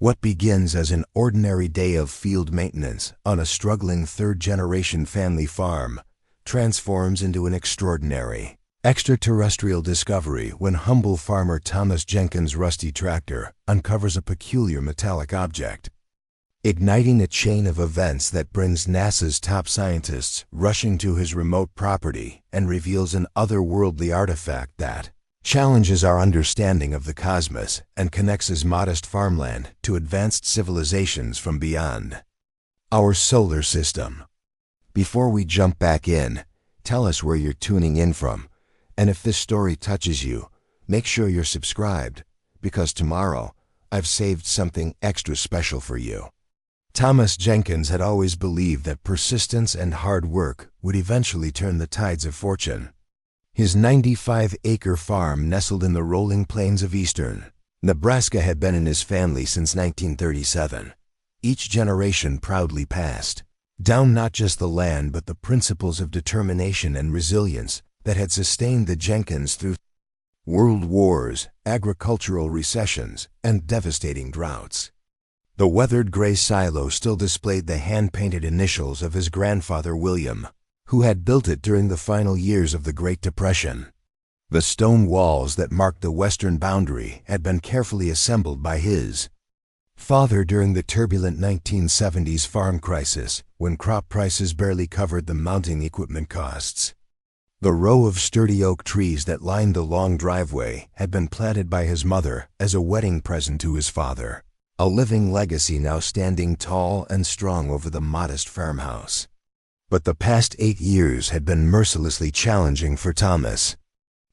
What begins as an ordinary day of field maintenance on a struggling third-generation family farm transforms into an extraordinary, extraterrestrial discovery when humble farmer Thomas Jenkins' rusty tractor uncovers a peculiar metallic object, igniting a chain of events that brings NASA's top scientists rushing to his remote property and reveals an otherworldly artifact that challenges our understanding of the cosmos and connects his modest farmland to advanced civilizations from beyond our solar system. Before we jump back in, tell us where you're tuning in from, and if this story touches you, make sure you're subscribed, because tomorrow I've saved something extra special for you. Thomas Jenkins had always believed that persistence and hard work would eventually turn the tides of fortune. His 95-acre farm nestled in the rolling plains of eastern Nebraska had been in his family since 1937. Each generation proudly passed down not just the land but the principles of determination and resilience that had sustained the Jenkins through world wars, agricultural recessions, and devastating droughts. The weathered gray silo still displayed the hand-painted initials of his grandfather William, who had built it during the final years of the Great Depression. The stone walls that marked the western boundary had been carefully assembled by his father during the turbulent 1970s farm crisis, when crop prices barely covered the mounting equipment costs. The row of sturdy oak trees that lined the long driveway had been planted by his mother as a wedding present to his father, a living legacy now standing tall and strong over the modest farmhouse. But the past 8 years had been mercilessly challenging for Thomas.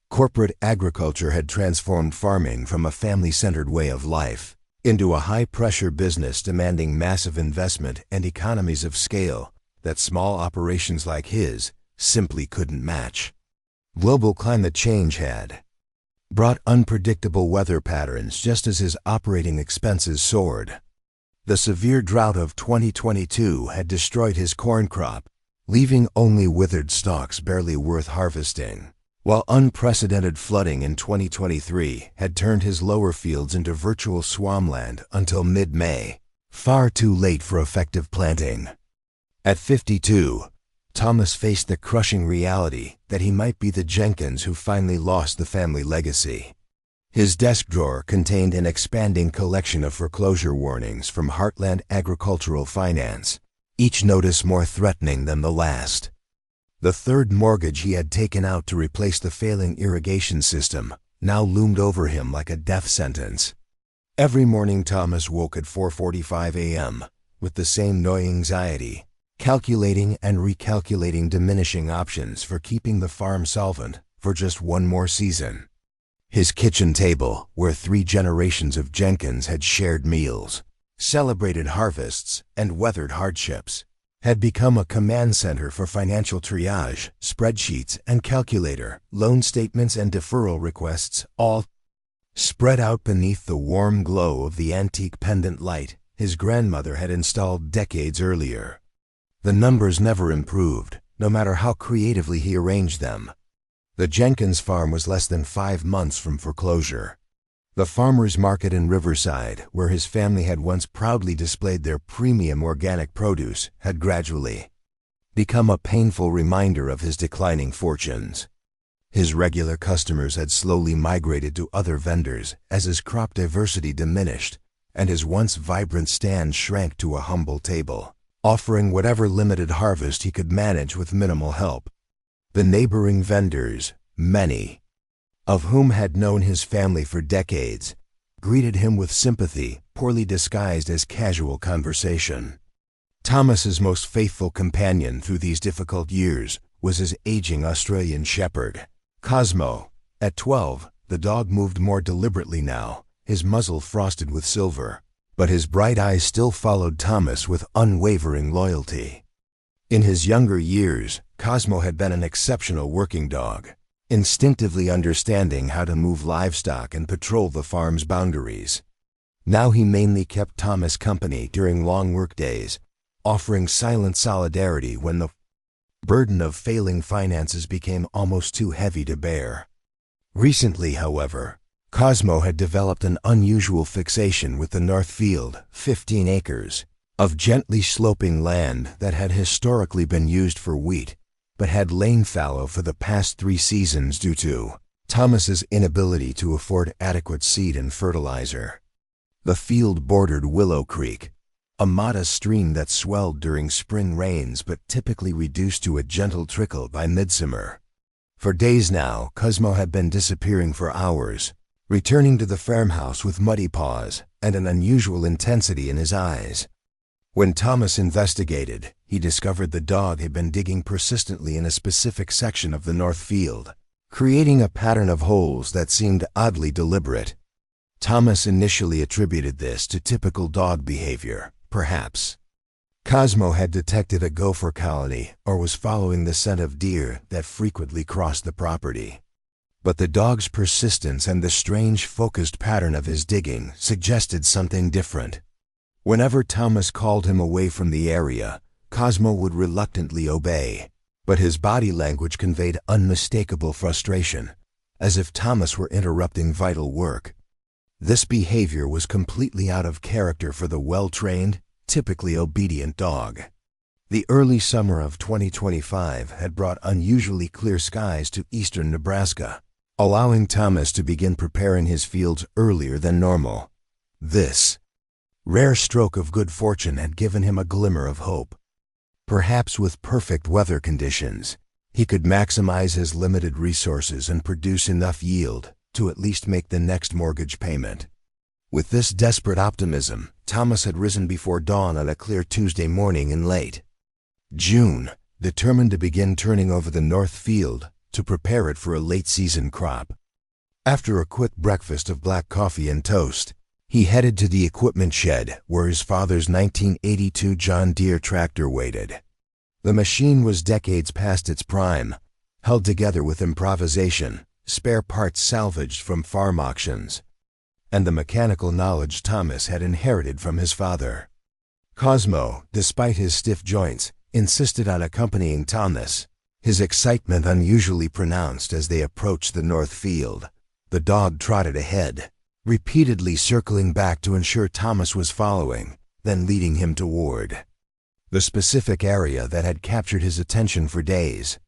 Corporate agriculture had transformed farming from a family-centered way of life into a high-pressure business demanding massive investment and economies of scale that small operations like his simply couldn't match. Global climate change had brought unpredictable weather patterns just as his operating expenses soared. The severe drought of 2022 had destroyed his corn crop, leaving only withered stalks barely worth harvesting, while unprecedented flooding in 2023 had turned his lower fields into virtual swampland until mid-May, far too late for effective planting. At 52, Thomas faced the crushing reality that he might be the Jenkins who finally lost the family legacy. His desk drawer contained an expanding collection of foreclosure warnings from Heartland Agricultural Finance, each notice more threatening than the last. The third mortgage he had taken out to replace the failing irrigation system now loomed over him like a death sentence. Every morning Thomas woke at 4:45 a.m. with the same gnawing anxiety, calculating and recalculating diminishing options for keeping the farm solvent for just one more season. His kitchen table, where 3 generations of Jenkins had shared meals, celebrated harvests, and weathered hardships, had become a command center for financial triage, spreadsheets and calculator, loan statements and deferral requests, all spread out beneath the warm glow of the antique pendant light his grandmother had installed decades earlier. The numbers never improved, no matter how creatively he arranged them. The Jenkins farm was less than 5 months from foreclosure. The farmer's market in Riverside, where his family had once proudly displayed their premium organic produce, had gradually become a painful reminder of his declining fortunes. His regular customers had slowly migrated to other vendors as his crop diversity diminished and his once vibrant stand shrank to a humble table, offering whatever limited harvest he could manage with minimal help. The neighboring vendors, many of whom had known his family for decades, greeted him with sympathy, poorly disguised as casual conversation. Thomas's most faithful companion through these difficult years was his aging Australian shepherd, Cosmo. At 12, the dog moved more deliberately now, his muzzle frosted with silver, but his bright eyes still followed Thomas with unwavering loyalty. In his younger years, Cosmo had been an exceptional working dog, instinctively understanding how to move livestock and patrol the farm's boundaries. Now he mainly kept Thomas company during long workdays, offering silent solidarity when the burden of failing finances became almost too heavy to bear. Recently, however, Cosmo had developed an unusual fixation with the North Field, 15 acres, of gently sloping land that had historically been used for wheat, but had lain fallow for the past 3 seasons due to Thomas's inability to afford adequate seed and fertilizer. The field bordered Willow Creek, a modest stream that swelled during spring rains but typically reduced to a gentle trickle by midsummer. For days now, Cosmo had been disappearing for hours, returning to the farmhouse with muddy paws and an unusual intensity in his eyes. When Thomas investigated, he discovered the dog had been digging persistently in a specific section of the North Field, creating a pattern of holes that seemed oddly deliberate. Thomas initially attributed this to typical dog behavior, perhaps. Cosmo had detected a gopher colony or was following the scent of deer that frequently crossed the property. But the dog's persistence and the strange focused pattern of his digging suggested something different. Whenever Thomas called him away from the area, Cosmo would reluctantly obey, but his body language conveyed unmistakable frustration, as if Thomas were interrupting vital work. This behavior was completely out of character for the well-trained, typically obedient dog. The early summer of 2025 had brought unusually clear skies to eastern Nebraska, allowing Thomas to begin preparing his fields earlier than normal. This rare stroke of good fortune had given him a glimmer of hope. Perhaps with perfect weather conditions, he could maximize his limited resources and produce enough yield to at least make the next mortgage payment. With this desperate optimism, Thomas had risen before dawn on a clear Tuesday morning in late June, determined to begin turning over the North Field to prepare it for a late-season crop. After a quick breakfast of black coffee and toast, he headed to the equipment shed where his father's 1982 John Deere tractor waited. The machine was decades past its prime, held together with improvisation, spare parts salvaged from farm auctions, and the mechanical knowledge Thomas had inherited from his father. Cosmo, despite his stiff joints, insisted on accompanying Thomas, his excitement unusually pronounced as they approached the North Field. The dog trotted ahead, repeatedly circling back to ensure Thomas was following, then leading him toward the specific area that had captured his attention for days.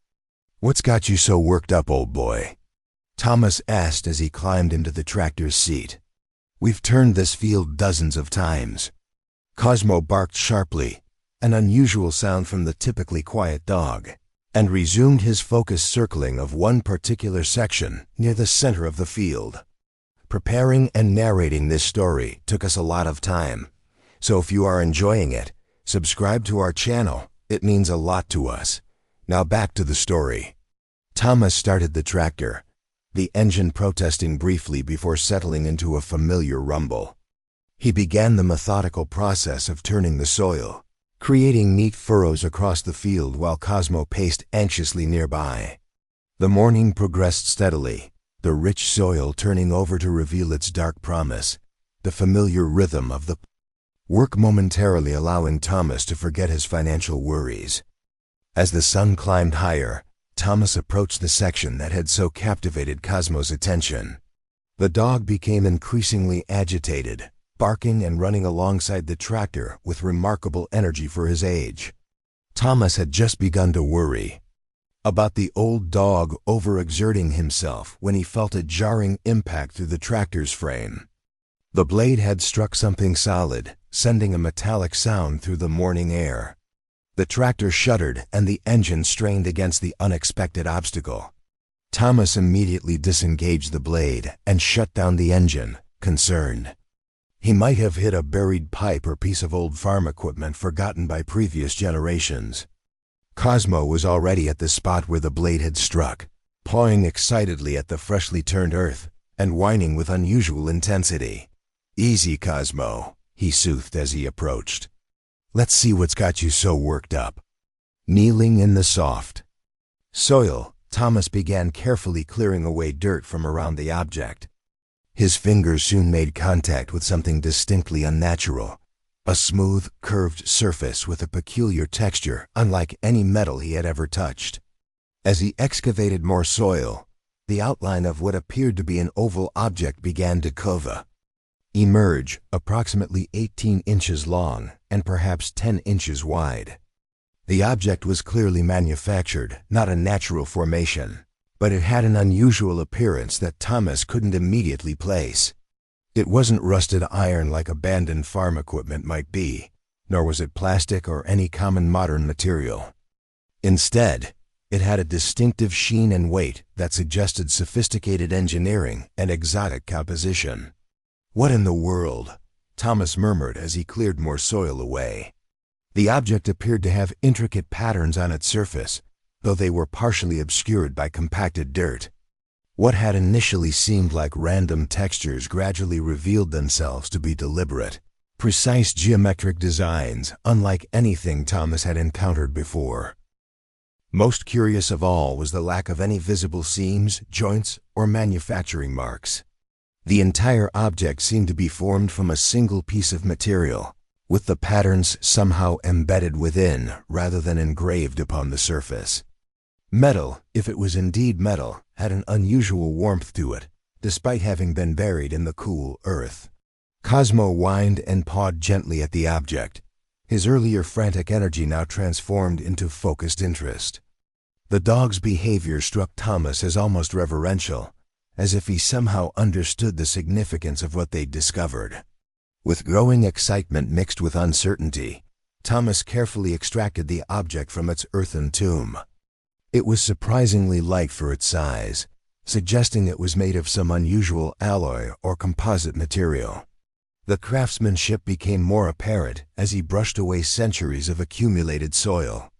"What's got you so worked up, old boy?" Thomas asked as he climbed into the tractor's seat. "We've turned this field dozens of times." Cosmo barked sharply, an unusual sound from the typically quiet dog, and resumed his focused circling of one particular section near the center of the field. Preparing and narrating this story took us a lot of time, so if you are enjoying it, subscribe to our channel. It means a lot to us. Now back to the story. Thomas started the tractor, the engine protesting briefly before settling into a familiar rumble. He began the methodical process of turning the soil, creating neat furrows across the field while Cosmo paced anxiously nearby. The morning progressed steadily, the rich soil turning over to reveal its dark promise, the familiar rhythm of the work momentarily allowing Thomas to forget his financial worries. As the sun climbed higher, Thomas approached the section that had so captivated Cosmo's attention. The dog became increasingly agitated, barking and running alongside the tractor with remarkable energy for his age. Thomas had just begun to worry about the old dog overexerting himself when he felt a jarring impact through the tractor's frame. The blade had struck something solid, sending a metallic sound through the morning air. The tractor shuddered and the engine strained against the unexpected obstacle. Thomas immediately disengaged the blade and shut down the engine, concerned. He might have hit a buried pipe or piece of old farm equipment forgotten by previous generations. Cosmo was already at the spot where the blade had struck, pawing excitedly at the freshly turned earth and whining with unusual intensity. "Easy, Cosmo," he soothed as he approached. "Let's see what's got you so worked up." Kneeling in the soft soil, Thomas began carefully clearing away dirt from around the object. His fingers soon made contact with something distinctly unnatural, a smooth, curved surface with a peculiar texture unlike any metal he had ever touched. As he excavated more soil, the outline of what appeared to be an oval object began to emerge, approximately 18 inches long and perhaps 10 inches wide. The object was clearly manufactured, not a natural formation, but it had an unusual appearance that Thomas couldn't immediately place. It wasn't rusted iron like abandoned farm equipment might be, nor was it plastic or any common modern material. Instead, it had a distinctive sheen and weight that suggested sophisticated engineering and exotic composition. "What in the world?" Thomas murmured as he cleared more soil away. The object appeared to have intricate patterns on its surface, though they were partially obscured by compacted dirt. What had initially seemed like random textures gradually revealed themselves to be deliberate, precise geometric designs unlike anything Thomas had encountered before. Most curious of all was the lack of any visible seams, joints, or manufacturing marks. The entire object seemed to be formed from a single piece of material, with the patterns somehow embedded within rather than engraved upon the surface. Metal, if it was indeed metal, had an unusual warmth to it, despite having been buried in the cool earth. Cosmo whined and pawed gently at the object, his earlier frantic energy now transformed into focused interest. The dog's behavior struck Thomas as almost reverential, as if he somehow understood the significance of what they'd discovered. With growing excitement mixed with uncertainty, Thomas carefully extracted the object from its earthen tomb. It was surprisingly light for its size, suggesting it was made of some unusual alloy or composite material. The craftsmanship became more apparent as he brushed away centuries of accumulated soil.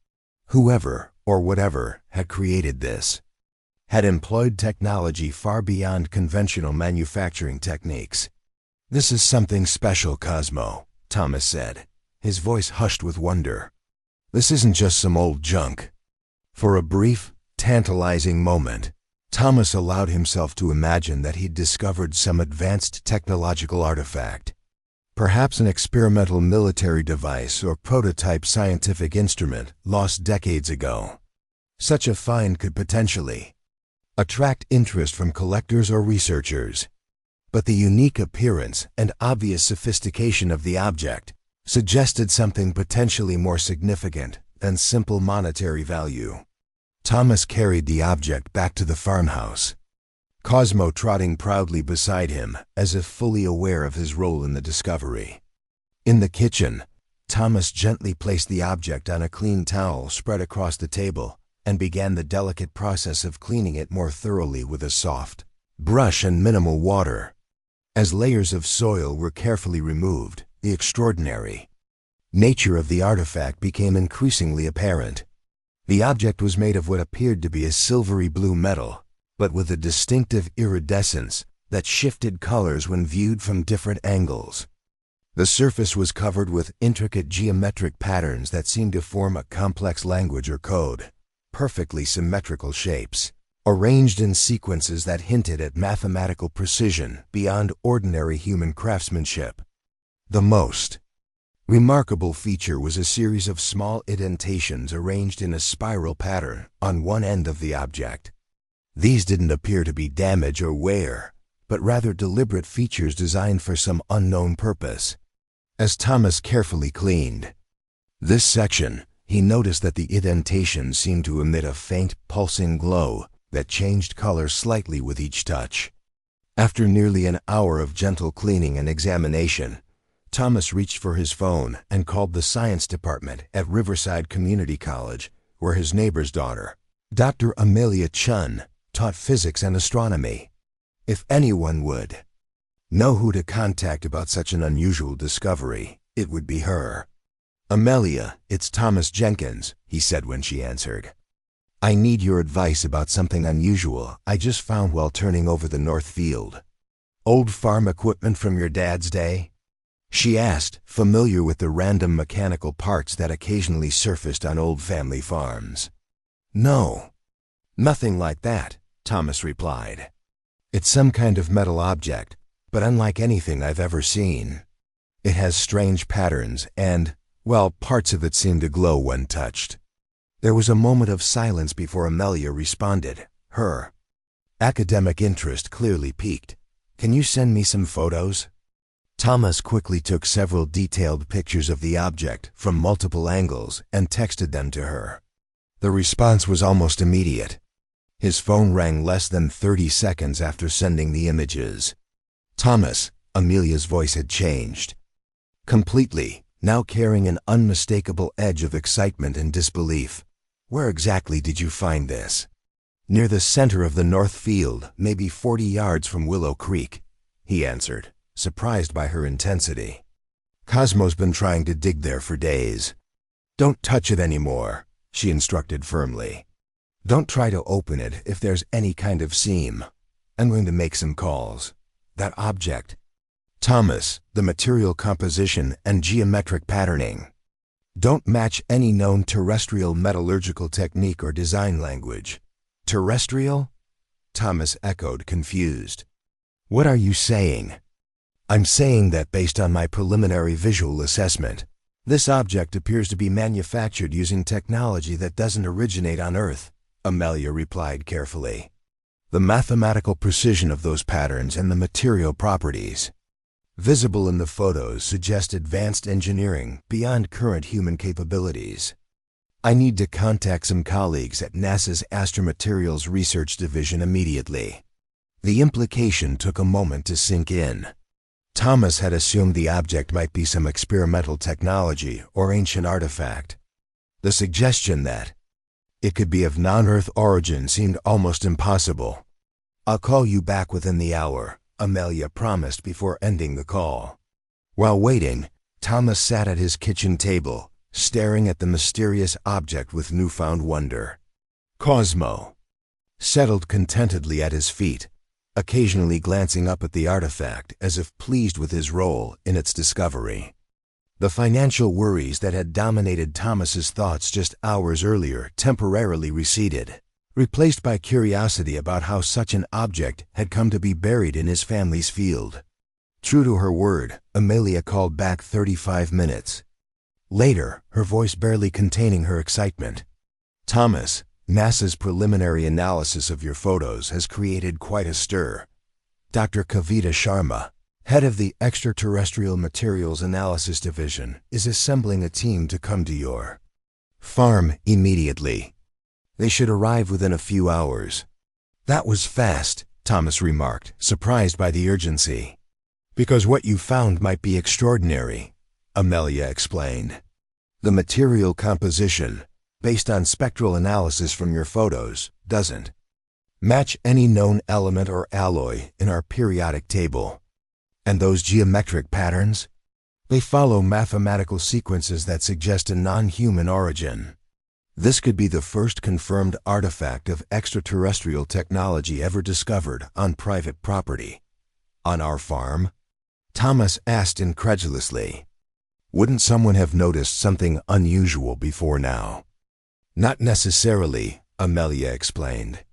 Whoever, or whatever, had created this had employed technology far beyond conventional manufacturing techniques. "This is something special, Cosmo," Thomas said, his voice hushed with wonder. "This isn't just some old junk." For a brief, tantalizing moment, Thomas allowed himself to imagine that he'd discovered some advanced technological artifact. Perhaps an experimental military device or prototype scientific instrument lost decades ago. Such a find could potentially attract interest from collectors or researchers. But the unique appearance and obvious sophistication of the object suggested something potentially more significant than simple monetary value. Thomas carried the object back to the farmhouse, Cosmo trotting proudly beside him as if fully aware of his role in the discovery. In the kitchen, Thomas gently placed the object on a clean towel spread across the table and began the delicate process of cleaning it more thoroughly with a soft brush and minimal water. As layers of soil were carefully removed, the extraordinary nature of the artifact became increasingly apparent. The object was made of what appeared to be a silvery blue metal, but with a distinctive iridescence that shifted colors when viewed from different angles. The surface was covered with intricate geometric patterns that seemed to form a complex language or code, perfectly symmetrical shapes, arranged in sequences that hinted at mathematical precision beyond ordinary human craftsmanship. The most remarkable feature was a series of small indentations arranged in a spiral pattern on one end of the object. These didn't appear to be damage or wear, but rather deliberate features designed for some unknown purpose. As Thomas carefully cleaned this section, he noticed that the indentations seemed to emit a faint, pulsing glow that changed color slightly with each touch. After nearly an hour of gentle cleaning and examination, Thomas reached for his phone and called the science department at Riverside Community College, where his neighbor's daughter, Dr. Amelia Chun, taught physics and astronomy. If anyone would know who to contact about such an unusual discovery, it would be her. "Amelia, it's Thomas Jenkins," he said when she answered. "I need your advice about something unusual I just found while turning over the north field." "Old farm equipment from your dad's day?" she asked, familiar with the random mechanical parts that occasionally surfaced on old family farms. "No, nothing like that," Thomas replied. "It's some kind of metal object, but unlike anything I've ever seen. It has strange patterns and, well, parts of it seem to glow when touched." There was a moment of silence before Amelia responded, her Academic interest clearly piqued. Can you send me some photos? Thomas quickly took several detailed pictures of the object from multiple angles and texted them to her. The response was almost immediate. His phone rang less than 30 seconds after sending the images. Thomas, Amelia's voice had changed. Completely, now carrying an unmistakable edge of excitement and disbelief. Where exactly did you find this? Near the center of the north field, maybe 40 yards from Willow Creek, he answered, surprised by her intensity. Cosmo's been trying to dig there for days. Don't touch it anymore, she instructed firmly. Don't try to open it if there's any kind of seam. I'm going to make some calls. That object. Thomas, the material composition and geometric patterning. Don't match any known terrestrial metallurgical technique or design language. Terrestrial? Thomas echoed, confused. What are you saying? I'm saying that based on my preliminary visual assessment, this object appears to be manufactured using technology that doesn't originate on Earth, Amelia replied carefully. The mathematical precision of those patterns and the material properties visible in the photos suggest advanced engineering beyond current human capabilities. I need to contact some colleagues at NASA's Astromaterials Research Division immediately. The implication took a moment to sink in. Thomas had assumed the object might be some experimental technology or ancient artifact. The suggestion that it could be of non-Earth origin seemed almost impossible. I'll call you back within the hour, Amelia promised before ending the call. While waiting, Thomas sat at his kitchen table, staring at the mysterious object with newfound wonder. Cosmo settled contentedly at his feet, occasionally glancing up at the artifact as if pleased with his role in its discovery. The financial worries that had dominated Thomas's thoughts just hours earlier temporarily receded, replaced by curiosity about how such an object had come to be buried in his family's field. True to her word, Amelia called back 35 minutes later, her voice barely containing her excitement. Thomas, NASA's preliminary analysis of your photos has created quite a stir. Dr. Kavita Sharma, head of the Extraterrestrial Materials Analysis Division, is assembling a team to come to your farm immediately. They should arrive within a few hours. That was fast, Thomas remarked, surprised by the urgency. Because what you found might be extraordinary, Amelia explained. The material composition, based on spectral analysis from your photos, doesn't match any known element or alloy in our periodic table. And those geometric patterns? They follow mathematical sequences that suggest a non-human origin. This could be the first confirmed artifact of extraterrestrial technology ever discovered on private property. On our farm? Thomas asked incredulously. Wouldn't someone have noticed something unusual before now? Not necessarily, Amelia explained.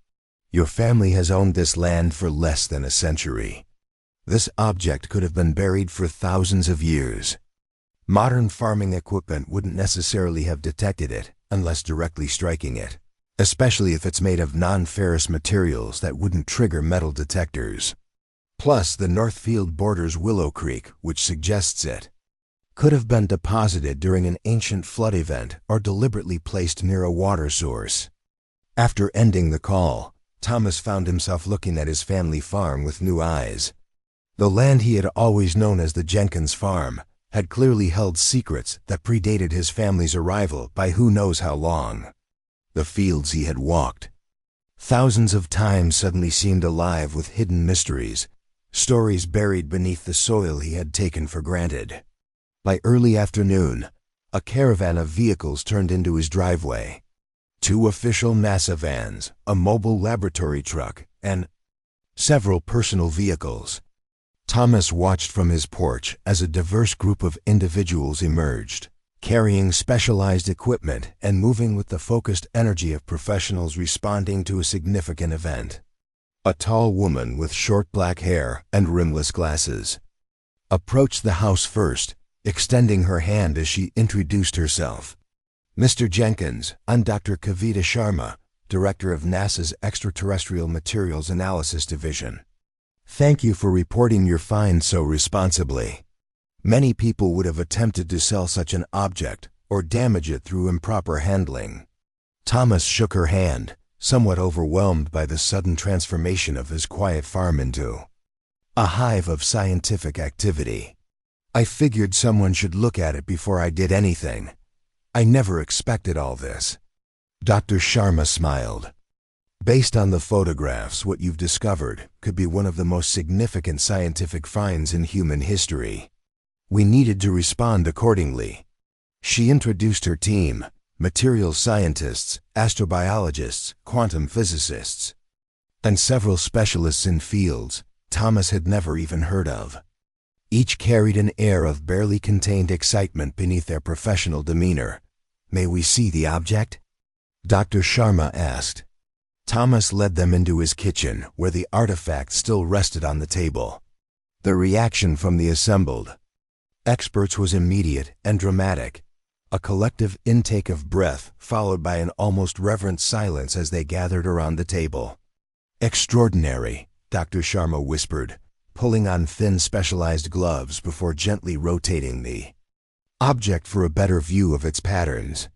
Your family has owned this land for less than a century. This object could have been buried for thousands of years. Modern farming equipment wouldn't necessarily have detected it unless directly striking it, especially if it's made of non-ferrous materials that wouldn't trigger metal detectors. Plus, the north field borders Willow Creek, which suggests it could have been deposited during an ancient flood event or deliberately placed near a water source. After ending the call, Thomas found himself looking at his family farm with new eyes. The land he had always known as the Jenkins farm had clearly held secrets that predated his family's arrival by who knows how long. The fields he had walked thousands of times suddenly seemed alive with hidden mysteries, stories buried beneath the soil he had taken for granted. By early afternoon, a caravan of vehicles turned into his driveway. 2 official NASA vans, a mobile laboratory truck, and several personal vehicles. Thomas watched from his porch as a diverse group of individuals emerged, carrying specialized equipment and moving with the focused energy of professionals responding to a significant event. A tall woman with short black hair and rimless glasses approached the house first, extending her hand as she introduced herself. Mr. Jenkins, I'm Dr. Kavita Sharma, director of NASA's Extraterrestrial Materials Analysis Division. Thank you for reporting your find so responsibly. Many people would have attempted to sell such an object or damage it through improper handling. Thomas shook her hand, somewhat overwhelmed by the sudden transformation of his quiet farm into a hive of scientific activity. I figured someone should look at it before I did anything. I never expected all this. Dr. Sharma smiled. Based on the photographs, what you've discovered could be one of the most significant scientific finds in human history. We needed to respond accordingly. She introduced her team: materials scientists, astrobiologists, quantum physicists, and several specialists in fields Thomas had never even heard of. Each carried an air of barely contained excitement beneath their professional demeanor. May we see the object? Dr. Sharma asked. Thomas led them into his kitchen, where the artifact still rested on the table. The reaction from the assembled experts was immediate and dramatic, a collective intake of breath followed by an almost reverent silence as they gathered around the table. Extraordinary, Dr. Sharma whispered, pulling on thin specialized gloves before gently rotating the object for a better view of its patterns.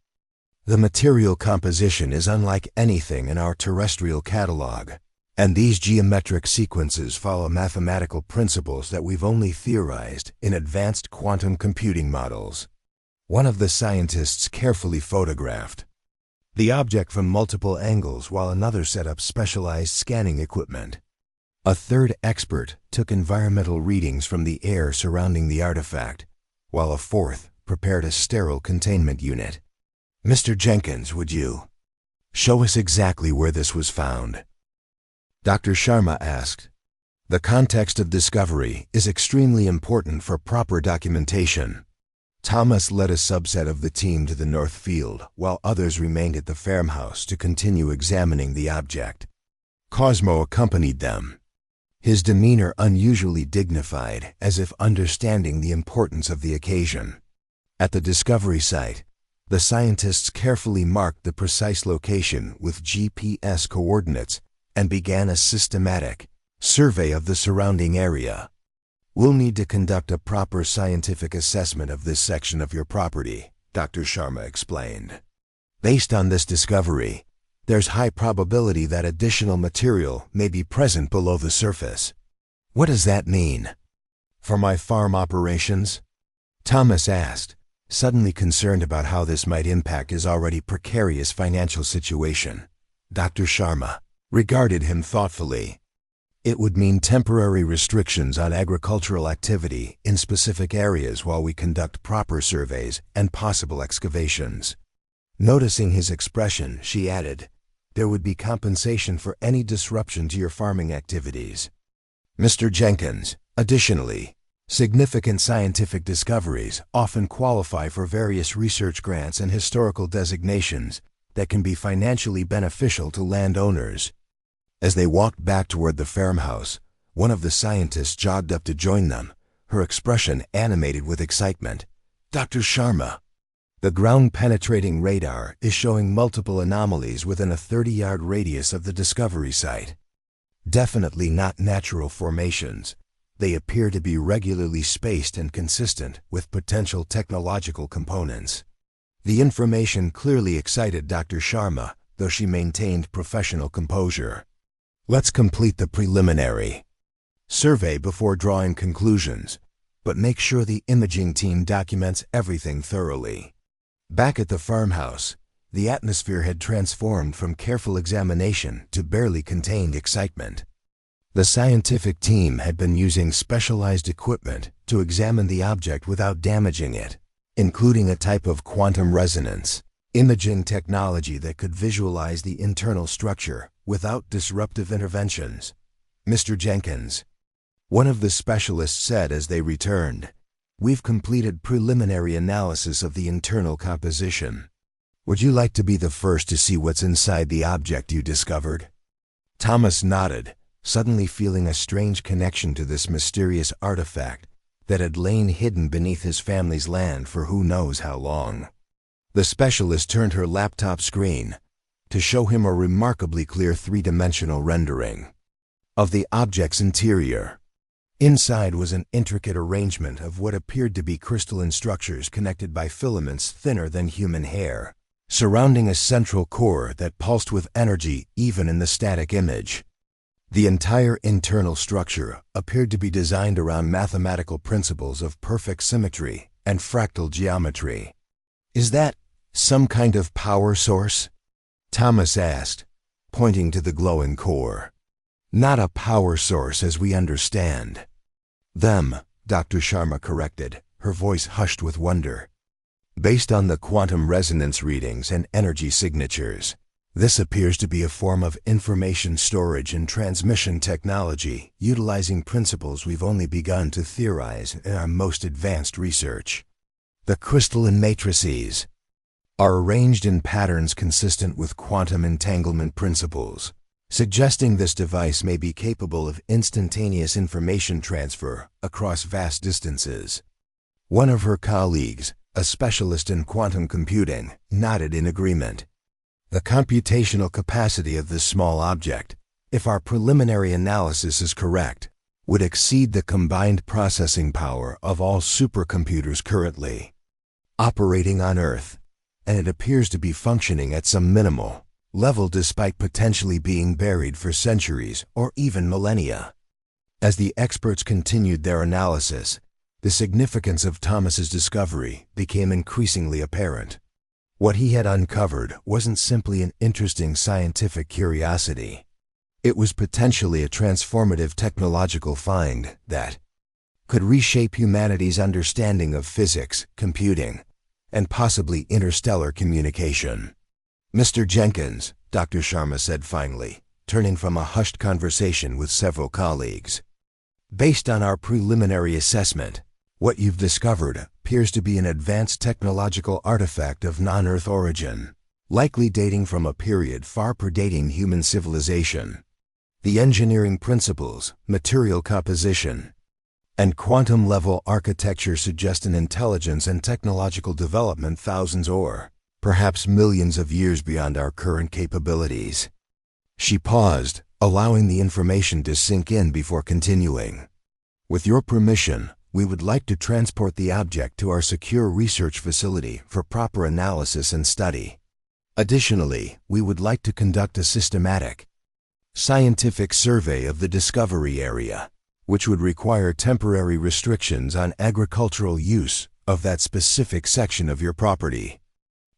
The material composition is unlike anything in our terrestrial catalog, and these geometric sequences follow mathematical principles that we've only theorized in advanced quantum computing models. One of the scientists carefully photographed the object from multiple angles while another set up specialized scanning equipment. A third expert took environmental readings from the air surrounding the artifact, while a fourth prepared a sterile containment unit. Mr. Jenkins, would you show us exactly where this was found? Dr. Sharma asked. The context of discovery is extremely important for proper documentation. Thomas led a subset of the team to the north field, while others remained at the farmhouse to continue examining the object. Cosmo accompanied them, his demeanor unusually dignified, as if understanding the importance of the occasion. At the discovery site, the scientists carefully marked the precise location with GPS coordinates and began a systematic survey of the surrounding area. We'll need to conduct a proper scientific assessment of this section of your property, Dr. Sharma explained. Based on this discovery, there's high probability that additional material may be present below the surface. What does that mean for my farm operations? Thomas asked, suddenly concerned about how this might impact his already precarious financial situation. Dr. Sharma regarded him thoughtfully. It would mean temporary restrictions on agricultural activity in specific areas while we conduct proper surveys and possible excavations. Noticing his expression, she added, there would be compensation for any disruption to your farming activities. Mr. Jenkins, additionally, significant scientific discoveries often qualify for various research grants and historical designations that can be financially beneficial to landowners. As they walked back toward the farmhouse, one of the scientists jogged up to join them, her expression animated with excitement. Dr. Sharma, the ground-penetrating radar is showing multiple anomalies within a 30-yard radius of the discovery site. Definitely not natural formations. They appear to be regularly spaced and consistent with potential technological components. The information clearly excited Dr. Sharma, though she maintained professional composure. Let's complete the preliminary survey before drawing conclusions, but make sure the imaging team documents everything thoroughly. Back at the farmhouse, the atmosphere had transformed from careful examination to barely contained excitement. The scientific team had been using specialized equipment to examine the object without damaging it, including a type of quantum resonance imaging technology that could visualize the internal structure without disruptive interventions. Mr. Jenkins, one of the specialists said as they returned, we've completed preliminary analysis of the internal composition. Would you like to be the first to see what's inside the object you discovered? Thomas nodded, suddenly feeling a strange connection to this mysterious artifact that had lain hidden beneath his family's land for who knows how long. The specialist turned her laptop screen, to show him a remarkably clear three-dimensional rendering of the object's interior. Inside was an intricate arrangement of what appeared to be crystalline structures connected by filaments thinner than human hair, surrounding a central core that pulsed with energy even in the static image. The entire internal structure appeared to be designed around mathematical principles of perfect symmetry and fractal geometry. "Is that some kind of power source?" Thomas asked, pointing to the glowing core. "Not a power source as we understand them," Dr. Sharma corrected, her voice hushed with wonder. "Based on the quantum resonance readings and energy signatures, this appears to be a form of information storage and transmission technology utilizing principles we've only begun to theorize in our most advanced research. The crystalline matrices are arranged in patterns consistent with quantum entanglement principles, suggesting this device may be capable of instantaneous information transfer across vast distances." One of her colleagues, a specialist in quantum computing, nodded in agreement. "The computational capacity of this small object, if our preliminary analysis is correct, would exceed the combined processing power of all supercomputers currently operating on Earth, and it appears to be functioning at some minimal level despite potentially being buried for centuries or even millennia." As the experts continued their analysis, the significance of Thomas's discovery became increasingly apparent. What he had uncovered wasn't simply an interesting scientific curiosity. It was potentially a transformative technological find that could reshape humanity's understanding of physics, computing, and possibly interstellar communication. "Mr. Jenkins," Dr. Sharma said finally, turning from a hushed conversation with several colleagues. "Based on our preliminary assessment, what you've discovered appears to be an advanced technological artifact of non-Earth origin, likely dating from a period far predating human civilization. The engineering principles, material composition, and quantum-level architecture suggest an intelligence and technological development thousands or perhaps millions of years beyond our current capabilities." She paused, allowing the information to sink in before continuing. "With your permission, we would like to transport the object to our secure research facility for proper analysis and study. Additionally, we would like to conduct a systematic, scientific survey of the discovery area, which would require temporary restrictions on agricultural use of that specific section of your property."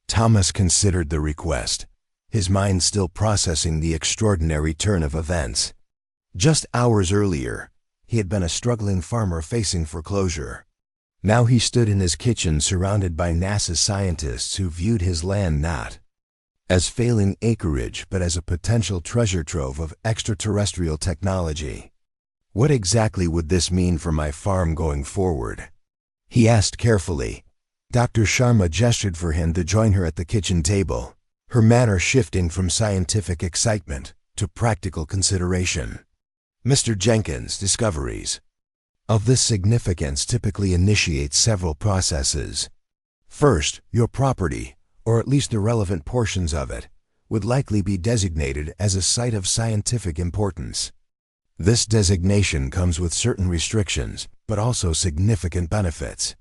Thomas considered the request, his mind still processing the extraordinary turn of events. Just hours earlier, he had been a struggling farmer facing foreclosure. Now he stood in his kitchen surrounded by NASA scientists who viewed his land not as failing acreage but as a potential treasure trove of extraterrestrial technology. "What exactly would this mean for my farm going forward?" he asked carefully. Dr. Sharma gestured for him to join her at the kitchen table, her manner shifting from scientific excitement to practical consideration. "Mr. Jenkins' discoveries of this significance typically initiate several processes. First, your property, or at least the relevant portions of it, would likely be designated as a site of scientific importance. This designation comes with certain restrictions, but also significant benefits."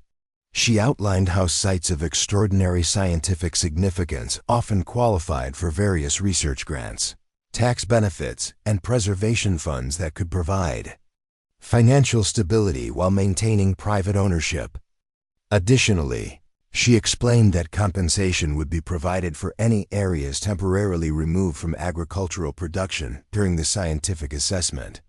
She outlined how sites of extraordinary scientific significance often qualified for various research grants, tax benefits, and preservation funds that could provide financial stability while maintaining private ownership. Additionally, she explained that compensation would be provided for any areas temporarily removed from agricultural production during the scientific assessment.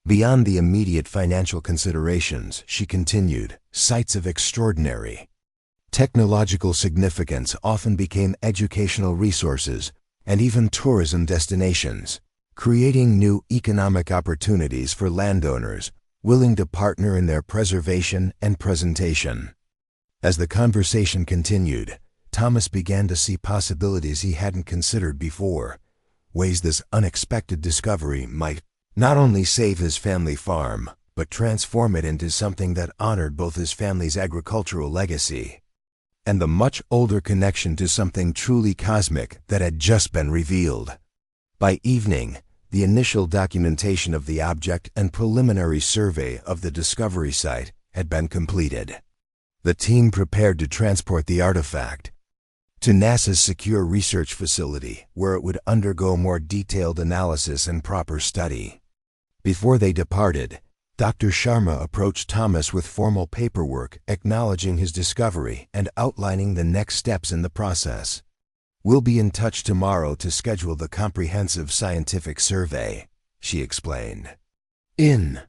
Beyond the immediate financial considerations, she continued, sites of extraordinary technological significance often became educational resources and even tourism destinations, creating new economic opportunities for landowners willing to partner in their preservation and presentation. As the conversation continued, Thomas began to see possibilities he hadn't considered before, ways this unexpected discovery might not only save his family farm, but transform it into something that honored both his family's agricultural legacy and the much older connection to something truly cosmic that had just been revealed. By evening, the initial documentation of the object and preliminary survey of the discovery site had been completed. The team prepared to transport the artifact to NASA's secure research facility, where it would undergo more detailed analysis and proper study. Before they departed, Dr. Sharma approached Thomas with formal paperwork acknowledging his discovery and outlining the next steps in the process. "We'll be in touch tomorrow to schedule the comprehensive scientific survey," she explained. "In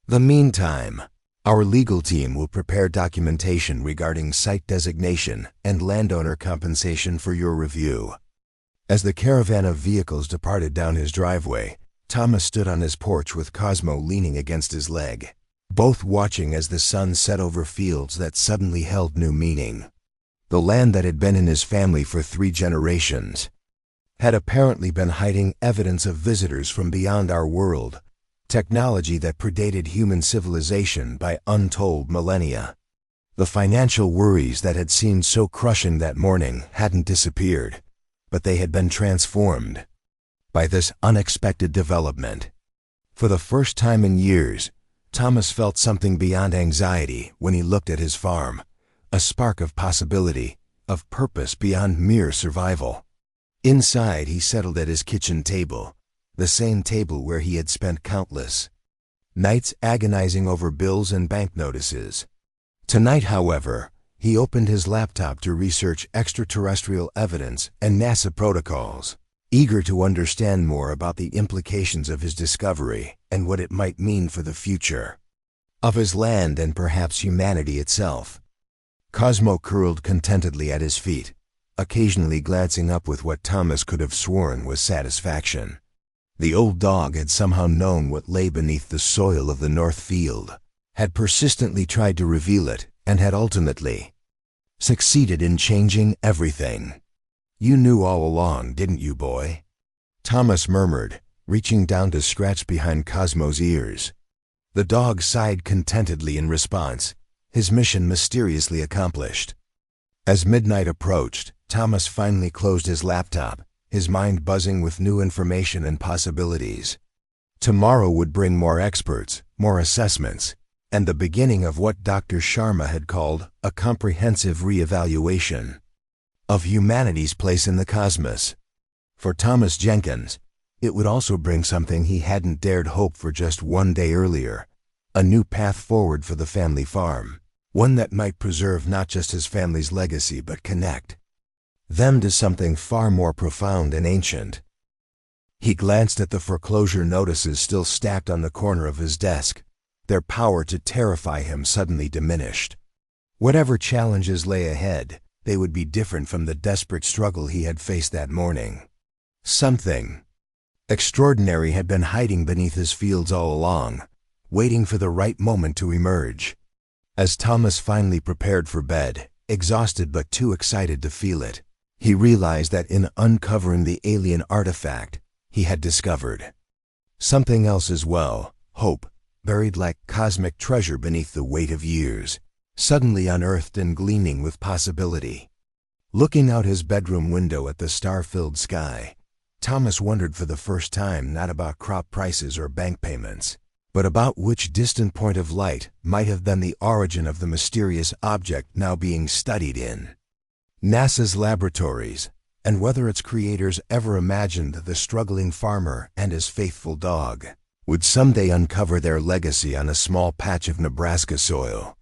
the meantime, our legal team will prepare documentation regarding site designation and landowner compensation for your review." As the caravan of vehicles departed down his driveway, Thomas stood on his porch with Cosmo leaning against his leg, both watching as the sun set over fields that suddenly held new meaning. The land that had been in his family for 3 generations had apparently been hiding evidence of visitors from beyond our world, technology that predated human civilization by untold millennia. The financial worries that had seemed so crushing that morning hadn't disappeared, but they had been transformed by this unexpected development. For the first time in years, Thomas felt something beyond anxiety when he looked at his farm, a spark of possibility, of purpose beyond mere survival. Inside, he settled at his kitchen table, the same table where he had spent countless nights agonizing over bills and bank notices. Tonight, however, he opened his laptop to research extraterrestrial evidence and NASA protocols, eager to understand more about the implications of his discovery and what it might mean for the future of his land and perhaps humanity itself. Cosmo curled contentedly at his feet, occasionally glancing up with what Thomas could have sworn was satisfaction. The old dog had somehow known what lay beneath the soil of the North Field, had persistently tried to reveal it, and had ultimately succeeded in changing everything. "You knew all along, didn't you, boy?" Thomas murmured, reaching down to scratch behind Cosmo's ears. The dog sighed contentedly in response, his mission mysteriously accomplished. As midnight approached, Thomas finally closed his laptop, his mind buzzing with new information and possibilities. Tomorrow would bring more experts, more assessments, and the beginning of what Dr. Sharma had called a comprehensive reevaluation of humanity's place in the cosmos. For Thomas Jenkins, it would also bring something he hadn't dared hope for just one day earlier, a new path forward for the family farm, one that might preserve not just his family's legacy but connect them to something far more profound and ancient. He glanced at the foreclosure notices still stacked on the corner of his desk, their power to terrify him suddenly diminished. Whatever challenges lay ahead, they would be different from the desperate struggle he had faced that morning. Something extraordinary had been hiding beneath his fields all along, waiting for the right moment to emerge. As Thomas finally prepared for bed, exhausted but too excited to feel it, he realized that in uncovering the alien artifact, he had discovered something else as well: hope, buried like cosmic treasure beneath the weight of years, suddenly unearthed and gleaming with possibility. Looking out his bedroom window at the star-filled sky, Thomas wondered for the first time not about crop prices or bank payments, but about which distant point of light might have been the origin of the mysterious object now being studied in NASA's laboratories, and whether its creators ever imagined that the struggling farmer and his faithful dog would someday uncover their legacy on a small patch of Nebraska soil.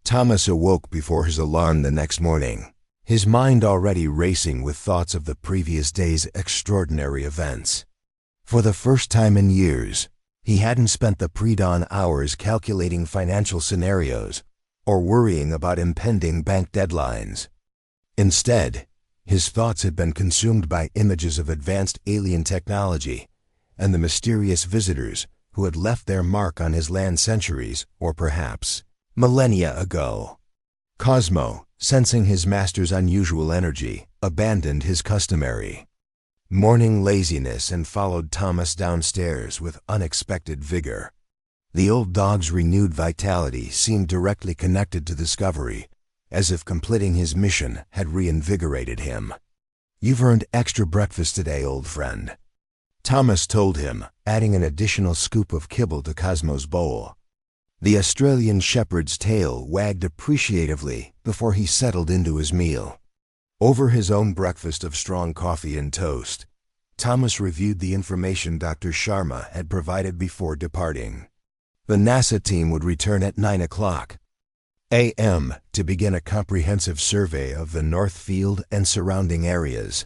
Thomas awoke before his alarm the next morning, his mind already racing with thoughts of the previous day's extraordinary events. For the first time in years, he hadn't spent the pre-dawn hours calculating financial scenarios or worrying about impending bank deadlines. Instead, his thoughts had been consumed by images of advanced alien technology and the mysterious visitors who had left their mark on his land centuries, or perhaps millennia ago. Cosmo, sensing his master's unusual energy, abandoned his customary morning laziness and followed Thomas downstairs with unexpected vigor. The old dog's renewed vitality seemed directly connected to the discovery, as if completing his mission had reinvigorated him. "You've earned extra breakfast today, old friend," Thomas told him, adding an additional scoop of kibble to Cosmo's bowl. The Australian shepherd's tail wagged appreciatively before he settled into his meal. Over his own breakfast of strong coffee and toast, Thomas reviewed the information Dr. Sharma had provided before departing. The NASA team would return at 9 a.m. to begin a comprehensive survey of the North Field and surrounding areas.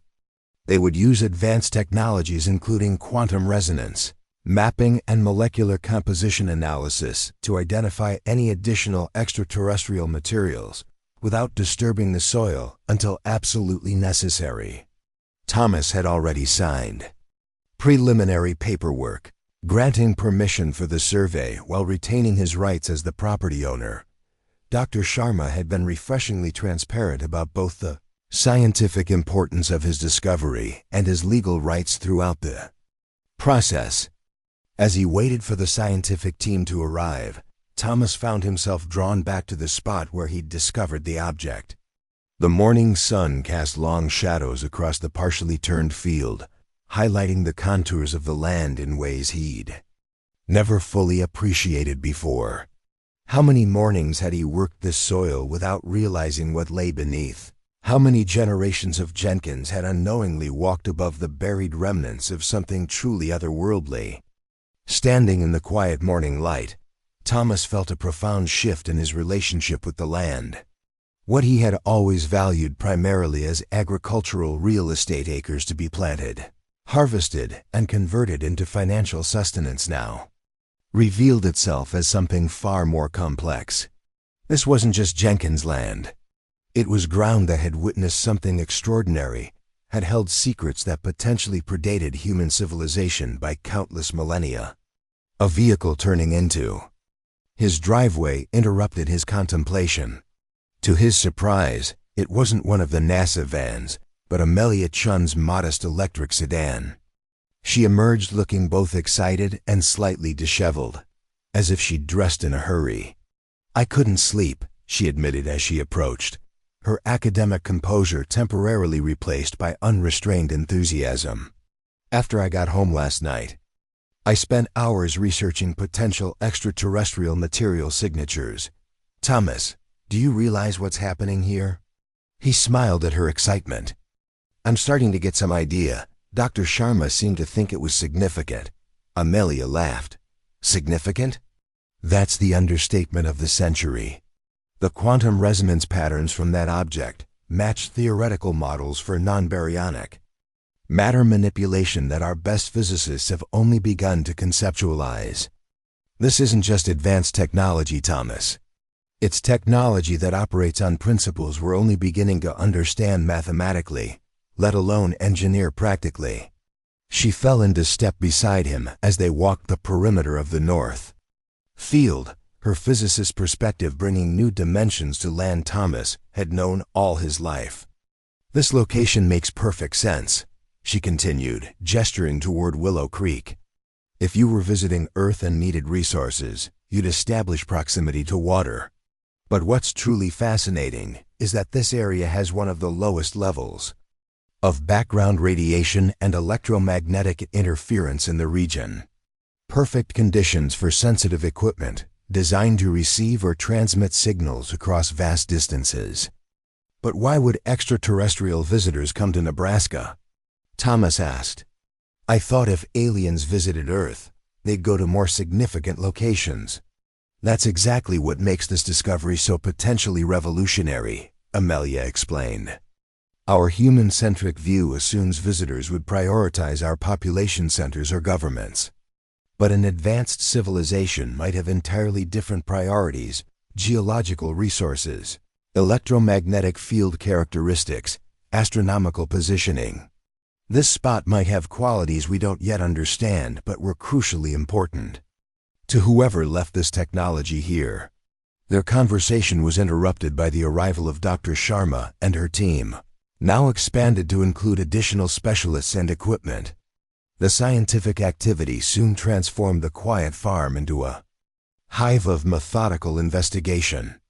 They would use advanced technologies including quantum resonance, mapping, and molecular composition analysis to identify any additional extraterrestrial materials without disturbing the soil until absolutely necessary. Thomas had already signed preliminary paperwork granting permission for the survey while retaining his rights as the property owner. Dr. Sharma had been refreshingly transparent about both the scientific importance of his discovery and his legal rights throughout the process. As he waited for the scientific team to arrive, Thomas found himself drawn back to the spot where he'd discovered the object. The morning sun cast long shadows across the partially turned field, highlighting the contours of the land in ways he'd never fully appreciated before. How many mornings had he worked this soil without realizing what lay beneath? How many generations of Jenkins had unknowingly walked above the buried remnants of something truly otherworldly? Standing in the quiet morning light, Thomas felt a profound shift in his relationship with the land. What he had always valued primarily as agricultural real estate acres to be planted, harvested, and converted into financial sustenance now revealed itself as something far more complex. This wasn't just Jenkins' land. It was ground that had witnessed something extraordinary, had held secrets that potentially predated human civilization by countless millennia. A vehicle turning into his driveway interrupted his contemplation. To his surprise, it wasn't one of the NASA vans, but Amelia Chun's modest electric sedan. She emerged looking both excited and slightly disheveled, as if she'd dressed in a hurry. "I couldn't sleep," she admitted as she approached, her academic composure temporarily replaced by unrestrained enthusiasm. "After I got home last night, I spent hours researching potential extraterrestrial material signatures. Thomas, do you realize what's happening here?" He smiled at her excitement. "I'm starting to get some idea. Dr. Sharma seemed to think it was significant." Amelia laughed. "Significant? That's the understatement of the century. The quantum resonance patterns from that object matched theoretical models for non-baryonic matter manipulation that our best physicists have only begun to conceptualize. This isn't just advanced technology, Thomas. It's technology that operates on principles we're only beginning to understand mathematically, let alone engineer practically." She fell into step beside him as they walked the perimeter of the North Field, her physicist's perspective bringing new dimensions to land Thomas had known all his life. "This location makes perfect sense," she continued, gesturing toward Willow Creek. "If you were visiting Earth and needed resources, you'd establish proximity to water. But what's truly fascinating is that this area has one of the lowest levels of background radiation and electromagnetic interference in the region. Perfect conditions for sensitive equipment designed to receive or transmit signals across vast distances." "But why would extraterrestrial visitors come to Nebraska?" Thomas asked. "I thought if aliens visited Earth, they'd go to more significant locations." "That's exactly what makes this discovery so potentially revolutionary," Amelia explained. "Our human-centric view assumes visitors would prioritize our population centers or governments. But an advanced civilization might have entirely different priorities, geological resources, electromagnetic field characteristics, astronomical positioning. This spot might have qualities we don't yet understand but were crucially important to whoever left this technology here." Their conversation was interrupted by the arrival of Dr. Sharma and her team, now expanded to include additional specialists and equipment. The scientific activity soon transformed the quiet farm into a hive of methodical investigation.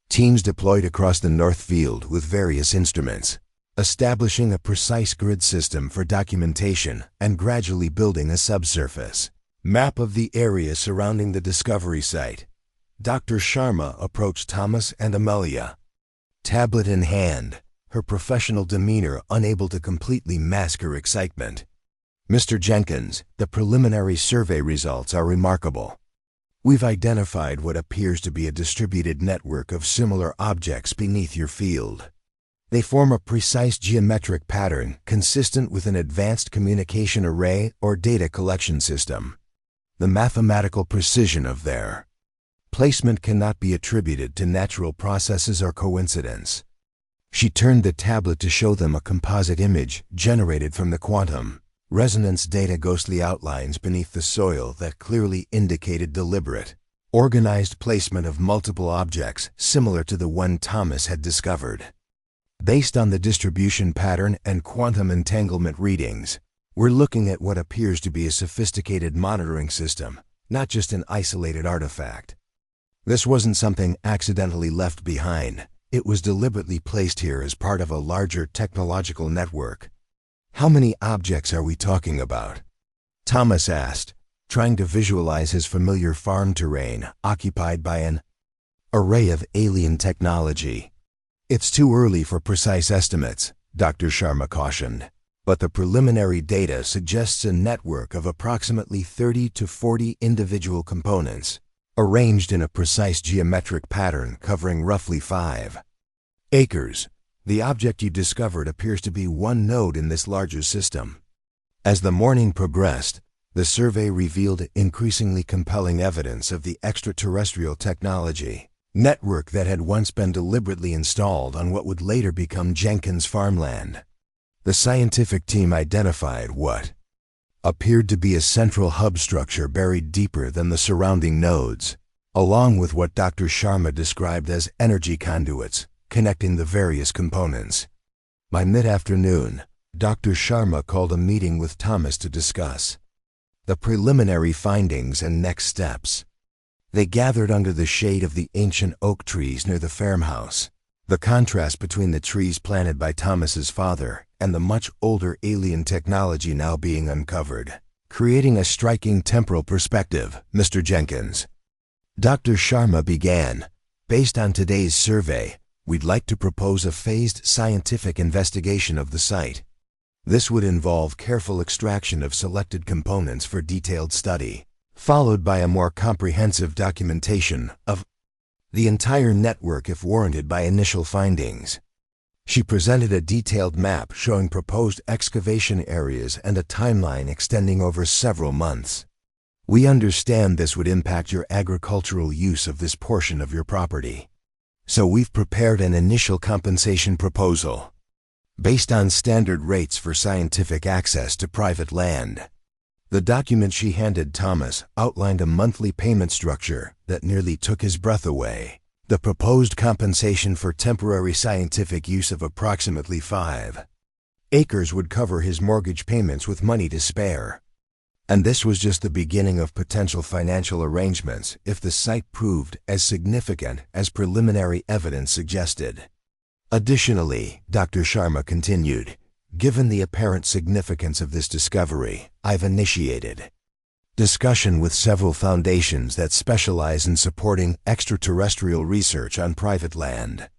Teams deployed across the North Field with various instruments, establishing a precise grid system for documentation and gradually building a subsurface map of the area surrounding the discovery site. Dr. Sharma approached Thomas and Amelia, tablet in hand, her professional demeanor unable to completely mask her excitement. "Mr. Jenkins, the preliminary survey results are remarkable. We've identified what appears to be a distributed network of similar objects beneath your field. They form a precise geometric pattern consistent with an advanced communication array or data collection system. The mathematical precision of their placement cannot be attributed to natural processes or coincidence." She turned the tablet to show them a composite image generated from the quantum resonance data ghostly outlines beneath the soil that clearly indicated deliberate, organized placement of multiple objects similar to the one Thomas had discovered. "Based on the distribution pattern and quantum entanglement readings, we're looking at what appears to be a sophisticated monitoring system, not just an isolated artifact. This wasn't something accidentally left behind. It was deliberately placed here as part of a larger technological network." "How many objects are we talking about?" Thomas asked, trying to visualize his familiar farm terrain occupied by an array of alien technology. "It's too early for precise estimates," Dr. Sharma cautioned, "but the preliminary data suggests a network of approximately 30 to 40 individual components, arranged in a precise geometric pattern covering roughly 5 acres. The object you discovered appears to be one node in this larger system." As the morning progressed, the survey revealed increasingly compelling evidence of the extraterrestrial technology network that had once been deliberately installed on what would later become Jenkins' farmland. The scientific team identified what appeared to be a central hub structure buried deeper than the surrounding nodes, along with what Dr. Sharma described as energy conduits connecting the various components. By mid-afternoon, Dr. Sharma called a meeting with Thomas to discuss the preliminary findings and next steps. They gathered under the shade of the ancient oak trees near the farmhouse. The contrast between the trees planted by Thomas's father and the much older alien technology now being uncovered, creating a striking temporal perspective. "Mr. Jenkins," Dr. Sharma began, "based on today's survey, we'd like to propose a phased scientific investigation of the site. This would involve careful extraction of selected components for detailed study, followed by a more comprehensive documentation of the entire network if warranted by initial findings." She presented a detailed map showing proposed excavation areas and a timeline extending over several months. "We understand this would impact your agricultural use of this portion of your property. So we've prepared an initial compensation proposal based on standard rates for scientific access to private land." The document she handed Thomas outlined a monthly payment structure that nearly took his breath away. The proposed compensation for temporary scientific use of approximately 5 acres would cover his mortgage payments with money to spare. And this was just the beginning of potential financial arrangements if the site proved as significant as preliminary evidence suggested. "Additionally," Dr. Sharma continued, "given the apparent significance of this discovery, I've initiated discussion with several foundations that specialize in supporting extraterrestrial research on private land.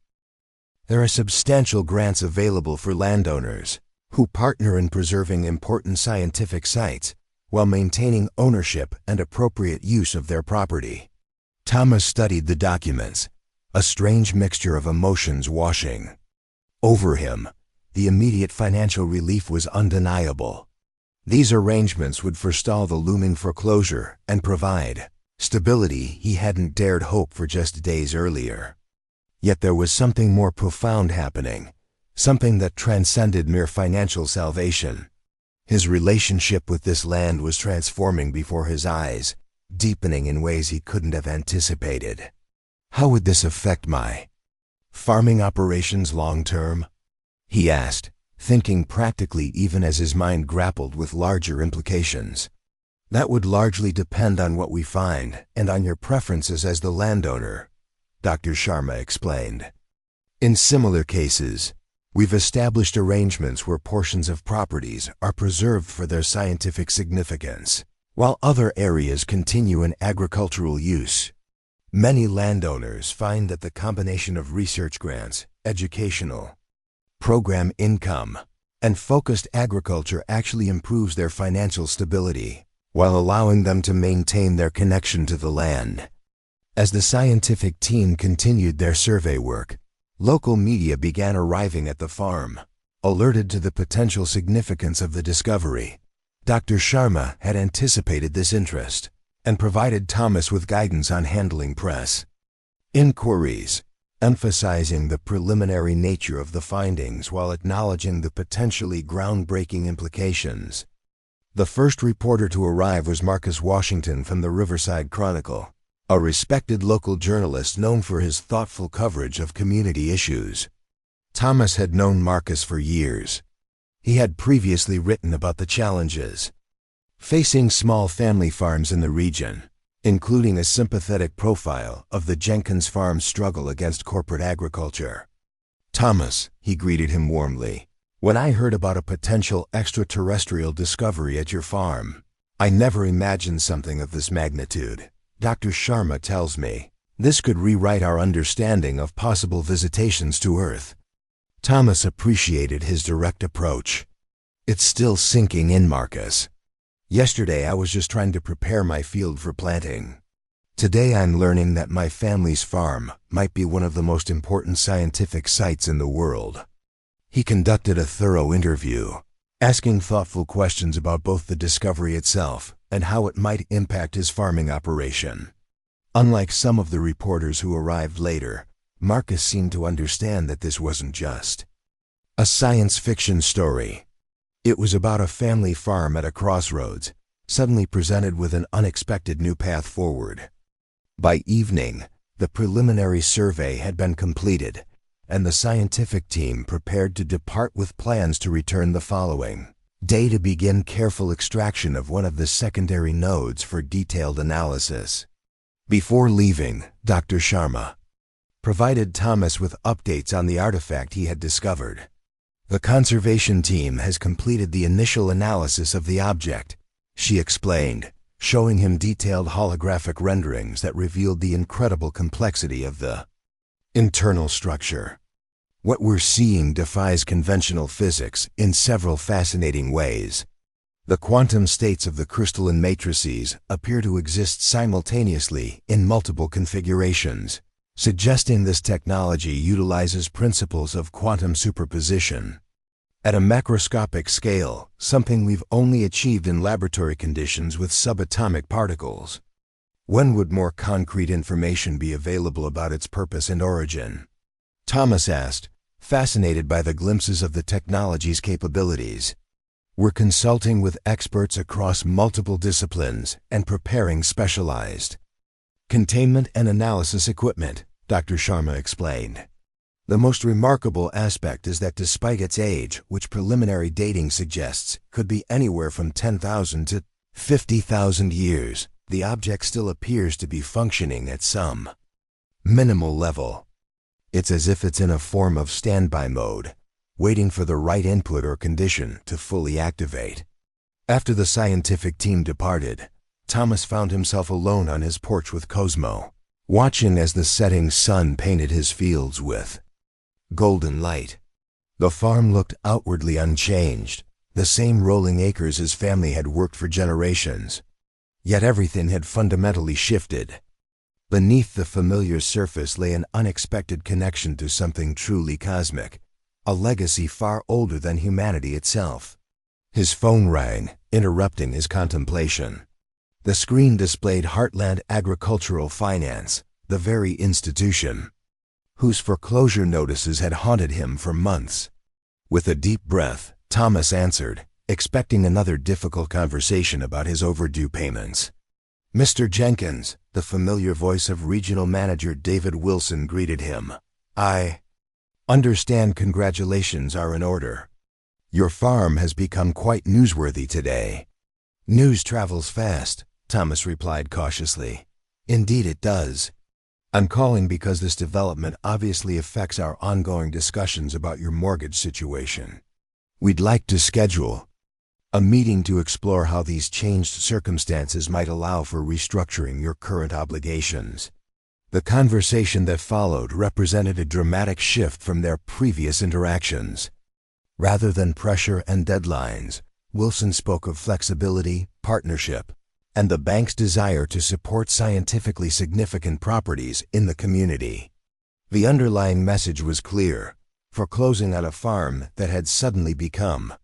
There are substantial grants available for landowners who partner in preserving important scientific sites while maintaining ownership and appropriate use of their property." Thomas studied the documents, a strange mixture of emotions washing over him. The immediate financial relief was undeniable. These arrangements would forestall the looming foreclosure and provide stability he hadn't dared hope for just days earlier. Yet there was something more profound happening, something that transcended mere financial salvation. His relationship with this land was transforming before his eyes, deepening in ways he couldn't have anticipated. "How would this affect my farming operations long term?" he asked, thinking practically even as his mind grappled with larger implications. "That would largely depend on what we find and on your preferences as the landowner. Dr. Sharma explained. In similar cases, we've established arrangements where portions of properties are preserved for their scientific significance, while other areas continue in agricultural use. Many landowners find that the combination of research grants, educational program income, and focused agriculture actually improves their financial stability, while allowing them to maintain their connection to the land. As the scientific team continued their survey work, local media began arriving at the farm, alerted to the potential significance of the discovery. Dr. Sharma had anticipated this interest and provided Thomas with guidance on handling press inquiries, emphasizing the preliminary nature of the findings while acknowledging the potentially groundbreaking implications. The first reporter to arrive was Marcus Washington from the Riverside Chronicle, a respected local journalist known for his thoughtful coverage of community issues. Thomas had known Marcus for years. He had previously written about the challenges facing small family farms in the region, including a sympathetic profile of the Jenkins farm's struggle against corporate agriculture. "Thomas," he greeted him warmly, "when I heard about a potential extraterrestrial discovery at your farm, I never imagined something of this magnitude. Dr. Sharma tells me this could rewrite our understanding of possible visitations to Earth." Thomas appreciated his direct approach. "It's still sinking in, Marcus. Yesterday I was just trying to prepare my field for planting. Today I'm learning that my family's farm might be one of the most important scientific sites in the world." He conducted a thorough interview, asking thoughtful questions about both the discovery itself and how it might impact his farming operation. Unlike some of the reporters who arrived later, Marcus seemed to understand that this wasn't just a science fiction story. It was about a family farm at a crossroads, suddenly presented with an unexpected new path forward. By evening, the preliminary survey had been completed, and the scientific team prepared to depart with plans to return the following day to begin careful extraction of one of the secondary nodes for detailed analysis. Before leaving, Dr. Sharma provided Thomas with updates on the artifact he had discovered. "The conservation team has completed the initial analysis of the object," she explained, showing him detailed holographic renderings that revealed the incredible complexity of the internal structure. "What we're seeing defies conventional physics in several fascinating ways. The quantum states of the crystalline matrices appear to exist simultaneously in multiple configurations, suggesting this technology utilizes principles of quantum superposition. At a macroscopic scale, something we've only achieved in laboratory conditions with subatomic particles. When would more concrete information be available about its purpose and origin?" Thomas asked, fascinated by the glimpses of the technology's capabilities. "We're consulting with experts across multiple disciplines and preparing specialized containment and analysis equipment," Dr. Sharma explained. "The most remarkable aspect is that despite its age, which preliminary dating suggests could be anywhere from 10,000 to 50,000 years, the object still appears to be functioning at some minimal level. It's as if it's in a form of standby mode, waiting for the right input or condition to fully activate." After the scientific team departed, Thomas found himself alone on his porch with Cosmo, watching as the setting sun painted his fields with golden light. The farm looked outwardly unchanged, the same rolling acres his family had worked for generations. Yet everything had fundamentally shifted. Beneath the familiar surface lay an unexpected connection to something truly cosmic, a legacy far older than humanity itself. His phone rang, interrupting his contemplation. The screen displayed Heartland Agricultural Finance, the very institution whose foreclosure notices had haunted him for months. With a deep breath, Thomas answered, expecting another difficult conversation about his overdue payments. "Mr. Jenkins," the familiar voice of Regional Manager David Wilson greeted him. "I understand congratulations are in order. Your farm has become quite newsworthy today." "News travels fast," Thomas replied cautiously. "Indeed it does." I'm calling because this development obviously affects our ongoing discussions about your mortgage situation. We'd like to schedule a meeting to explore how these changed circumstances might allow for restructuring your current obligations." The conversation that followed represented a dramatic shift from their previous interactions. Rather than pressure and deadlines, Wilson spoke of flexibility, partnership, and the bank's desire to support scientifically significant properties in the community. The underlying message was clear: foreclosing on a farm that had suddenly become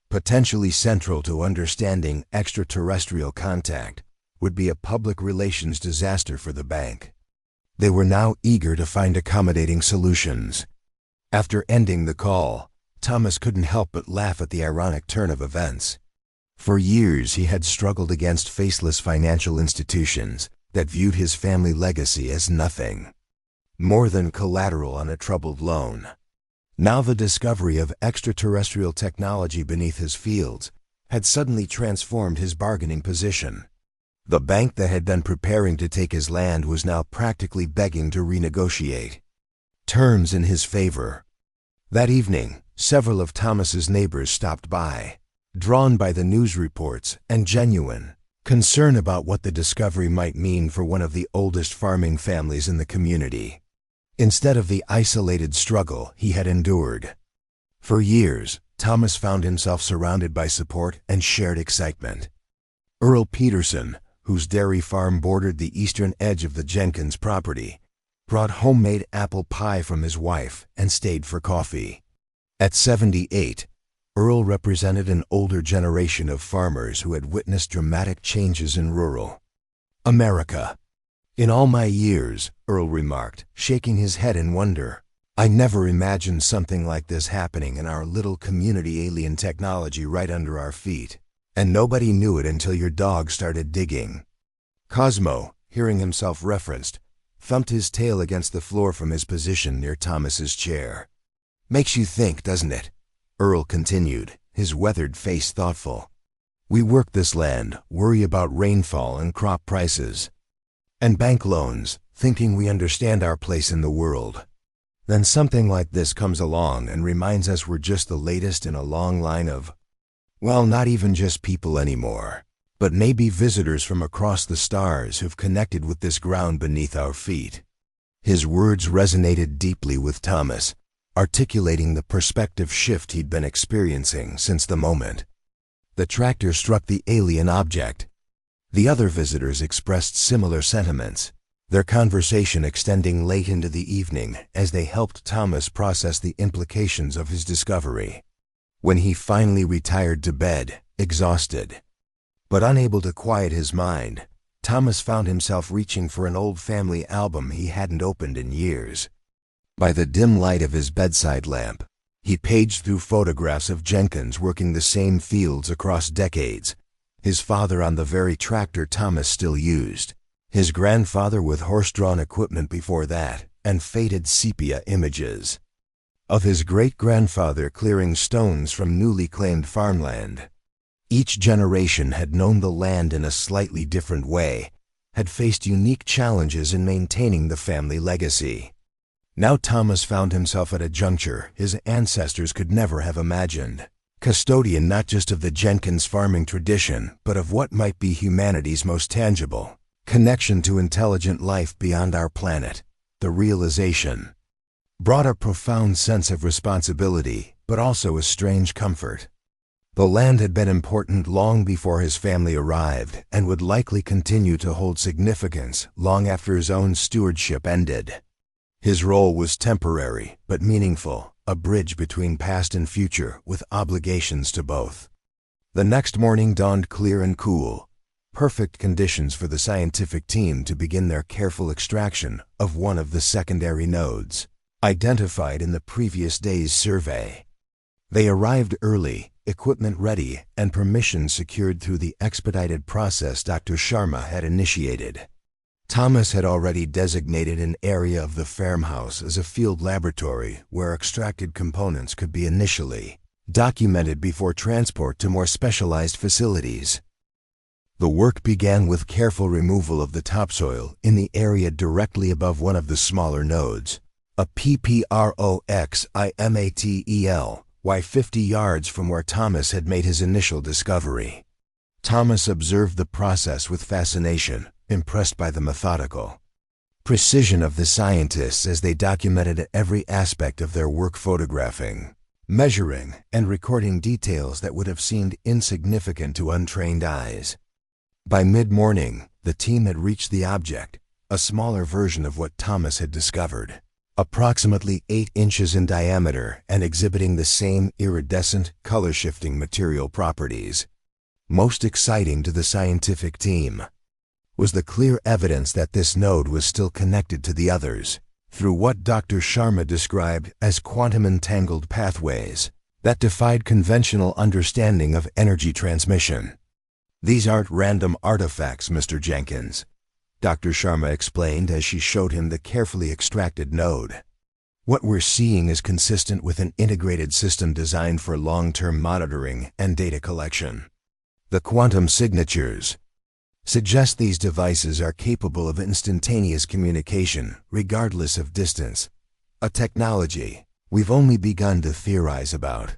potentially central to understanding extraterrestrial contact would be a public relations disaster for the bank. They were now eager to find accommodating solutions. After ending the call, Thomas couldn't help but laugh at the ironic turn of events. For years he had struggled against faceless financial institutions that viewed his family legacy as nothing more than collateral on a troubled loan. Now the discovery of extraterrestrial technology beneath his fields had suddenly transformed his bargaining position. The bank that had been preparing to take his land was now practically begging to renegotiate terms in his favor. That evening, several of Thomas's neighbors stopped by, drawn by the news reports and genuine concern about what the discovery might mean for one of the oldest farming families in the community, instead of the isolated struggle he had endured. For years, Thomas found himself surrounded by support and shared excitement. Earl Peterson, whose dairy farm bordered the eastern edge of the Jenkins property, brought homemade apple pie from his wife and stayed for coffee. At 78, Earl represented an older generation of farmers who had witnessed dramatic changes in rural America. "In all my years," Earl remarked, shaking his head in wonder, "I never imagined something like this happening in our little community, alien technology right under our feet. And nobody knew it until your dog started digging." Cosmo, hearing himself referenced, thumped his tail against the floor from his position near Thomas's chair. "Makes you think, doesn't it?" Earl continued, his weathered face thoughtful. "We work this land, worry about rainfall and crop prices, and bank loans, thinking we understand our place in the world. Then something like this comes along and reminds us we're just the latest in a long line of, well, not even just people anymore, but maybe visitors from across the stars who've connected with this ground beneath our feet." His words resonated deeply with Thomas, articulating the perspective shift he'd been experiencing since the moment the tractor struck the alien object. The other visitors expressed similar sentiments, their conversation extending late into the evening as they helped Thomas process the implications of his discovery. When he finally retired to bed, exhausted, but unable to quiet his mind, Thomas found himself reaching for an old family album he hadn't opened in years. By the dim light of his bedside lamp, he paged through photographs of Jenkins working the same fields across decades, his father on the very tractor Thomas still used, his grandfather with horse-drawn equipment before that, and faded sepia images of his great-grandfather clearing stones from newly claimed farmland. Each generation had known the land in a slightly different way, had faced unique challenges in maintaining the family legacy. Now Thomas found himself at a juncture his ancestors could never have imagined, custodian not just of the Jenkins farming tradition, but of what might be humanity's most tangible connection to intelligent life beyond our planet. The realization brought a profound sense of responsibility, but also a strange comfort. The land had been important long before his family arrived, and would likely continue to hold significance long after his own stewardship ended. His role was temporary, but meaningful, a bridge between past and future with obligations to both. The next morning dawned clear and cool, perfect conditions for the scientific team to begin their careful extraction of one of the secondary nodes identified in the previous day's survey. They arrived early, equipment ready, and permission secured through the expedited process Dr. Sharma had initiated. Thomas had already designated an area of the farmhouse as a field laboratory where extracted components could be initially documented before transport to more specialized facilities. The work began with careful removal of the topsoil in the area directly above one of the smaller nodes, a pproximatel, 50 yards from where Thomas had made his initial discovery. Thomas observed the process with fascination, impressed by the methodical precision of the scientists as they documented every aspect of their work, photographing, measuring, and recording details that would have seemed insignificant to untrained eyes. By mid-morning, the team had reached the object, a smaller version of what Thomas had discovered, approximately 8 inches in diameter and exhibiting the same iridescent, color-shifting material properties. Most exciting to the scientific team was the clear evidence that this node was still connected to the others through what Dr. Sharma described as quantum-entangled pathways that defied conventional understanding of energy transmission. "These aren't random artifacts, Mr. Jenkins," Dr. Sharma explained as she showed him the carefully extracted node. "What we're seeing is consistent with an integrated system designed for long-term monitoring and data collection. The quantum signatures suggest these devices are capable of instantaneous communication, regardless of distance, a technology we've only begun to theorize about."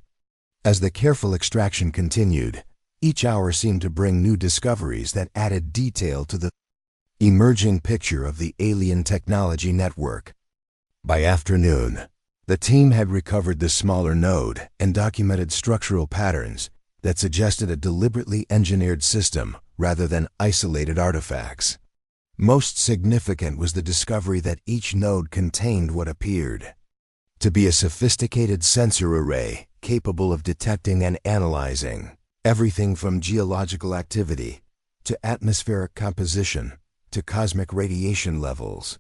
As the careful extraction continued, each hour seemed to bring new discoveries that added detail to the emerging picture of the alien technology network. By afternoon, the team had recovered the smaller node and documented structural patterns that suggested a deliberately engineered system rather than isolated artifacts. Most significant was the discovery that each node contained what appeared to be a sophisticated sensor array capable of detecting and analyzing everything from geological activity to atmospheric composition to cosmic radiation levels.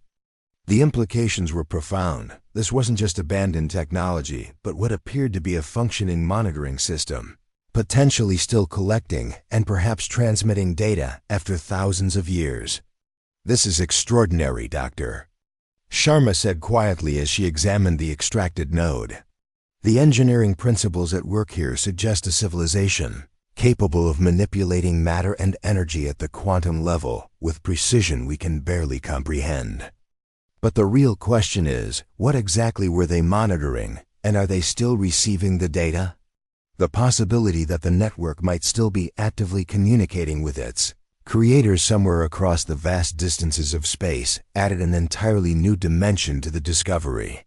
The implications were profound. This wasn't just abandoned technology, but what appeared to be a functioning monitoring system, potentially still collecting and perhaps transmitting data after thousands of years. "This is extraordinary, Doctor," Sharma said quietly as she examined the extracted node. "The engineering principles at work here suggest a civilization capable of manipulating matter and energy at the quantum level with precision we can barely comprehend. But the real question is, what exactly were they monitoring, and are they still receiving the data?" The possibility that the network might still be actively communicating with its creators somewhere across the vast distances of space added an entirely new dimension to the discovery.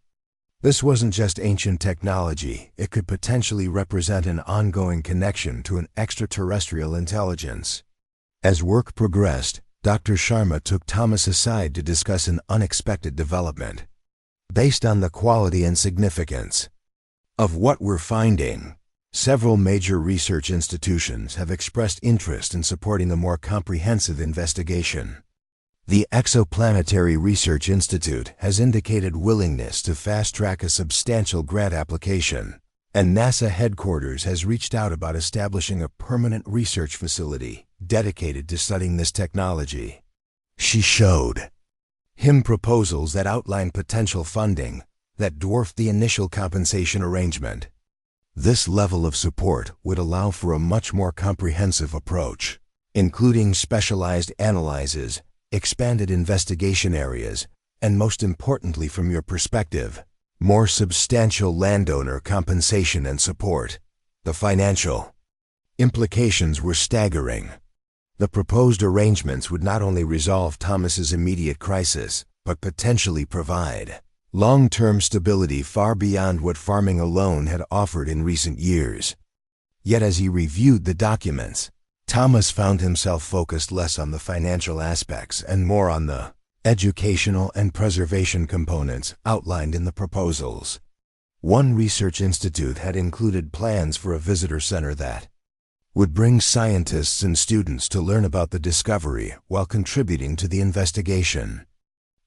This wasn't just ancient technology, it could potentially represent an ongoing connection to an extraterrestrial intelligence. As work progressed, Dr. Sharma took Thomas aside to discuss an unexpected development. Based on the quality and significance of what we're finding, several major research institutions have expressed interest in supporting a more comprehensive investigation. The Exoplanetary Research Institute has indicated willingness to fast-track a substantial grant application, and NASA headquarters has reached out about establishing a permanent research facility dedicated to studying this technology. She showed him proposals that outlined potential funding that dwarfed the initial compensation arrangement. This level of support would allow for a much more comprehensive approach, including specialized analyses, expanded investigation areas, and most importantly from your perspective, more substantial landowner compensation and support. The financial implications were staggering. The proposed arrangements would not only resolve Thomas's immediate crisis, but potentially provide long-term stability far beyond what farming alone had offered in recent years. Yet as he reviewed the documents, Thomas found himself focused less on the financial aspects and more on the educational and preservation components outlined in the proposals. One research institute had included plans for a visitor center that would bring scientists and students to learn about the discovery while contributing to the investigation.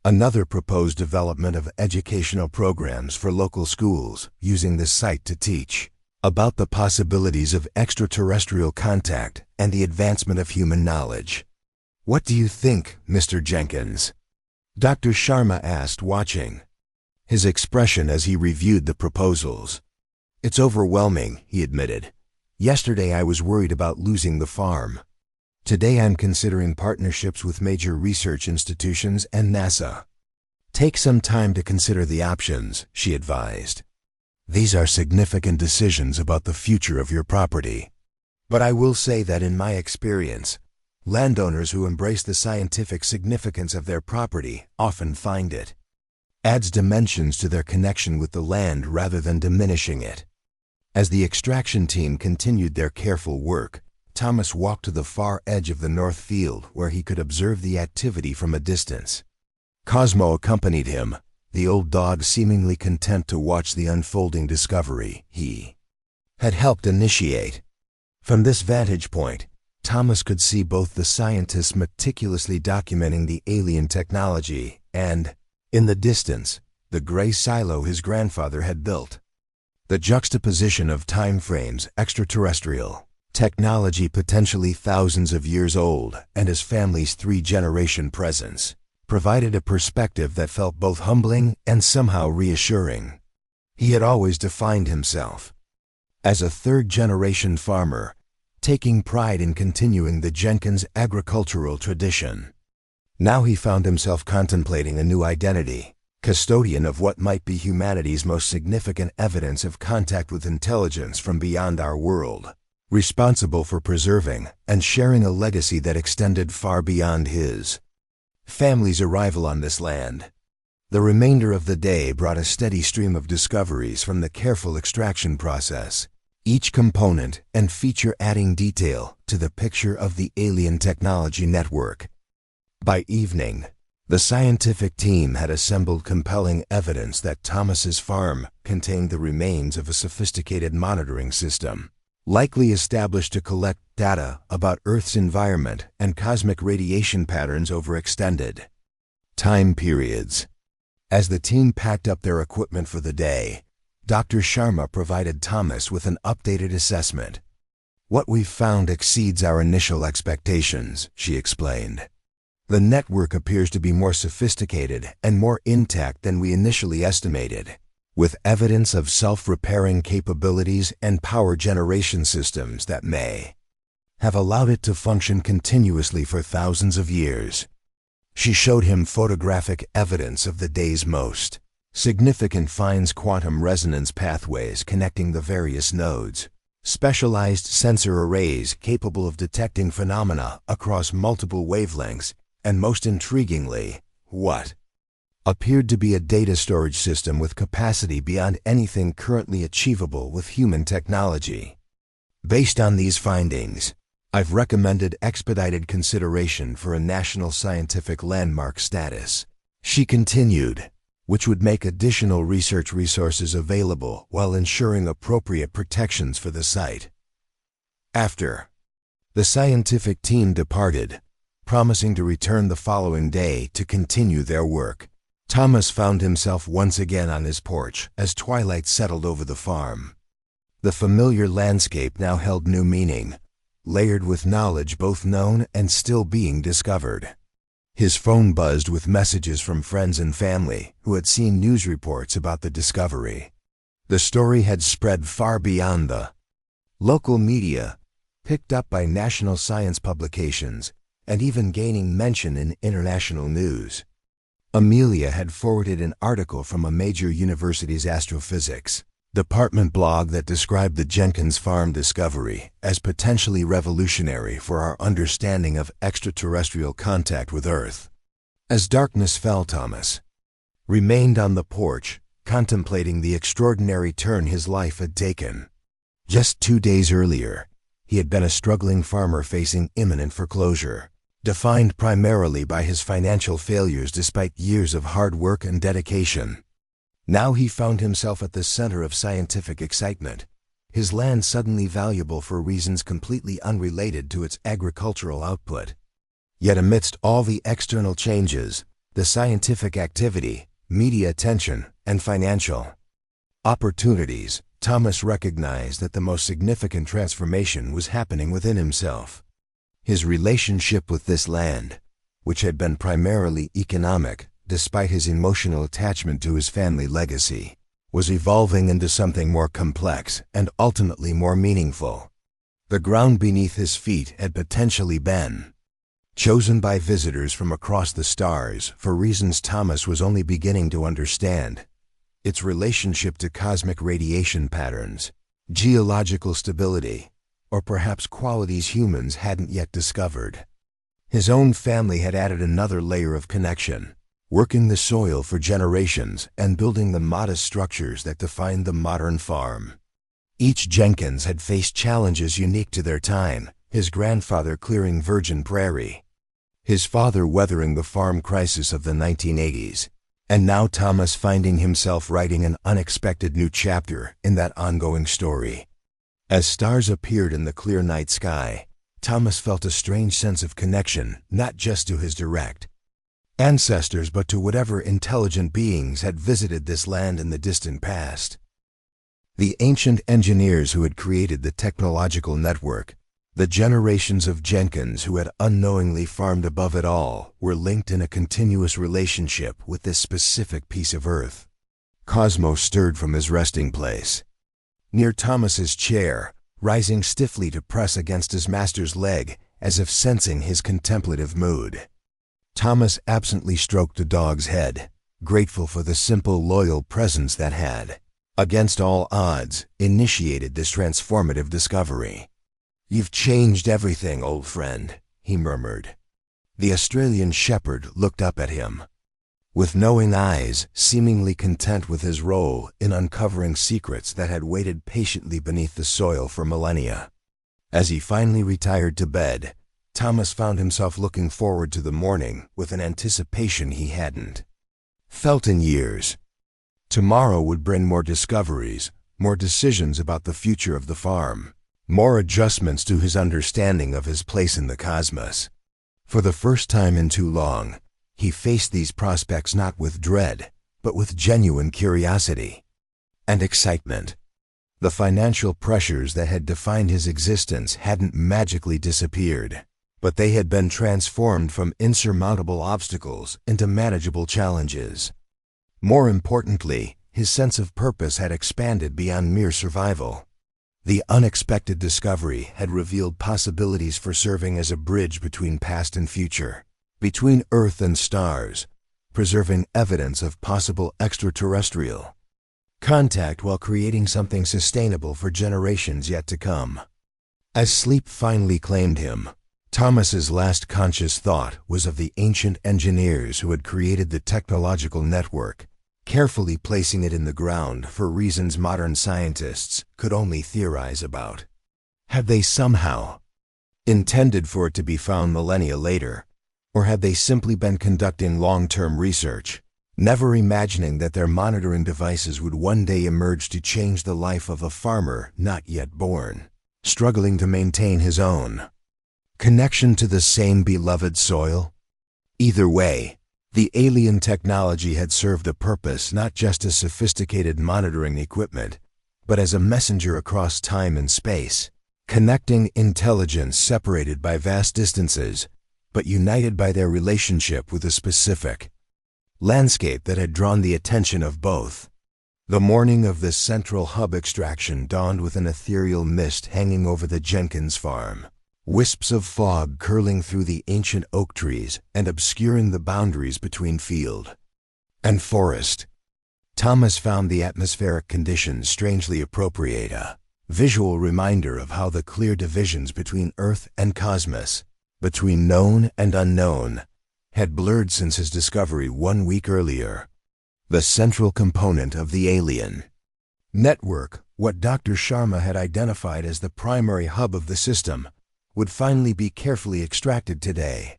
Another proposed development of educational programs for local schools using the site to teach about the possibilities of extraterrestrial contact and the advancement of human knowledge. "What do you think, Mr. Jenkins?" Dr. Sharma asked, watching his expression as he reviewed the proposals. "It's overwhelming," he admitted. "Yesterday I was worried about losing the farm. Today I'm considering partnerships with major research institutions and NASA. Take some time to consider the options, she advised. These are significant decisions about the future of your property. But I will say that in my experience, landowners who embrace the scientific significance of their property often find it adds dimensions to their connection with the land rather than diminishing it. As the extraction team continued their careful work, Thomas walked to the far edge of the north field where he could observe the activity from a distance. Cosmo accompanied him, the old dog seemingly content to watch the unfolding discovery he had helped initiate. From this vantage point, Thomas could see both the scientists meticulously documenting the alien technology and, in the distance, the gray silo his grandfather had built. The juxtaposition of time frames, extraterrestrial technology potentially thousands of years old, and his family's three-generation presence, provided a perspective that felt both humbling and somehow reassuring. He had always defined himself as a third-generation farmer, taking pride in continuing the Jenkins agricultural tradition. Now he found himself contemplating a new identity, custodian of what might be humanity's most significant evidence of contact with intelligence from beyond our world, responsible for preserving and sharing a legacy that extended far beyond his family's arrival on this land. The remainder of the day brought a steady stream of discoveries from the careful extraction process, each component and feature adding detail to the picture of the alien technology network. By evening, the scientific team had assembled compelling evidence that Thomas's farm contained the remains of a sophisticated monitoring system, likely established to collect data about Earth's environment and cosmic radiation patterns over extended time periods. As the team packed up their equipment for the day, Dr. Sharma provided Thomas with an updated assessment. "What we've found exceeds our initial expectations," she explained. "The network appears to be more sophisticated and more intact than we initially estimated, with evidence of self-repairing capabilities and power generation systems that may have allowed it to function continuously for thousands of years." She showed him photographic evidence of the day's most significant finds, quantum resonance pathways connecting the various nodes, specialized sensor arrays capable of detecting phenomena across multiple wavelengths, and most intriguingly, what appeared to be a data storage system with capacity beyond anything currently achievable with human technology. "Based on these findings, I've recommended expedited consideration for a national scientific landmark status," she continued, "which would make additional research resources available while ensuring appropriate protections for the site." After the scientific team departed, promising to return the following day to continue their work, Thomas found himself once again on his porch as twilight settled over the farm. The familiar landscape now held new meaning, layered with knowledge both known and still being discovered. His phone buzzed with messages from friends and family who had seen news reports about the discovery. The story had spread far beyond the local media, picked up by national science publications, and even gaining mention in international news. Amelia had forwarded an article from a major university's astrophysics department blog that described the Jenkins farm discovery as potentially revolutionary for our understanding of extraterrestrial contact with Earth. As darkness fell, Thomas remained on the porch, contemplating the extraordinary turn his life had taken. Just 2 days earlier, he had been a struggling farmer facing imminent foreclosure, defined primarily by his financial failures despite years of hard work and dedication. Now he found himself at the center of scientific excitement, his land suddenly valuable for reasons completely unrelated to its agricultural output. Yet amidst all the external changes, the scientific activity, media attention, and financial opportunities, Thomas recognized that the most significant transformation was happening within himself. His relationship with this land, which had been primarily economic, despite his emotional attachment to his family legacy, was evolving into something more complex and ultimately more meaningful. The ground beneath his feet had potentially been chosen by visitors from across the stars for reasons Thomas was only beginning to understand. Its relationship to cosmic radiation patterns, geological stability, or perhaps qualities humans hadn't yet discovered. His own family had added another layer of connection, working the soil for generations and building the modest structures that defined the modern farm. Each Jenkins had faced challenges unique to their time, his grandfather clearing virgin prairie, his father weathering the farm crisis of the 1980s, and now Thomas finding himself writing an unexpected new chapter in that ongoing story. As stars appeared in the clear night sky, Thomas felt a strange sense of connection, not just to his direct ancestors but to whatever intelligent beings had visited this land in the distant past. The ancient engineers who had created the technological network, the generations of Jenkins who had unknowingly farmed above it all, were linked in a continuous relationship with this specific piece of earth. Cosmo stirred from his resting place near Thomas's chair, rising stiffly to press against his master's leg as if sensing his contemplative mood. Thomas absently stroked the dog's head, grateful for the simple, loyal presence that had, against all odds, initiated this transformative discovery. "You've changed everything, old friend," he murmured. The Australian shepherd looked up at him with knowing eyes, seemingly content with his role in uncovering secrets that had waited patiently beneath the soil for millennia. As he finally retired to bed, Thomas found himself looking forward to the morning with an anticipation he hadn't felt in years. Tomorrow would bring more discoveries, more decisions about the future of the farm, more adjustments to his understanding of his place in the cosmos. For the first time in too long, he faced these prospects not with dread, but with genuine curiosity and excitement. The financial pressures that had defined his existence hadn't magically disappeared, but they had been transformed from insurmountable obstacles into manageable challenges. More importantly, his sense of purpose had expanded beyond mere survival. The unexpected discovery had revealed possibilities for serving as a bridge between past and future, between Earth and stars, preserving evidence of possible extraterrestrial contact while creating something sustainable for generations yet to come. As sleep finally claimed him, Thomas's last conscious thought was of the ancient engineers who had created the technological network, carefully placing it in the ground for reasons modern scientists could only theorize about. Had they somehow intended for it to be found millennia later, or had they simply been conducting long-term research, never imagining that their monitoring devices would one day emerge to change the life of a farmer not yet born, struggling to maintain his own connection to the same beloved soil? Either way, the alien technology had served a purpose not just as sophisticated monitoring equipment, but as a messenger across time and space, connecting intelligence separated by vast distances, but united by their relationship with a specific landscape that had drawn the attention of both. The morning of this central hub extraction dawned with an ethereal mist hanging over the Jenkins farm, wisps of fog curling through the ancient oak trees and obscuring the boundaries between field and forest. Thomas found the atmospheric conditions strangely appropriate, a visual reminder of how the clear divisions between Earth and cosmos, between known and unknown, had blurred since his discovery 1 week earlier. The central component of the alien network, what Dr. Sharma had identified as the primary hub of the system, would finally be carefully extracted today.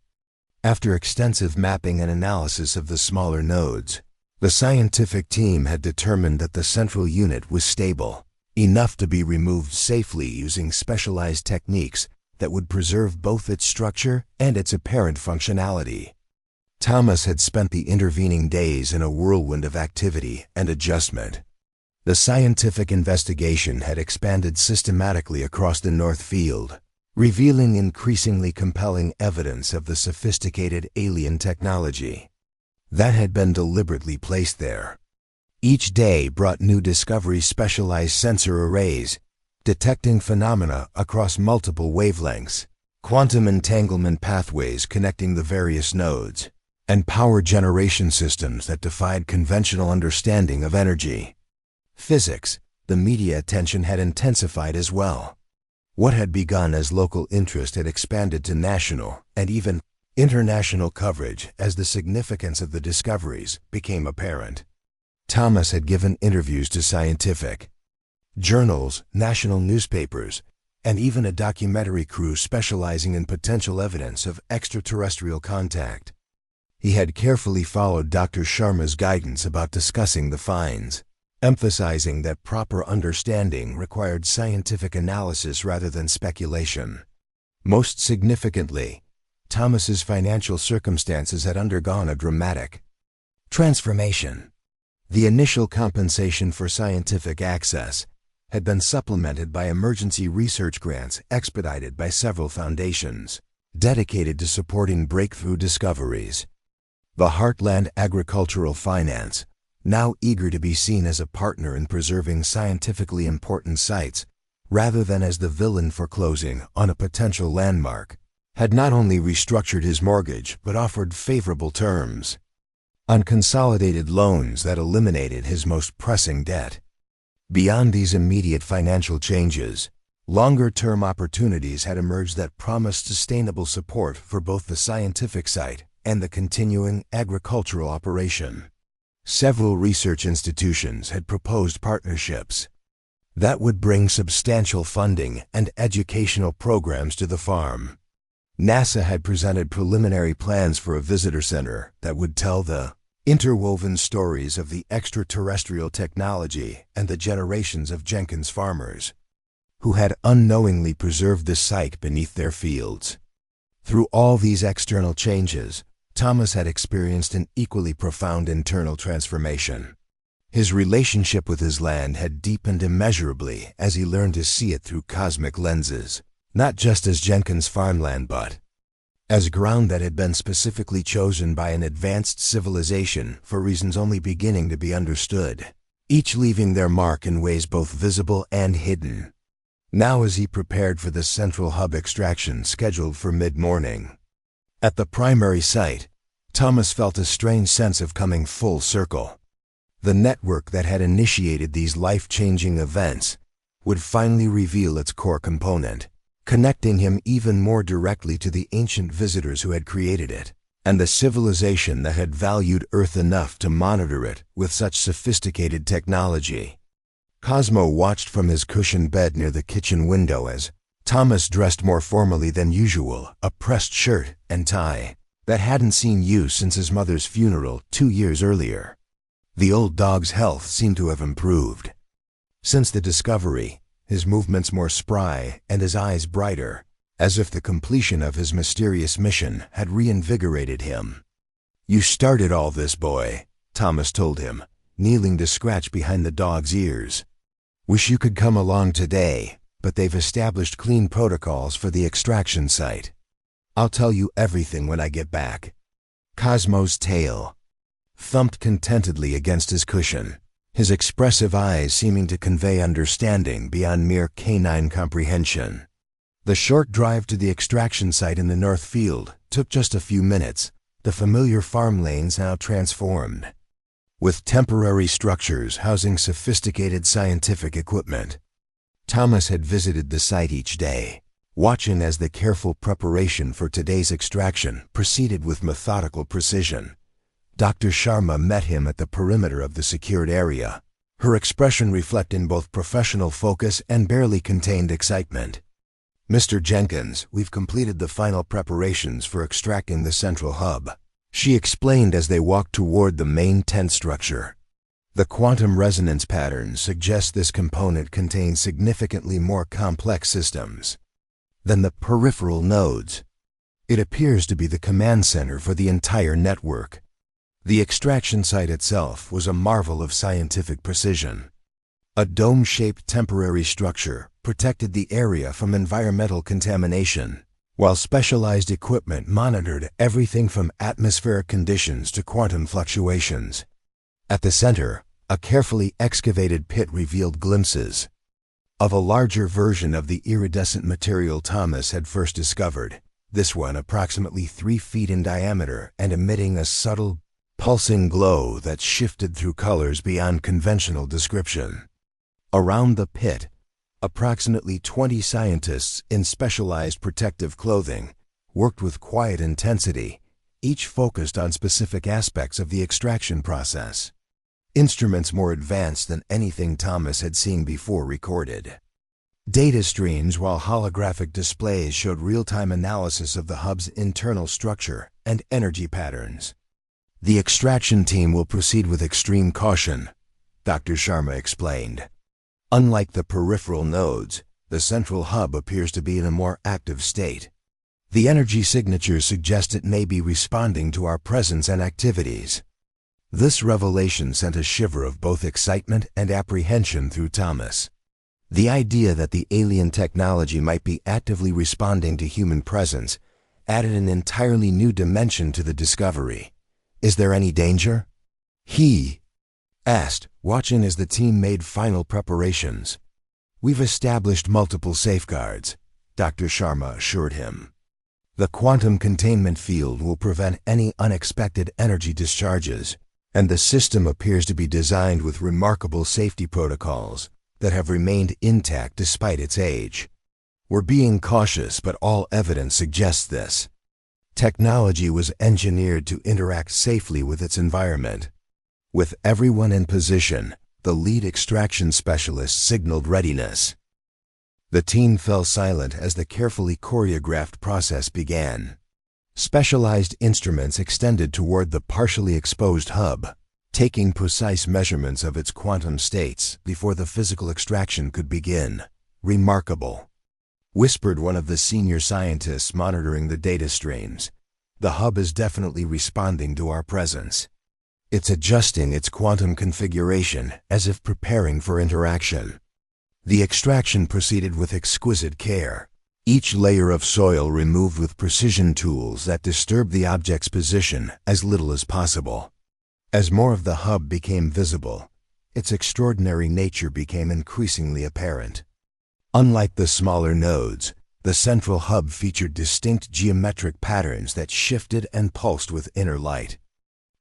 After extensive mapping and analysis of the smaller nodes, the scientific team had determined that the central unit was stable, enough to be removed safely using specialized techniques that would preserve both its structure and its apparent functionality. Thomas had spent the intervening days in a whirlwind of activity and adjustment. The scientific investigation had expanded systematically across the North Field, revealing increasingly compelling evidence of the sophisticated alien technology that had been deliberately placed there. Each day brought new discoveries, specialized sensor arrays, detecting phenomena across multiple wavelengths, quantum entanglement pathways connecting the various nodes, and power generation systems that defied conventional understanding of energy. Physics, the media attention had intensified as well. What had begun as local interest had expanded to national and even international coverage as the significance of the discoveries became apparent. Thomas had given interviews to scientific journals, national newspapers, and even a documentary crew specializing in potential evidence of extraterrestrial contact. He had carefully followed Dr. Sharma's guidance about discussing the finds, emphasizing that proper understanding required scientific analysis rather than speculation. Most significantly, Thomas's financial circumstances had undergone a dramatic transformation. The initial compensation for scientific access had been supplemented by emergency research grants expedited by several foundations dedicated to supporting breakthrough discoveries. The Heartland Agricultural Finance, now eager to be seen as a partner in preserving scientifically important sites rather than as the villain foreclosing on a potential landmark, had not only restructured his mortgage but offered favorable terms on consolidated loans that eliminated his most pressing debt. Beyond these immediate financial changes, longer-term opportunities had emerged that promised sustainable support for both the scientific site and the continuing agricultural operation. Several research institutions had proposed partnerships that would bring substantial funding and educational programs to the farm. NASA had presented preliminary plans for a visitor center that would tell the interwoven stories of the extraterrestrial technology and the generations of Jenkins farmers who had unknowingly preserved the site beneath their fields. Through all these external changes, Thomas had experienced an equally profound internal transformation. His relationship with his land had deepened immeasurably as he learned to see it through cosmic lenses, not just as Jenkins farmland but as ground that had been specifically chosen by an advanced civilization for reasons only beginning to be understood, each leaving their mark in ways both visible and hidden. Now as he prepared for the central hub extraction scheduled for mid-morning, at the primary site, Thomas felt a strange sense of coming full circle. The network that had initiated these life-changing events would finally reveal its core component, connecting him even more directly to the ancient visitors who had created it, and the civilization that had valued Earth enough to monitor it with such sophisticated technology. Cosmo watched from his cushioned bed near the kitchen window as Thomas dressed more formally than usual, a pressed shirt and tie that hadn't seen use since his mother's funeral 2 years earlier. The old dog's health seemed to have improved. Since the discovery, his movements more spry and his eyes brighter, as if the completion of his mysterious mission had reinvigorated him. "You started all this, boy," Thomas told him, kneeling to scratch behind the dog's ears. "Wish you could come along today, but they've established clean protocols for the extraction site. I'll tell you everything when I get back." Cosmo's tail thumped contentedly against his cushion, his expressive eyes seeming to convey understanding beyond mere canine comprehension. The short drive to the extraction site in the North Field took just a few minutes, the familiar farm lanes now transformed, with temporary structures housing sophisticated scientific equipment. Thomas had visited the site each day, watching as the careful preparation for today's extraction proceeded with methodical precision. Dr. Sharma met him at the perimeter of the secured area, her expression reflecting both professional focus and barely contained excitement. "Mr. Jenkins, we've completed the final preparations for extracting the central hub," she explained as they walked toward the main tent structure. "The quantum resonance patterns suggest this component contains significantly more complex systems than the peripheral nodes. It appears to be the command center for the entire network." The extraction site itself was a marvel of scientific precision. A dome-shaped temporary structure protected the area from environmental contamination, while specialized equipment monitored everything from atmospheric conditions to quantum fluctuations. At the center, a carefully excavated pit revealed glimpses of a larger version of the iridescent material Thomas had first discovered, this one approximately 3 feet in diameter and emitting a subtle, pulsing glow that shifted through colors beyond conventional description. Around the pit, approximately 20 scientists in specialized protective clothing worked with quiet intensity, each focused on specific aspects of the extraction process. Instruments more advanced than anything Thomas had seen before recorded. Data streams, while holographic displays showed real-time analysis of the hub's internal structure and energy patterns. The extraction team will proceed with extreme caution, Dr. Sharma explained. Unlike the peripheral nodes, the central hub appears to be in a more active state. The energy signatures suggest it may be responding to our presence and activities. This revelation sent a shiver of both excitement and apprehension through Thomas. The idea that the alien technology might be actively responding to human presence added an entirely new dimension to the discovery. "Is there any danger?" he asked, watching as the team made final preparations. "We've established multiple safeguards," Dr. Sharma assured him. "The quantum containment field will prevent any unexpected energy discharges, and the system appears to be designed with remarkable safety protocols that have remained intact despite its age. We're being cautious, but all evidence suggests this. Technology was engineered to interact safely with its environment." With everyone in position, the lead extraction specialist signaled readiness. The team fell silent as the carefully choreographed process began. Specialized instruments extended toward the partially exposed hub, taking precise measurements of its quantum states before the physical extraction could begin. "Remarkable," whispered one of the senior scientists monitoring the data streams. "The hub is definitely responding to our presence. It's adjusting its quantum configuration as if preparing for interaction." The extraction proceeded with exquisite care, each layer of soil removed with precision tools that disturbed the object's position as little as possible. As more of the hub became visible, its extraordinary nature became increasingly apparent. Unlike the smaller nodes, the central hub featured distinct geometric patterns that shifted and pulsed with inner light.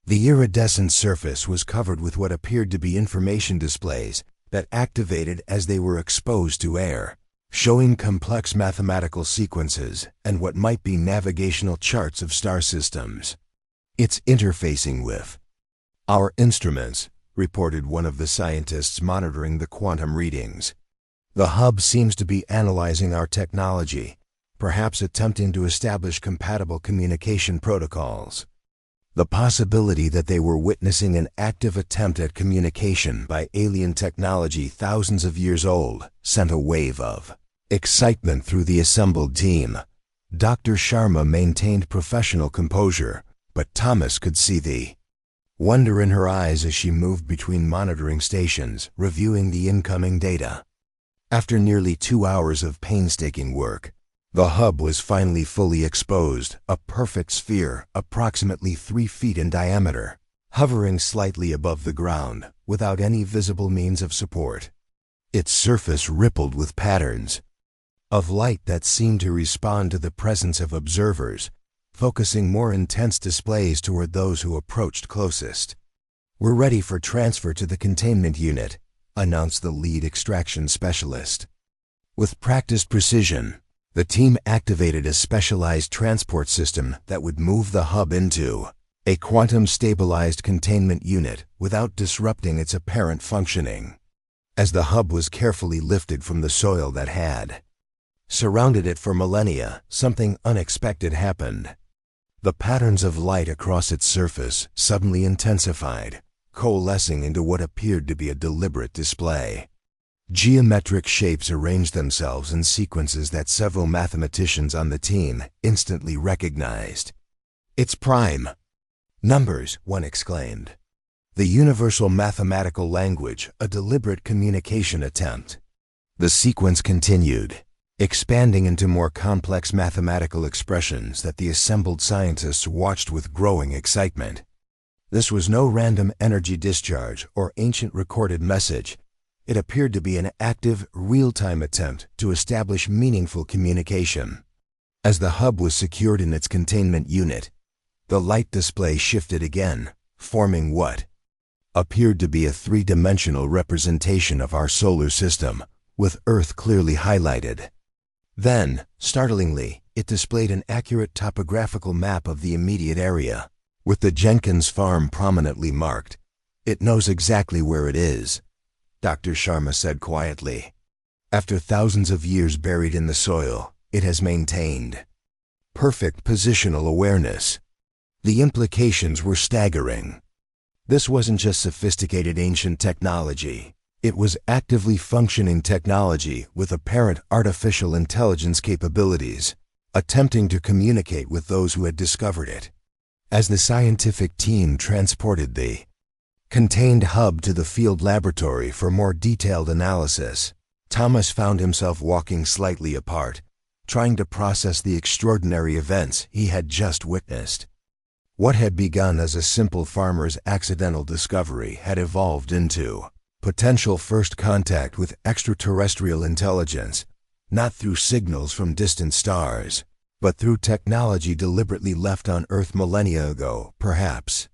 The iridescent surface was covered with what appeared to be information displays that activated as they were exposed to air, showing complex mathematical sequences and what might be navigational charts of star systems. "It's interfacing with our instruments," reported one of the scientists monitoring the quantum readings. "The hub seems to be analyzing our technology, perhaps attempting to establish compatible communication protocols." The possibility that they were witnessing an active attempt at communication by alien technology thousands of years old sent a wave of excitement through the assembled team. Dr. Sharma maintained professional composure, but Thomas could see the wonder in her eyes as she moved between monitoring stations, reviewing the incoming data. After nearly 2 hours of painstaking work, the hub was finally fully exposed, a perfect sphere approximately 3 feet in diameter, hovering slightly above the ground without any visible means of support. Its surface rippled with patterns of light that seemed to respond to the presence of observers, focusing more intense displays toward those who approached closest. "We're ready for transfer to the containment unit," announced the lead extraction specialist. With practiced precision, the team activated a specialized transport system that would move the hub into a quantum-stabilized containment unit without disrupting its apparent functioning. As the hub was carefully lifted from the soil that had surrounded it for millennia, something unexpected happened. The patterns of light across its surface suddenly intensified, coalescing into what appeared to be a deliberate display. Geometric shapes arranged themselves in sequences that several mathematicians on the team instantly recognized. "It's prime numbers," one exclaimed. "The universal mathematical language, a deliberate communication attempt." The sequence continued, expanding into more complex mathematical expressions that the assembled scientists watched with growing excitement. This was no random energy discharge or ancient recorded message. It appeared to be an active, real-time attempt to establish meaningful communication. As the hub was secured in its containment unit, the light display shifted again, forming what appeared to be a three-dimensional representation of our solar system, with Earth clearly highlighted. Then, startlingly, it displayed an accurate topographical map of the immediate area. With the Jenkins farm prominently marked, "It knows exactly where it is," Dr. Sharma said quietly. "After thousands of years buried in the soil, it has maintained perfect positional awareness." The implications were staggering. This wasn't just sophisticated ancient technology. It was actively functioning technology with apparent artificial intelligence capabilities, attempting to communicate with those who had discovered it. As the scientific team transported the contained hub to the field laboratory for more detailed analysis, Thomas found himself walking slightly apart, trying to process the extraordinary events he had just witnessed. What had begun as a simple farmer's accidental discovery had evolved into potential first contact with extraterrestrial intelligence, not through signals from distant stars, but through technology deliberately left on Earth millennia ago, perhaps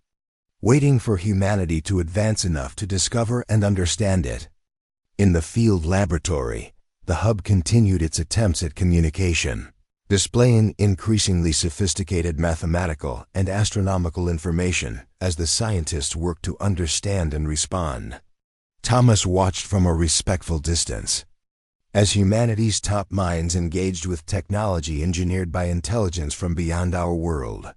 waiting for humanity to advance enough to discover and understand it. In the field laboratory, the hub continued its attempts at communication, displaying increasingly sophisticated mathematical and astronomical information as the scientists worked to understand and respond. Thomas watched from a respectful distance as humanity's top minds engaged with technology engineered by intelligence from beyond our world.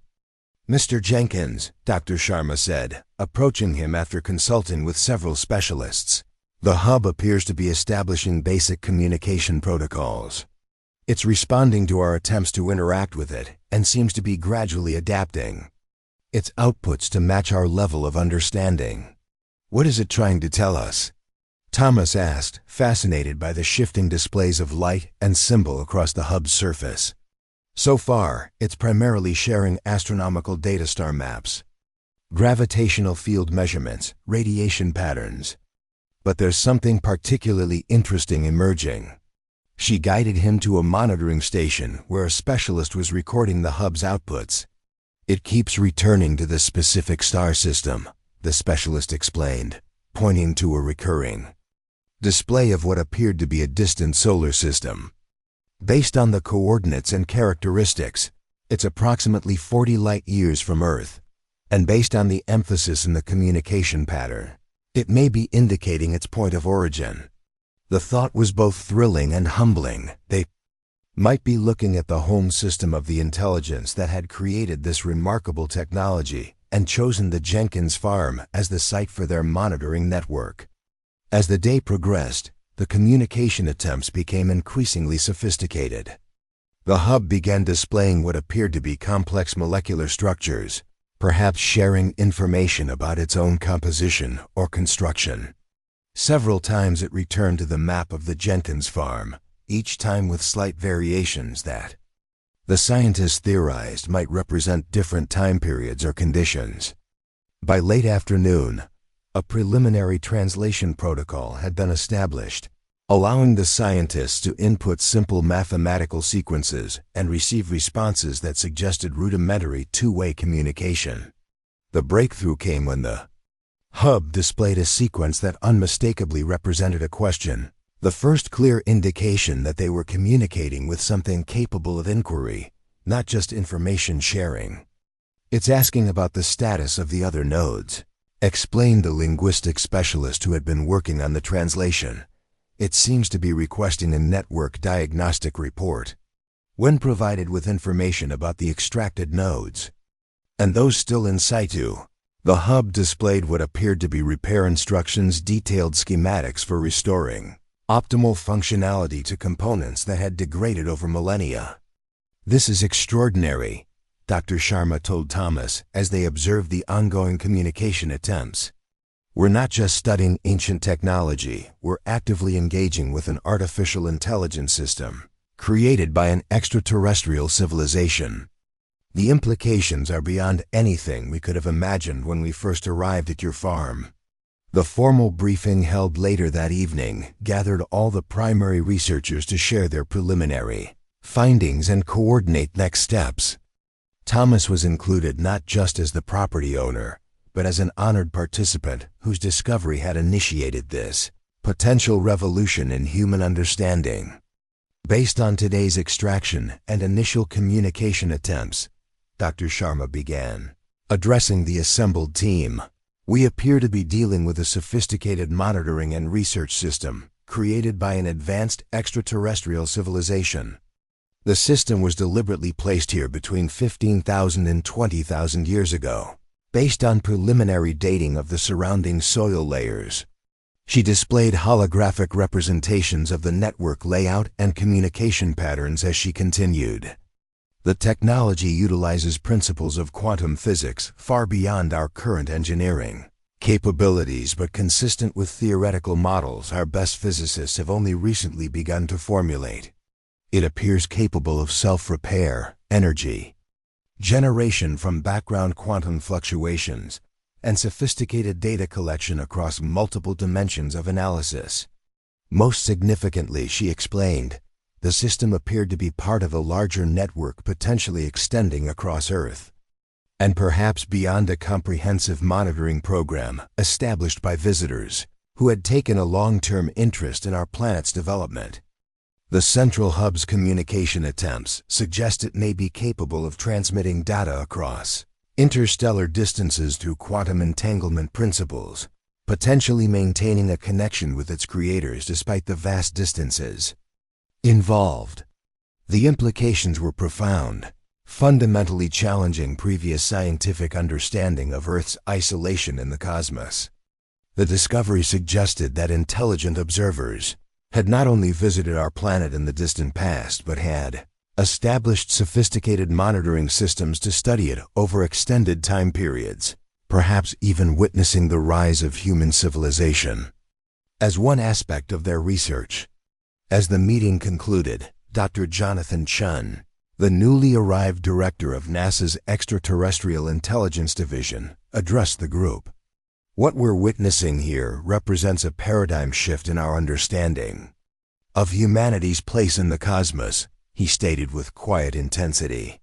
"Mr. Jenkins," Dr. Sharma said, approaching him after consulting with several specialists, "the hub appears to be establishing basic communication protocols. It's responding to our attempts to interact with it and seems to be gradually adapting its outputs to match our level of understanding." "What is it trying to tell us?" Thomas asked, fascinated by the shifting displays of light and symbol across the hub's surface. "So far, it's primarily sharing astronomical data star maps, gravitational field measurements, radiation patterns. But there's something particularly interesting emerging." She guided him to a monitoring station where a specialist was recording the hub's outputs. "It keeps returning to this specific star system," the specialist explained, pointing to a recurring display of what appeared to be a distant solar system. Based on the coordinates and characteristics, it's approximately 40 light-years from Earth, and based on the emphasis in the communication pattern, it may be indicating its point of origin. The thought was both thrilling and humbling. They might be looking at the home system of the intelligence that had created this remarkable technology and chosen the Jenkins farm as the site for their monitoring network. As the day progressed, the communication attempts became increasingly sophisticated. The hub began displaying what appeared to be complex molecular structures, perhaps sharing information about its own composition or construction. Several times it returned to the map of the Jenkins farm, each time with slight variations that the scientists theorized might represent different time periods or conditions. By late afternoon, a preliminary translation protocol had been established, allowing the scientists to input simple mathematical sequences and receive responses that suggested rudimentary two-way communication. The breakthrough came when the hub displayed a sequence that unmistakably represented a question, the first clear indication that they were communicating with something capable of inquiry, not just information sharing. "It's asking about the status of the other nodes," explained the linguistic specialist who had been working on the translation. "It seems to be requesting a network diagnostic report. When provided with information about the extracted nodes and those still in situ, the hub displayed what appeared to be repair instructions, detailed schematics for restoring optimal functionality to components that had degraded over millennia." "This is extraordinary," Dr. Sharma told Thomas as they observed the ongoing communication attempts. "We're not just studying ancient technology, we're actively engaging with an artificial intelligence system created by an extraterrestrial civilization. The implications are beyond anything we could have imagined when we first arrived at your farm." The formal briefing held later that evening gathered all the primary researchers to share their preliminary findings and coordinate next steps. Thomas was included not just as the property owner, but as an honored participant whose discovery had initiated this potential revolution in human understanding. Based on today's extraction and initial communication attempts, Dr. Sharma began, addressing the assembled team. We appear to be dealing with a sophisticated monitoring and research system created by an advanced extraterrestrial civilization. The system was deliberately placed here between 15,000 and 20,000 years ago, based on preliminary dating of the surrounding soil layers. She displayed holographic representations of the network layout and communication patterns as she continued. The technology utilizes principles of quantum physics far beyond our current engineering capabilities, but consistent with theoretical models our best physicists have only recently begun to formulate. It appears capable of self-repair, energy generation from background quantum fluctuations, and sophisticated data collection across multiple dimensions of analysis. Most significantly, she explained, the system appeared to be part of a larger network potentially extending across Earth, and perhaps beyond a comprehensive monitoring program established by visitors who had taken a long-term interest in our planet's development. The central hub's communication attempts suggest it may be capable of transmitting data across interstellar distances through quantum entanglement principles, potentially maintaining a connection with its creators despite the vast distances involved. The implications were profound, fundamentally challenging previous scientific understanding of Earth's isolation in the cosmos. The discovery suggested that intelligent observers had not only visited our planet in the distant past, but had established sophisticated monitoring systems to study it over extended time periods, perhaps even witnessing the rise of human civilization as one aspect of their research. As the meeting concluded, Dr. Jonathan Chun, the newly arrived director of NASA's Extraterrestrial Intelligence Division, addressed the group. What we're witnessing here represents a paradigm shift in our understanding of humanity's place in the cosmos, he stated with quiet intensity.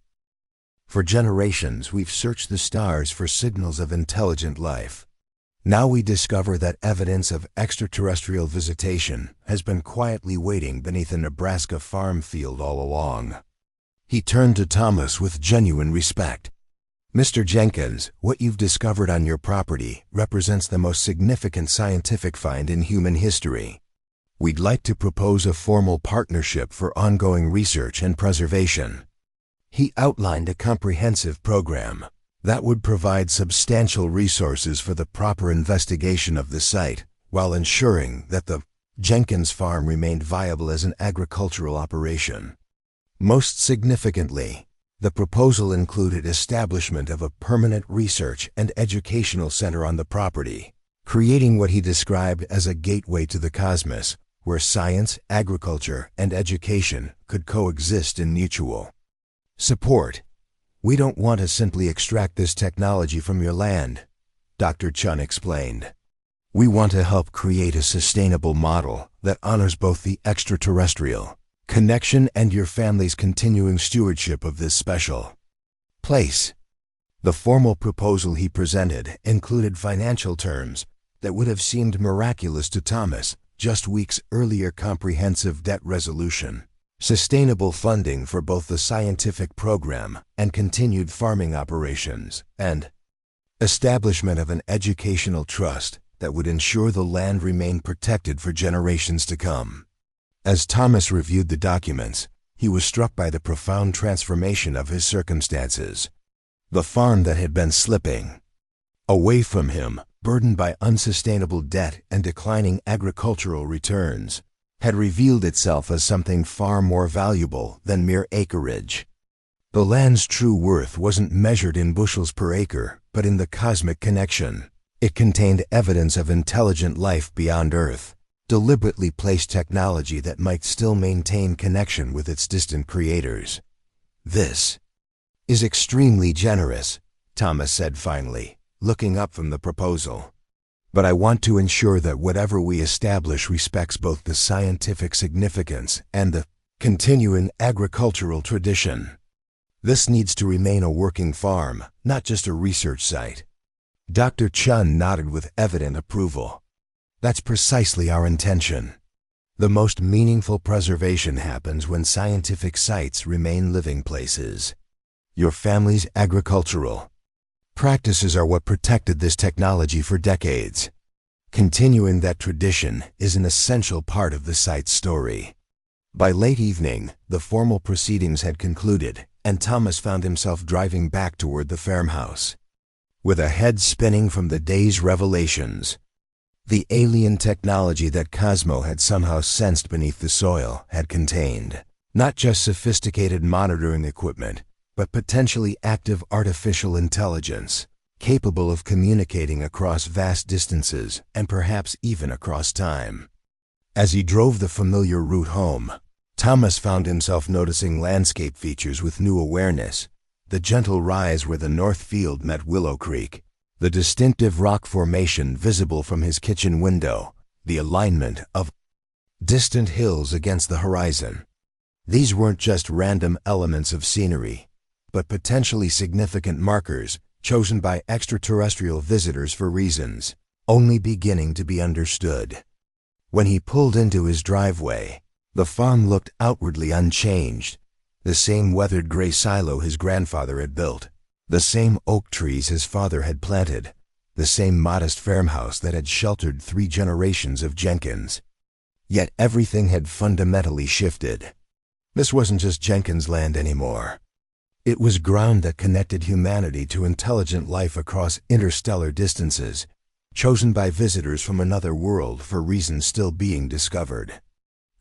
For generations, we've searched the stars for signals of intelligent life. Now we discover that evidence of extraterrestrial visitation has been quietly waiting beneath a Nebraska farm field all along. He turned to Thomas with genuine respect. Mr. Jenkins, what you've discovered on your property represents the most significant scientific find in human history. We'd like to propose a formal partnership for ongoing research and preservation. He outlined a comprehensive program that would provide substantial resources for the proper investigation of the site, while ensuring that the Jenkins farm remained viable as an agricultural operation. Most significantly, the proposal included establishment of a permanent research and educational center on the property, creating what he described as a gateway to the cosmos, where science, agriculture, and education could coexist in mutual support. We don't want to simply extract this technology from your land, Dr. Chun explained. We want to help create a sustainable model that honors both the extraterrestrial connection and your family's continuing stewardship of this special place. The formal proposal he presented included financial terms that would have seemed miraculous to Thomas just weeks earlier: comprehensive debt resolution, sustainable funding for both the scientific program and continued farming operations, and establishment of an educational trust that would ensure the land remained protected for generations to come. As Thomas reviewed the documents, he was struck by the profound transformation of his circumstances. The farm that had been slipping away from him, burdened by unsustainable debt and declining agricultural returns, had revealed itself as something far more valuable than mere acreage. The land's true worth wasn't measured in bushels per acre, but in the cosmic connection. It contained evidence of intelligent life beyond Earth, deliberately placed technology that might still maintain connection with its distant creators. This is extremely generous, Thomas said finally, looking up from the proposal. But I want to ensure that whatever we establish respects both the scientific significance and the continuing agricultural tradition. This needs to remain a working farm, not just a research site." Dr. Chun nodded with evident approval. "That's precisely our intention. The most meaningful preservation happens when scientific sites remain living places. Your family's agricultural practices are what protected this technology for decades. Continuing that tradition is an essential part of the site's story." By late evening, the formal proceedings had concluded, and Thomas found himself driving back toward the farmhouse. With a head spinning from the day's revelations, the alien technology that Cosmo had somehow sensed beneath the soil had contained not just sophisticated monitoring equipment, but potentially active artificial intelligence, capable of communicating across vast distances and perhaps even across time. As he drove the familiar route home, Thomas found himself noticing landscape features with new awareness: the gentle rise where the North Field met Willow Creek, the distinctive rock formation visible from his kitchen window, the alignment of distant hills against the horizon. These weren't just random elements of scenery, but potentially significant markers chosen by extraterrestrial visitors for reasons only beginning to be understood. When he pulled into his driveway, the farm looked outwardly unchanged. The same weathered gray silo his grandfather had built, the same oak trees his father had planted, the same modest farmhouse that had sheltered 3 generations of Jenkins. Yet everything had fundamentally shifted. This wasn't just Jenkins' land anymore. It was ground that connected humanity to intelligent life across interstellar distances, chosen by visitors from another world for reasons still being discovered.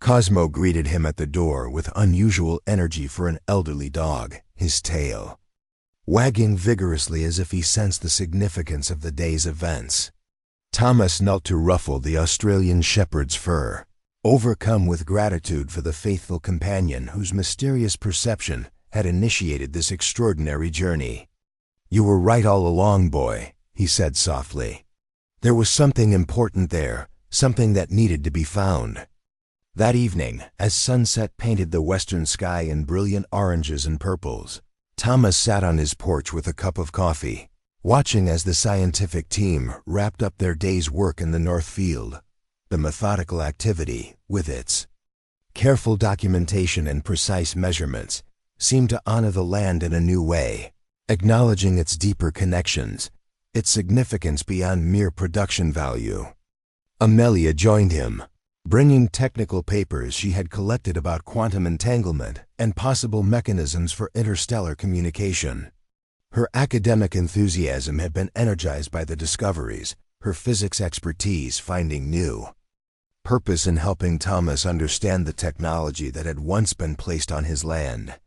Cosmo greeted him at the door with unusual energy for an elderly dog, his tail wagging vigorously as if he sensed the significance of the day's events. Thomas knelt to ruffle the Australian shepherd's fur, overcome with gratitude for the faithful companion whose mysterious perception had initiated this extraordinary journey. "You were right all along, boy," he said softly. "There was something important there, something that needed to be found." That evening, as sunset painted the western sky in brilliant oranges and purples, Thomas sat on his porch with a cup of coffee, watching as the scientific team wrapped up their day's work in the North Field. The methodical activity, with its careful documentation and precise measurements, seemed to honor the land in a new way, acknowledging its deeper connections, its significance beyond mere production value. Amelia joined him, bringing technical papers she had collected about quantum entanglement and possible mechanisms for interstellar communication. Her academic enthusiasm had been energized by the discoveries, her physics expertise finding new purpose in helping Thomas understand the technology that had once been placed on his land.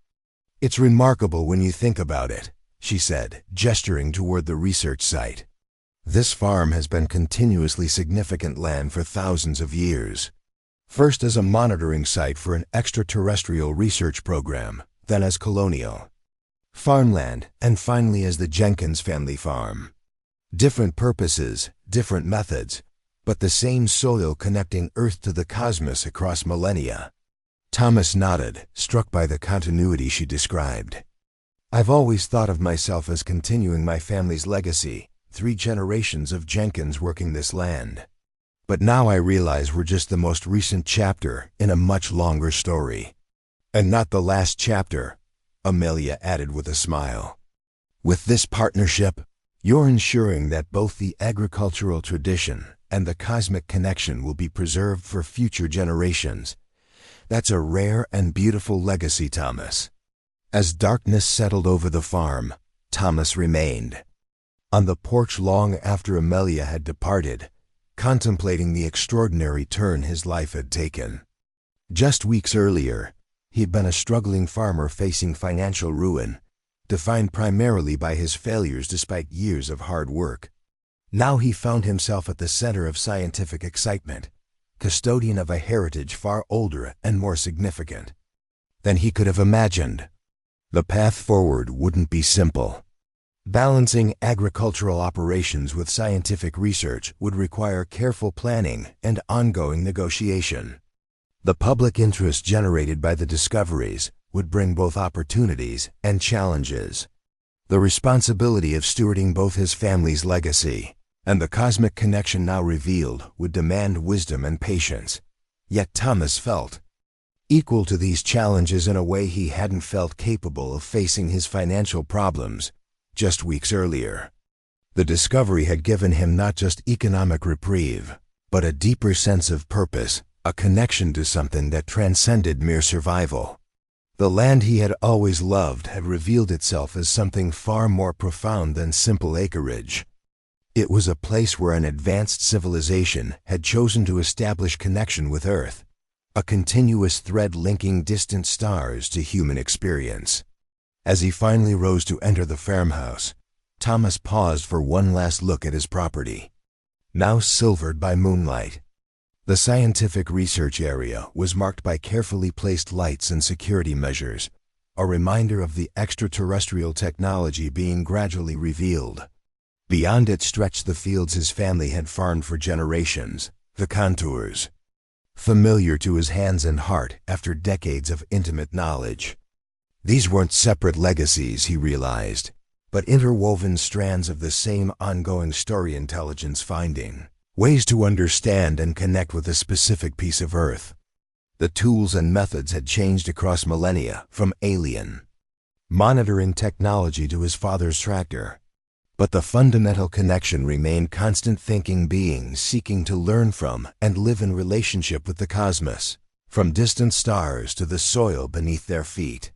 "It's remarkable when you think about it," she said, gesturing toward the research site. "This farm has been continuously significant land for thousands of years. First as a monitoring site for an extraterrestrial research program, then as colonial farmland, and finally as the Jenkins family farm. Different purposes, different methods, but the same soil connecting Earth to the cosmos across millennia." Thomas nodded, struck by the continuity she described. "I've always thought of myself as continuing my family's legacy, 3 generations of Jenkins working this land. But now I realize we're just the most recent chapter in a much longer story." "And not the last chapter," Amelia added with a smile. "With this partnership, you're ensuring that both the agricultural tradition and the cosmic connection will be preserved for future generations. That's a rare and beautiful legacy, Thomas." As darkness settled over the farm, Thomas remained on the porch long after Amelia had departed, contemplating the extraordinary turn his life had taken. Just weeks earlier, he'd been a struggling farmer facing financial ruin, defined primarily by his failures despite years of hard work. Now he found himself at the center of scientific excitement, custodian of a heritage far older and more significant than he could have imagined. The path forward wouldn't be simple. Balancing agricultural operations with scientific research would require careful planning and ongoing negotiation. The public interest generated by the discoveries would bring both opportunities and challenges. The responsibility of stewarding both his family's legacy and the cosmic connection now revealed would demand wisdom and patience. Yet Thomas felt equal to these challenges in a way he hadn't felt capable of facing his financial problems just weeks earlier. The discovery had given him not just economic reprieve, but a deeper sense of purpose, a connection to something that transcended mere survival. The land he had always loved had revealed itself as something far more profound than simple acreage. It was a place where an advanced civilization had chosen to establish connection with Earth, a continuous thread linking distant stars to human experience. As he finally rose to enter the farmhouse, Thomas paused for one last look at his property, now silvered by moonlight. The scientific research area was marked by carefully placed lights and security measures, a reminder of the extraterrestrial technology being gradually revealed. Beyond it stretched the fields his family had farmed for generations, the contours familiar to his hands and heart after decades of intimate knowledge. These weren't separate legacies, he realized, but interwoven strands of the same ongoing story: intelligence finding ways to understand and connect with a specific piece of Earth. The tools and methods had changed across millennia, from alien monitoring technology to his father's tractor. But the fundamental connection remained: constant thinking beings seeking to learn from and live in relationship with the cosmos, from distant stars to the soil beneath their feet.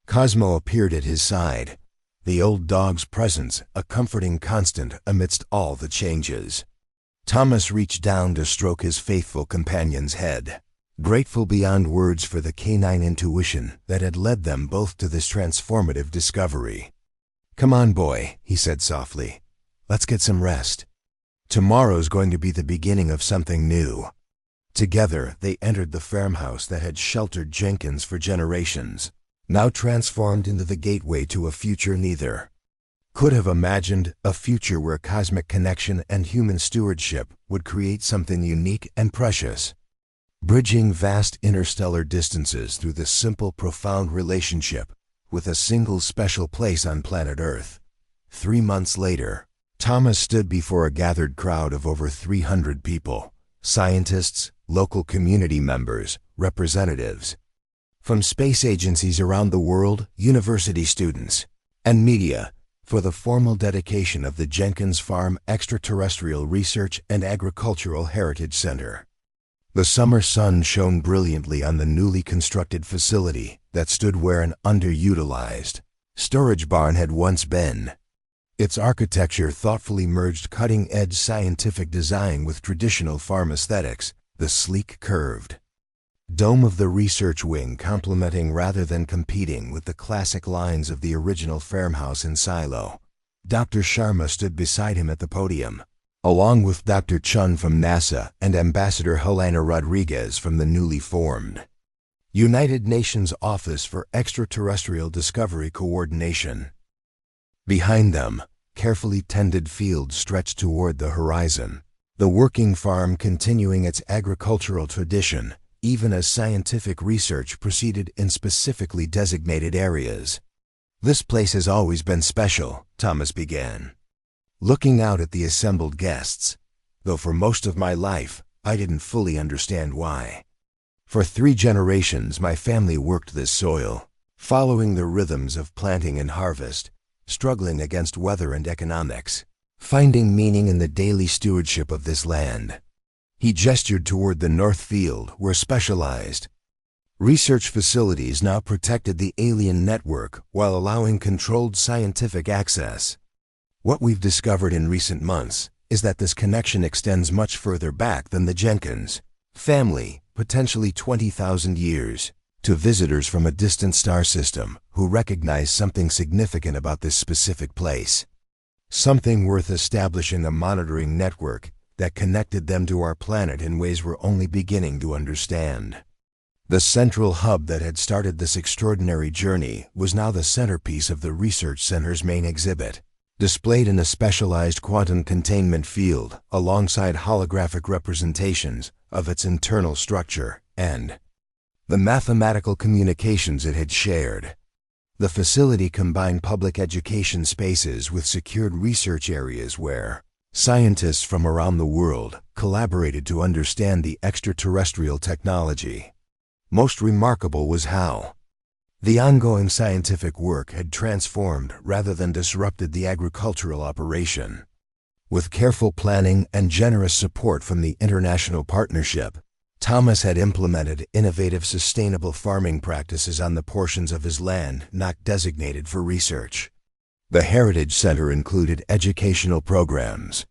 Cosmo appeared at his side, the old dog's presence a comforting constant amidst all the changes. Thomas reached down to stroke his faithful companion's head, grateful beyond words for the canine intuition that had led them both to this transformative discovery. "Come on, boy," he said softly. "Let's get some rest. Tomorrow's going to be the beginning of something new." Together, they entered the farmhouse that had sheltered Jenkins for generations, now transformed into the gateway to a future neither could have imagined, a future where cosmic connection and human stewardship would create something unique and precious, bridging vast interstellar distances through the simple, profound relationship with a single special place on planet Earth. 3 months later, Thomas stood before a gathered crowd of over 300 people, scientists, local community members, representatives from space agencies around the world, university students, and media, for the formal dedication of the Jenkins Farm Extraterrestrial Research and Agricultural Heritage Center. The summer sun shone brilliantly on the newly constructed facility that stood where an underutilized storage barn had once been. Its architecture thoughtfully merged cutting-edge scientific design with traditional farm aesthetics, the sleek curved dome of the research wing complementing rather than competing with the classic lines of the original farmhouse in silo. Dr. Sharma stood beside him at the podium, along with Dr. Chun from NASA and Ambassador Helena Rodriguez from the newly formed United Nations Office for Extraterrestrial Discovery Coordination. Behind them, carefully tended fields stretched toward the horizon, the working farm continuing its agricultural tradition, even as scientific research proceeded in specifically designated areas. "This place has always been special," Thomas began, looking out at the assembled guests, "though for most of my life, I didn't fully understand why. For 3 generations, my family worked this soil, following the rhythms of planting and harvest, struggling against weather and economics, finding meaning in the daily stewardship of this land." He gestured toward the north field, where specialized research facilities now protected the alien network while allowing controlled scientific access. "What we've discovered in recent months is that this connection extends much further back than the Jenkins family, potentially 20,000 years, to visitors from a distant star system who recognize something significant about this specific place. Something worth establishing a monitoring network that connected them to our planet in ways we're only beginning to understand." The central hub that had started this extraordinary journey was now the centerpiece of the research center's main exhibit, displayed in a specialized quantum containment field alongside holographic representations of its internal structure and the mathematical communications it had shared. The facility combined public education spaces with secured research areas where scientists from around the world collaborated to understand the extraterrestrial technology. Most remarkable was how the ongoing scientific work had transformed rather than disrupted the agricultural operation. With careful planning and generous support from the international partnership, Thomas had implemented innovative sustainable farming practices on the portions of his land not designated for research. The Heritage Center included educational programs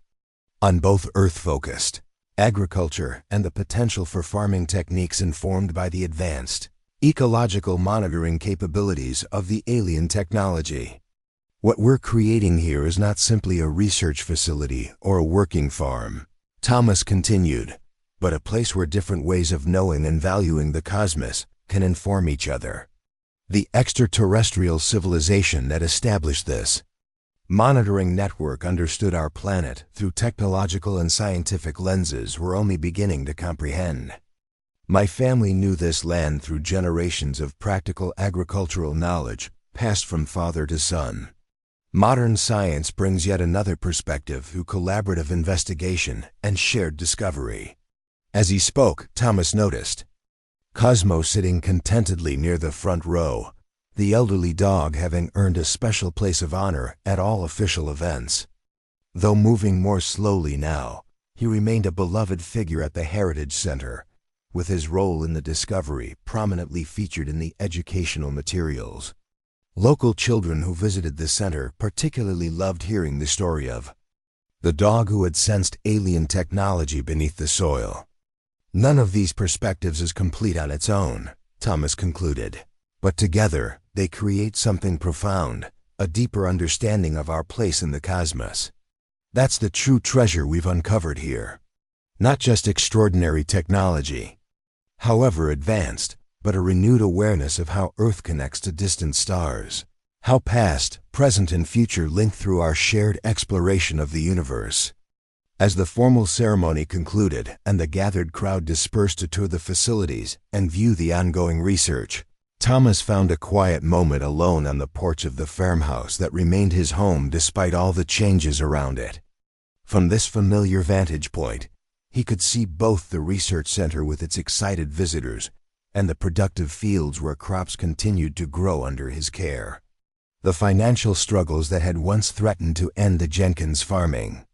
on both Earth-focused agriculture and the potential for farming techniques informed by the advanced ecological monitoring capabilities of the alien technology. What we're creating here is not simply a research facility or a working farm, Thomas continued, but a place where different ways of knowing and valuing the cosmos can inform each other. The extraterrestrial civilization that established this monitoring network understood our planet through technological and scientific lenses we're only beginning to comprehend. My family knew this land through generations of practical agricultural knowledge passed from father to son. Modern science brings yet another perspective through collaborative investigation and shared discovery. As he spoke, Thomas noticed Cosmo sitting contentedly near the front row, the elderly dog having earned a special place of honor at all official events. Though moving more slowly now, he remained a beloved figure at the Heritage Center, with his role in the discovery prominently featured in the educational materials. Local children who visited the center particularly loved hearing the story of the dog who had sensed alien technology beneath the soil. None of these perspectives is complete on its own, Thomas concluded, but together they create something profound, a deeper understanding of our place in the cosmos. That's the true treasure we've uncovered here. Not just extraordinary technology, however advanced, but a renewed awareness of how Earth connects to distant stars, how past, present, and future link through our shared exploration of the universe. As the formal ceremony concluded and the gathered crowd dispersed to tour the facilities and view the ongoing research, Thomas found a quiet moment alone on the porch of the farmhouse that remained his home despite all the changes around it. From this familiar vantage point, he could see both the research center with its excited visitors and the productive fields where crops continued to grow under his care. The financial struggles that had once threatened to end the Jenkins farming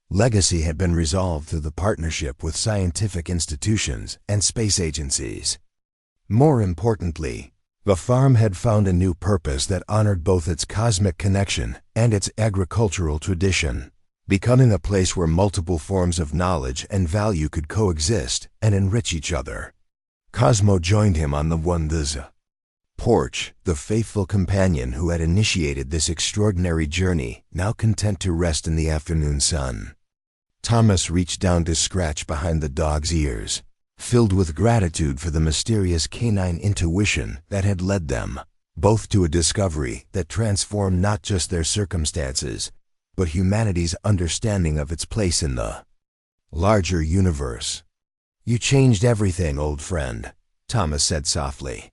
legacy had been resolved through the partnership with scientific institutions and space agencies. More importantly, the farm had found a new purpose that honored both its cosmic connection and its agricultural tradition, becoming a place where multiple forms of knowledge and value could coexist and enrich each other. Cosmo joined him on the porch, the faithful companion who had initiated this extraordinary journey, now content to rest in the afternoon sun. Thomas reached down to scratch behind the dog's ears, filled with gratitude for the mysterious canine intuition that had led them both to a discovery that transformed not just their circumstances, but humanity's understanding of its place in the larger universe. "You changed everything, old friend," Thomas said softly.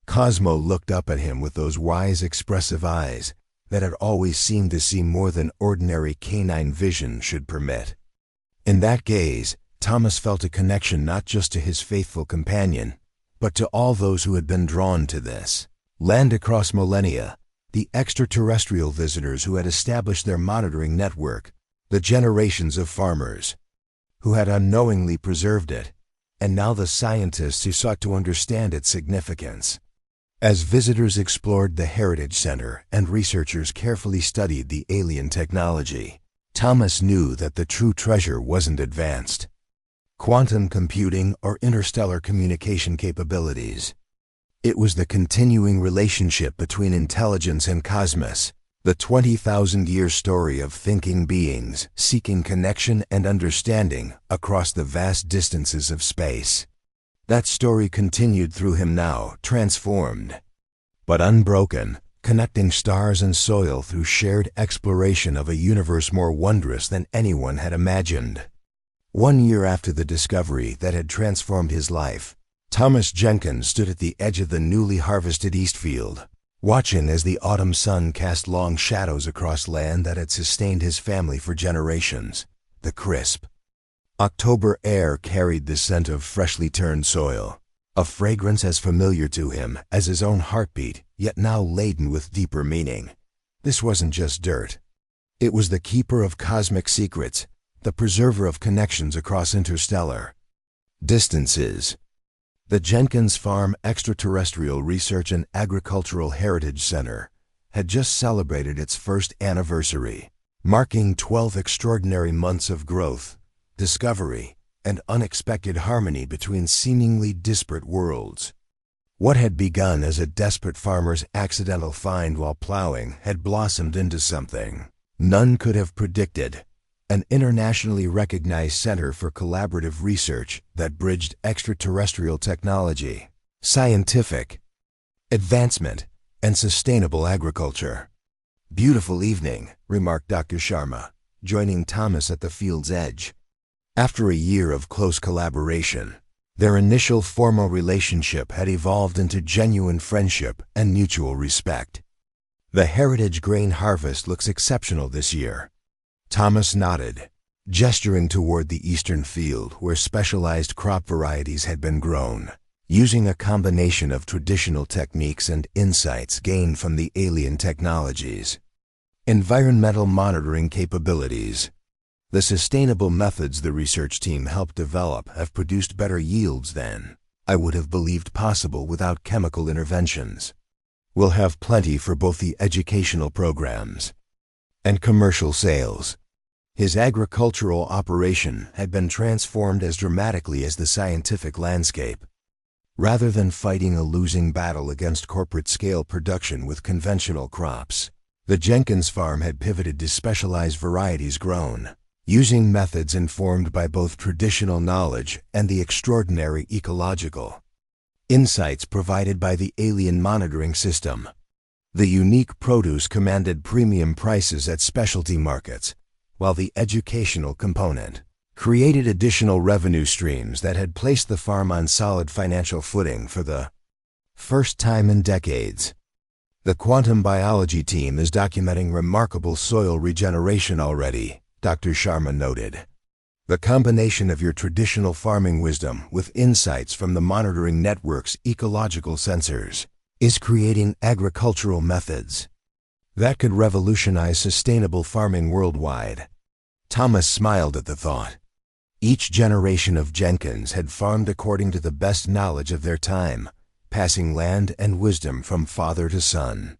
Cosmo looked up at him with those wise, expressive eyes that had always seemed to see more than ordinary canine vision should permit. In that gaze, Thomas felt a connection not just to his faithful companion, but to all those who had been drawn to this land across millennia, the extraterrestrial visitors who had established their monitoring network, the generations of farmers who had unknowingly preserved it, and now the scientists who sought to understand its significance. As visitors explored the Heritage Center and researchers carefully studied the alien technology, Thomas knew that the true treasure wasn't advanced quantum computing or interstellar communication capabilities. It was the continuing relationship between intelligence and cosmos, the 20,000-year story of thinking beings seeking connection and understanding across the vast distances of space. That story continued through him now, transformed, but unbroken, connecting stars and soil through shared exploration of a universe more wondrous than anyone had imagined. 1 year after the discovery that had transformed his life, Thomas Jenkins stood at the edge of the newly harvested Eastfield, watching as the autumn sun cast long shadows across land that had sustained his family for generations. The crisp October air carried the scent of freshly turned soil, a fragrance as familiar to him as his own heartbeat, yet now laden with deeper meaning. This wasn't just dirt. It was the keeper of cosmic secrets, the preserver of connections across interstellar distances. The Jenkins Farm Extraterrestrial Research and Agricultural Heritage Center had just celebrated its first anniversary, marking 12 extraordinary months of growth, discovery, and unexpected harmony between seemingly disparate worlds. What had begun as a desperate farmer's accidental find while plowing had blossomed into something none could have predicted: an internationally recognized center for collaborative research that bridged extraterrestrial technology, scientific advancement, and sustainable agriculture. "Beautiful evening," remarked Dr. Sharma, joining Thomas at the field's edge. After a year of close collaboration, their initial formal relationship had evolved into genuine friendship and mutual respect. "The heritage grain harvest looks exceptional this year." Thomas nodded, gesturing toward the eastern field where specialized crop varieties had been grown, using a combination of traditional techniques and insights gained from the alien technologies. Environmental monitoring capabilities. The sustainable methods the research team helped develop have produced better yields than I would have believed possible without chemical interventions. We'll have plenty for both the educational programs and commercial sales. His agricultural operation had been transformed as dramatically as the scientific landscape. Rather than fighting a losing battle against corporate-scale production with conventional crops, the Jenkins farm had pivoted to specialized varieties grown using methods informed by both traditional knowledge and the extraordinary ecological insights provided by the alien monitoring system. The unique produce commanded premium prices at specialty markets, while the educational component created additional revenue streams that had placed the farm on solid financial footing for the first time in decades. "The quantum biology team is documenting remarkable soil regeneration already," Dr. Sharma noted. "The combination of your traditional farming wisdom with insights from the monitoring network's ecological sensors is creating agricultural methods that could revolutionize sustainable farming worldwide." Thomas smiled at the thought. Each generation of Jenkins had farmed according to the best knowledge of their time, passing land and wisdom from father to son.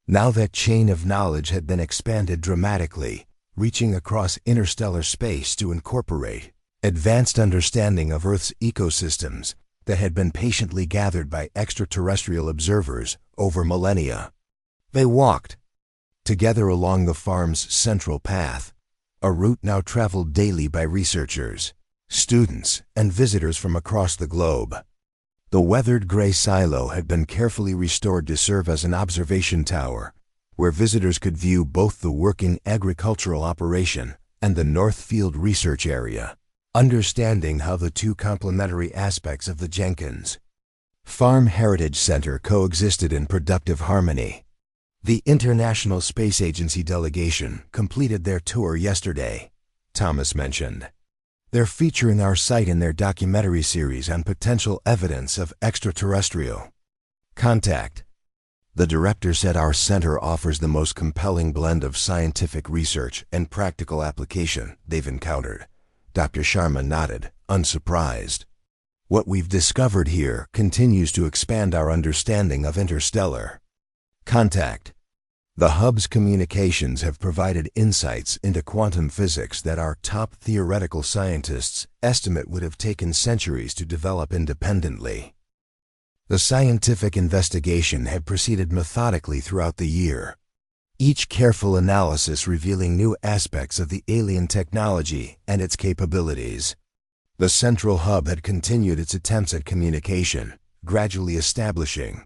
Now that chain of knowledge had been expanded dramatically, reaching across interstellar space to incorporate advanced understanding of Earth's ecosystems that had been patiently gathered by extraterrestrial observers over millennia. They walked together along the farm's central path, a route now traveled daily by researchers, students, and visitors from across the globe. The weathered gray silo had been carefully restored to serve as an observation tower, where visitors could view both the working agricultural operation and the North Field research area, understanding how the two complementary aspects of the Jenkins Farm Heritage Center coexisted in productive harmony. The International Space Agency delegation completed their tour yesterday, Thomas mentioned. They're featuring our site in their documentary series on potential evidence of extraterrestrial contact. The director said our center offers the most compelling blend of scientific research and practical application they've encountered. Dr. Sharma nodded, unsurprised. What we've discovered here continues to expand our understanding of interstellar contact. The hub's communications have provided insights into quantum physics that our top theoretical scientists estimate would have taken centuries to develop independently. The scientific investigation had proceeded methodically throughout the year, each careful analysis revealing new aspects of the alien technology and its capabilities. The central hub had continued its attempts at communication, gradually establishing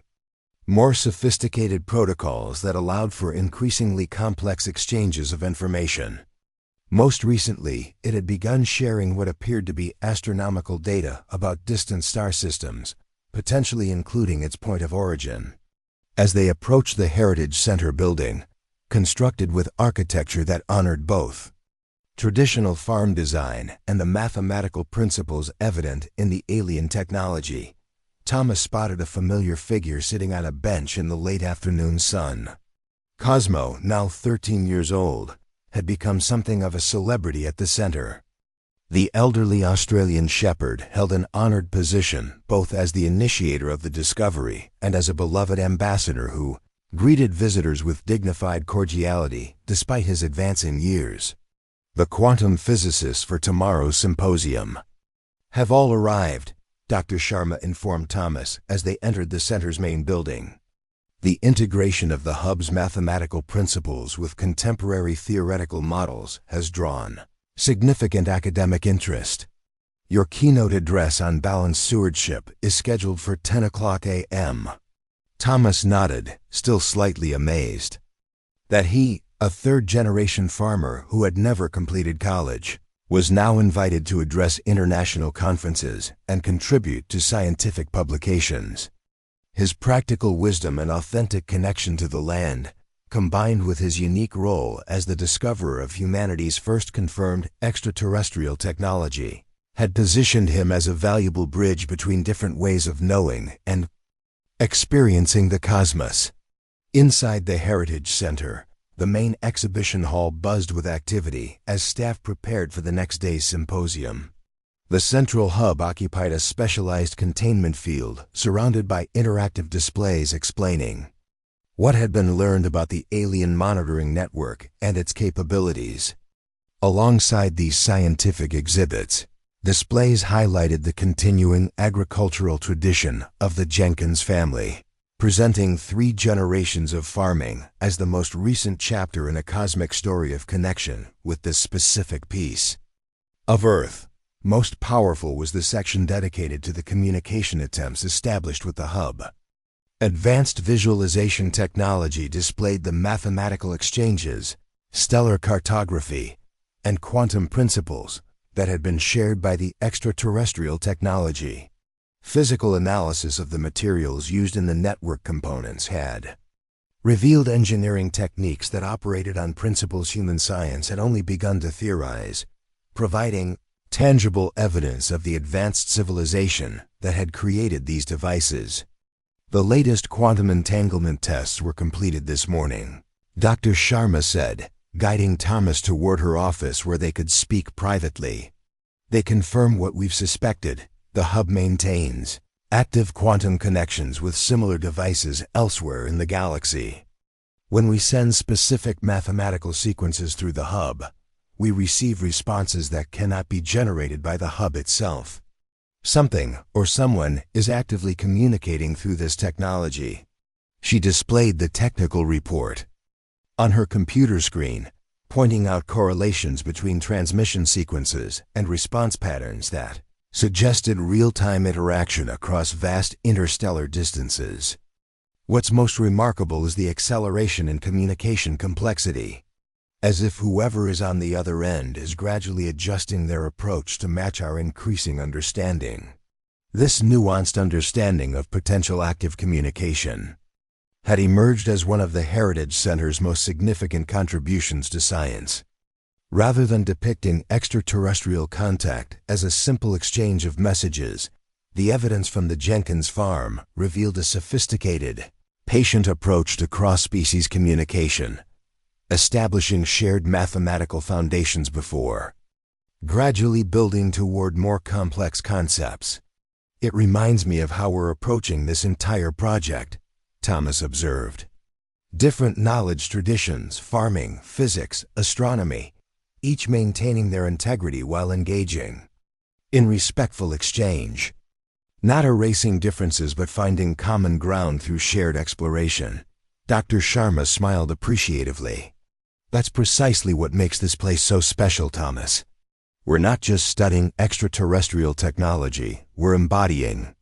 more sophisticated protocols that allowed for increasingly complex exchanges of information. Most recently, it had begun sharing what appeared to be astronomical data about distant star systems, potentially including its point of origin. As they approached the Heritage Center building, constructed with architecture that honored both traditional farm design and the mathematical principles evident in the alien technology, Thomas spotted a familiar figure sitting on a bench in the late afternoon sun. Cosmo, now 13 years old, had become something of a celebrity at the center. The elderly Australian shepherd held an honored position both as the initiator of the discovery and as a beloved ambassador who greeted visitors with dignified cordiality despite his advancing years. The quantum physicists for tomorrow's symposium have all arrived, Dr. Sharma informed Thomas as they entered the center's main building. The integration of the hub's mathematical principles with contemporary theoretical models has drawn significant academic interest. Your keynote address on balanced stewardship is scheduled for 10 o'clock a.m. Thomas nodded, still slightly amazed that he, a third-generation farmer who had never completed college, was now invited to address international conferences and contribute to scientific publications. His practical wisdom and authentic connection to the land, combined with his unique role as the discoverer of humanity's first confirmed extraterrestrial technology, had positioned him as a valuable bridge between different ways of knowing and experiencing the cosmos. Inside the Heritage Center, the main exhibition hall buzzed with activity as staff prepared for the next day's symposium. The central hub occupied a specialized containment field surrounded by interactive displays explaining what had been learned about the alien monitoring network and its capabilities. Alongside these scientific exhibits, displays highlighted the continuing agricultural tradition of the Jenkins family, presenting 3 generations of farming as the most recent chapter in a cosmic story of connection with this specific piece of Earth. Most powerful was the section dedicated to the communication attempts established with the hub. Advanced visualization technology displayed the mathematical exchanges, stellar cartography, and quantum principles that had been shared by the extraterrestrial technology. Physical analysis of the materials used in the network components had revealed engineering techniques that operated on principles human science had only begun to theorize, providing tangible evidence of the advanced civilization that had created these devices. The latest quantum entanglement tests were completed this morning, Dr. Sharma said, guiding Thomas toward her office where they could speak privately. They confirm what we've suspected. The hub maintains active quantum connections with similar devices elsewhere in the galaxy. When we send specific mathematical sequences through the hub, we receive responses that cannot be generated by the hub itself. Something or someone is actively communicating through this technology. She displayed the technical report on her computer screen, pointing out correlations between transmission sequences and response patterns that suggested real-time interaction across vast interstellar distances. What's most remarkable is the acceleration in communication complexity, as if whoever is on the other end is gradually adjusting their approach to match our increasing understanding. This nuanced understanding of potential active communication had emerged as one of the Heritage Center's most significant contributions to science. Rather than depicting extraterrestrial contact as a simple exchange of messages, the evidence from the Jenkins farm revealed a sophisticated, patient approach to cross-species communication, establishing shared mathematical foundations before gradually building toward more complex concepts. It reminds me of how we're approaching this entire project, Thomas observed. Different knowledge traditions, farming, physics, astronomy, each maintaining their integrity while engaging in respectful exchange. Not erasing differences but finding common ground through shared exploration. Dr. Sharma smiled appreciatively. That's precisely what makes this place so special, Thomas. We're not just studying extraterrestrial technology, we're embodying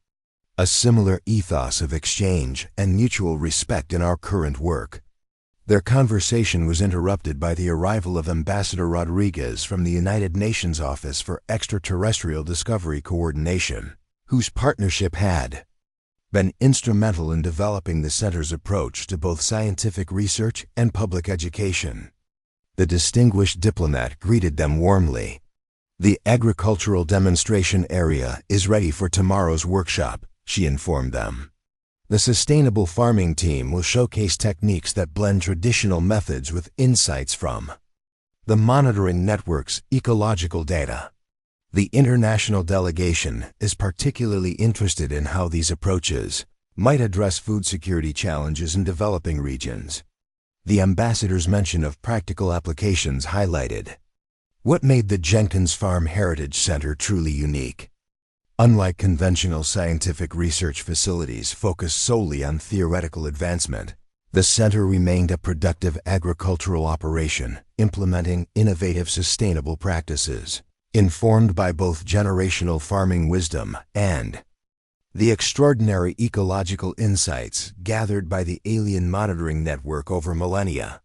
a similar ethos of exchange and mutual respect in our current work. Their conversation was interrupted by the arrival of Ambassador Rodriguez from the United Nations Office for Extraterrestrial Discovery Coordination, whose partnership had been instrumental in developing the center's approach to both scientific research and public education. The distinguished diplomat greeted them warmly. "The agricultural demonstration area is ready for tomorrow's workshop," she informed them. "The sustainable farming team will showcase techniques that blend traditional methods with insights from the monitoring network's ecological data." The international delegation is particularly interested in how these approaches might address food security challenges in developing regions. The ambassador's mention of practical applications highlighted what made the Jenkins Farm Heritage Center truly unique. Unlike conventional scientific research facilities focused solely on theoretical advancement, the center remained a productive agricultural operation, implementing innovative sustainable practices, informed by both generational farming wisdom and the extraordinary ecological insights gathered by the Alien Monitoring Network over millennia.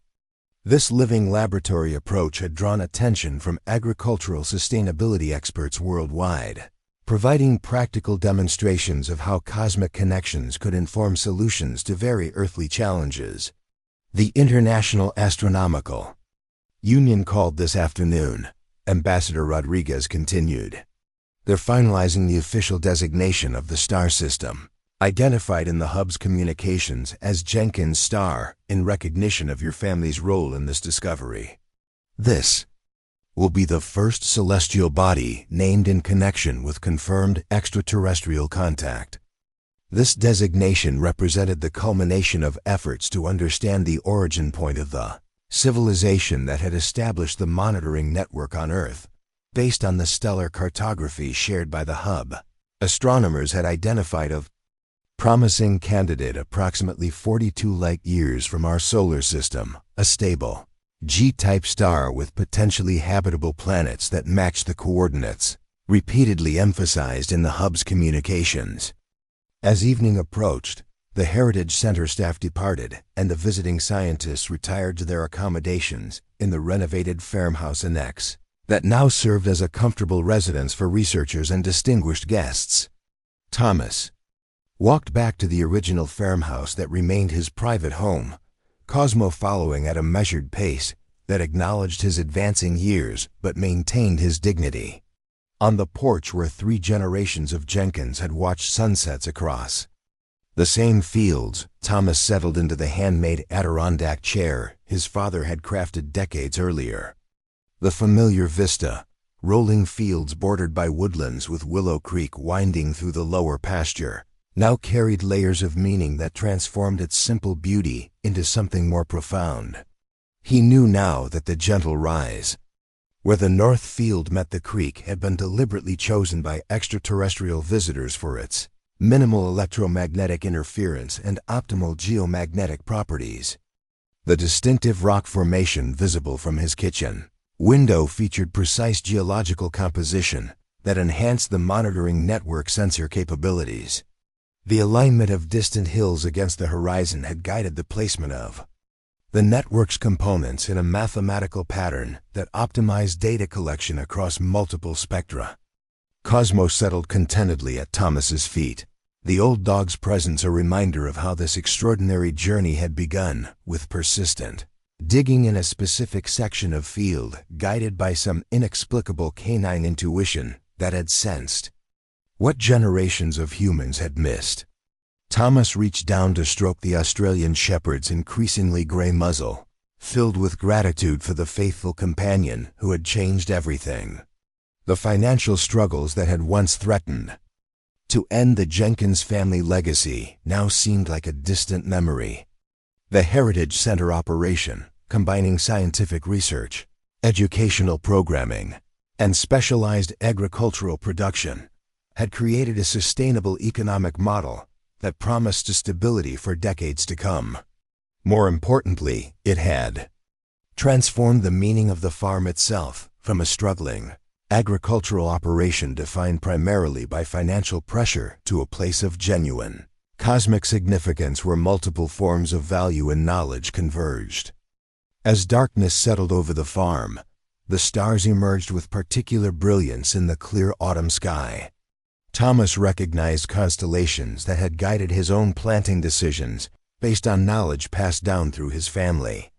This living laboratory approach had drawn attention from agricultural sustainability experts worldwide, providing practical demonstrations of how cosmic connections could inform solutions to very earthly challenges. The International Astronomical Union called this afternoon, Ambassador Rodriguez continued. "They're finalizing the official designation of the star system, identified in the hub's communications as Jenkins Star in recognition of your family's role in this discovery. This will be the first celestial body named in connection with confirmed extraterrestrial contact." This designation represented the culmination of efforts to understand the origin point of the civilization that had established the monitoring network on Earth. Based on the stellar cartography shared by the hub, astronomers had identified a promising candidate approximately 42 light-years from our solar system, a stable G-type star with potentially habitable planets that match the coordinates, repeatedly emphasized in the hub's communications. As evening approached, the Heritage Center staff departed, and the visiting scientists retired to their accommodations in the renovated farmhouse annex that now served as a comfortable residence for researchers and distinguished guests. Thomas walked back to the original farmhouse that remained his private home, Cosmo following at a measured pace that acknowledged his advancing years but maintained his dignity. On the porch where 3 generations of Jenkins had watched sunsets across the same fields, Thomas settled into the handmade Adirondack chair his father had crafted decades earlier. The familiar vista, rolling fields bordered by woodlands with Willow Creek winding through the lower pasture, now carried layers of meaning that transformed its simple beauty into something more profound. He knew now that the gentle rise, where the north field met the creek, had been deliberately chosen by extraterrestrial visitors for its minimal electromagnetic interference and optimal geomagnetic properties. The distinctive rock formation visible from his kitchen window featured precise geological composition that enhanced the monitoring network sensor capabilities. The alignment of distant hills against the horizon had guided the placement of the network's components in a mathematical pattern that optimized data collection across multiple spectra. Cosmo settled contentedly at Thomas's feet, the old dog's presence a reminder of how this extraordinary journey had begun, with persistent digging in a specific section of field, guided by some inexplicable canine intuition that had sensed what generations of humans had missed. Thomas reached down to stroke the Australian shepherd's increasingly gray muzzle, filled with gratitude for the faithful companion who had changed everything. The financial struggles that had once threatened to end the Jenkins family legacy now seemed like a distant memory. The Heritage Center operation, combining scientific research, educational programming, and specialized agricultural production, had created a sustainable economic model that promised stability for decades to come. More importantly, it had transformed the meaning of the farm itself from a struggling, agricultural operation defined primarily by financial pressure to a place of genuine cosmic significance where multiple forms of value and knowledge converged. As darkness settled over the farm, the stars emerged with particular brilliance in the clear autumn sky. Thomas recognized constellations that had guided his own planting decisions based on knowledge passed down through his family.